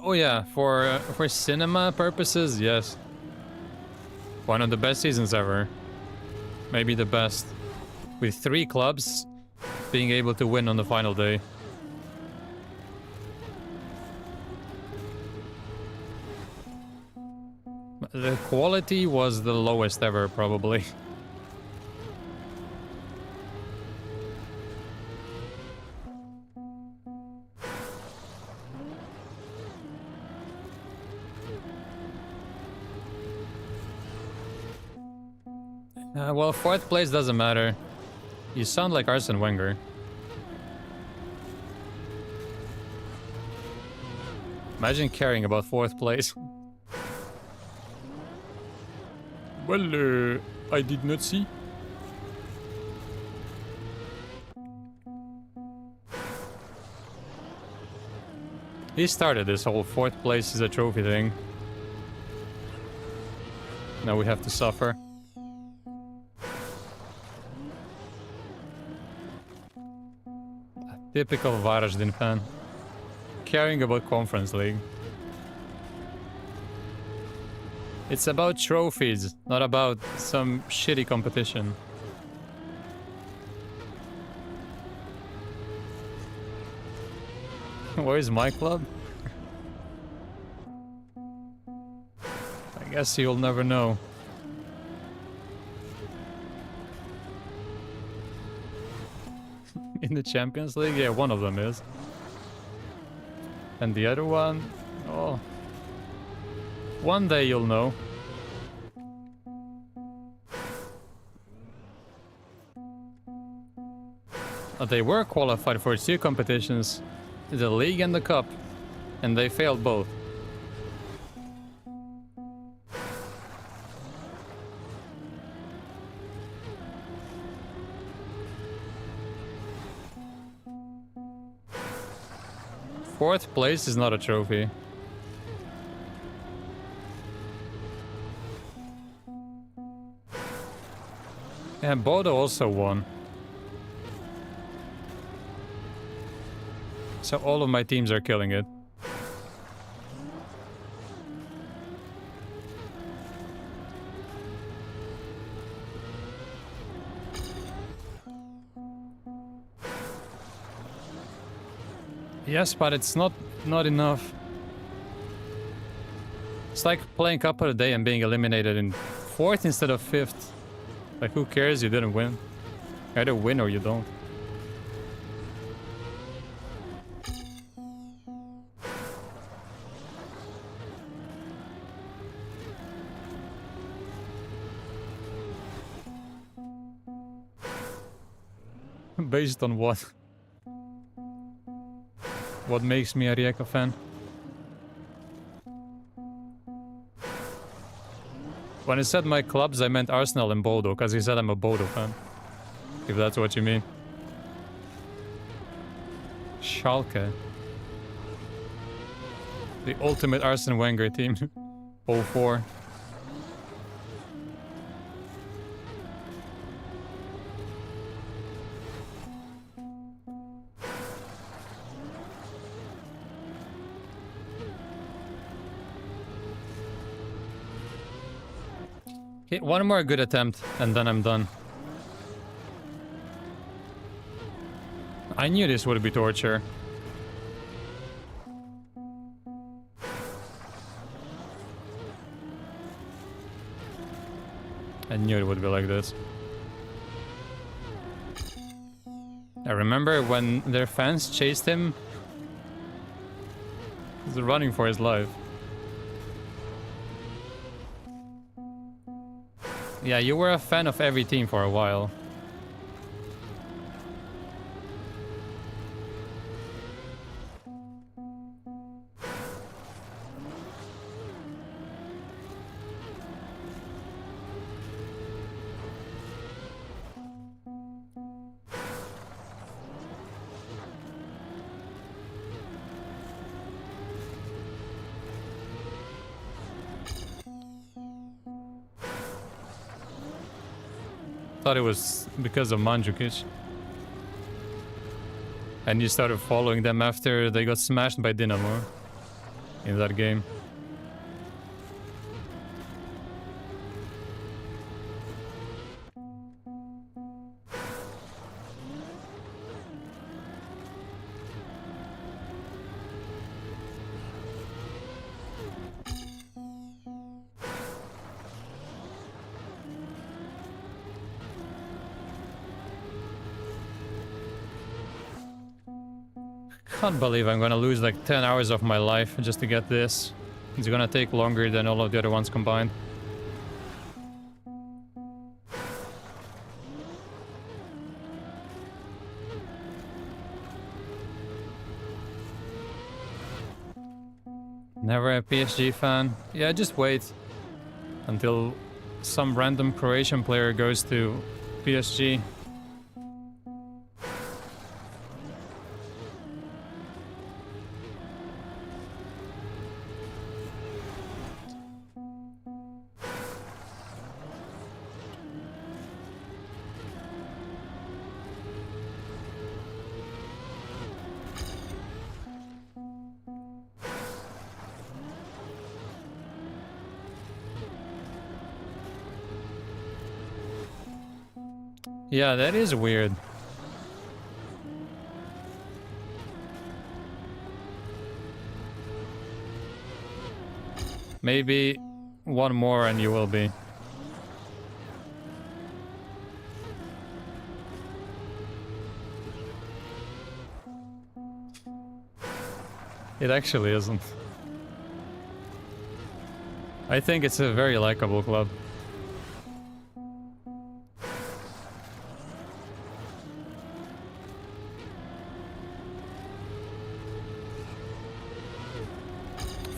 Oh yeah, for cinema purposes, yes. One of the best seasons ever. Maybe the best. With 3 clubs being able to win on the final day. The quality was the lowest ever, probably. Well, 4th place doesn't matter. You sound like Arsene Wenger. Imagine caring about 4th place. Well, I did not see. He started this whole 4th place is a trophy thing. Now we have to suffer. Typical Varaždin fan. Caring about Conference League. It's about trophies, not about some shitty competition. Where's my club? I guess you'll never know. In the Champions League? Yeah, one of them is. And the other one? Oh. One day you'll know. They were qualified for 2 competitions, the league and the cup, and they failed both. Fourth place is not a trophy. And Bodo also won. So all of my teams are killing it. Yes, but it's not enough. It's like playing Cup of the Day and being eliminated in 4th instead of 5th. Like, who cares? You didn't win. Either win or you don't. Based on what? What makes me a Rijeka fan? When I said my clubs, I meant Arsenal and Bodo, because he said I'm a Bodo fan. If that's what you mean. Schalke. The ultimate Arsene Wenger team. 04. Okay, one more good attempt, and then I'm done. I knew this would be torture. I knew it would be like this. I remember when their fans chased him. He was running for his life. Yeah, you were a fan of every team for a while. Thought it was because of Mandzukic. And you started following them after they got smashed by Dinamo in that game. Can't believe I'm gonna lose like 10 hours of my life just to get this. It's gonna take longer than all of the other ones combined. Never a PSG fan. Yeah, just wait until some random Croatian player goes to PSG. Yeah, that is weird. Maybe one more and you will be. It actually isn't. I think it's a very likable club.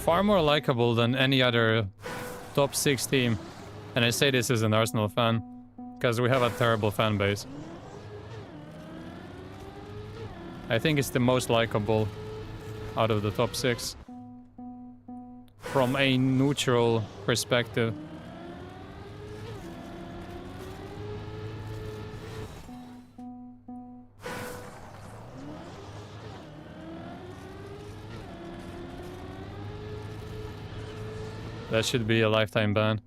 Far more likable than any other top 6 team. And I say this as an Arsenal fan, because we have a terrible fan base. I think it's the most likable out of the top 6. From a neutral perspective. That should be a lifetime ban.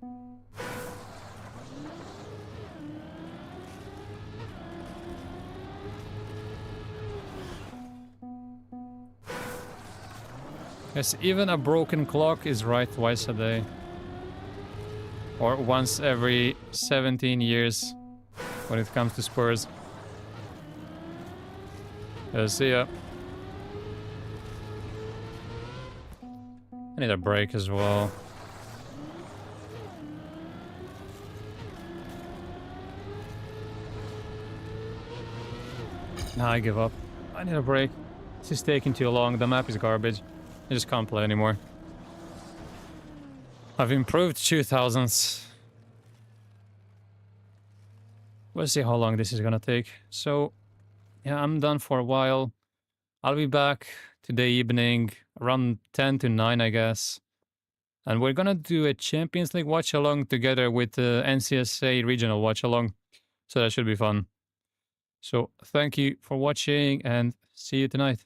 Yes, even a broken clock is right twice a day. Or once every 17 years when it comes to Spurs. See ya. I need a break as well. Nah, I give up. I need a break. This is taking too long. The map is garbage. I just can't play anymore. I've improved 2000s. We'll see how long this is gonna take. So, yeah, I'm done for a while. I'll be back today evening around 10 to 9, I guess. And we're gonna do a Champions League watch-along together with the NCSA regional watch-along. So that should be fun. So thank you for watching and see you tonight.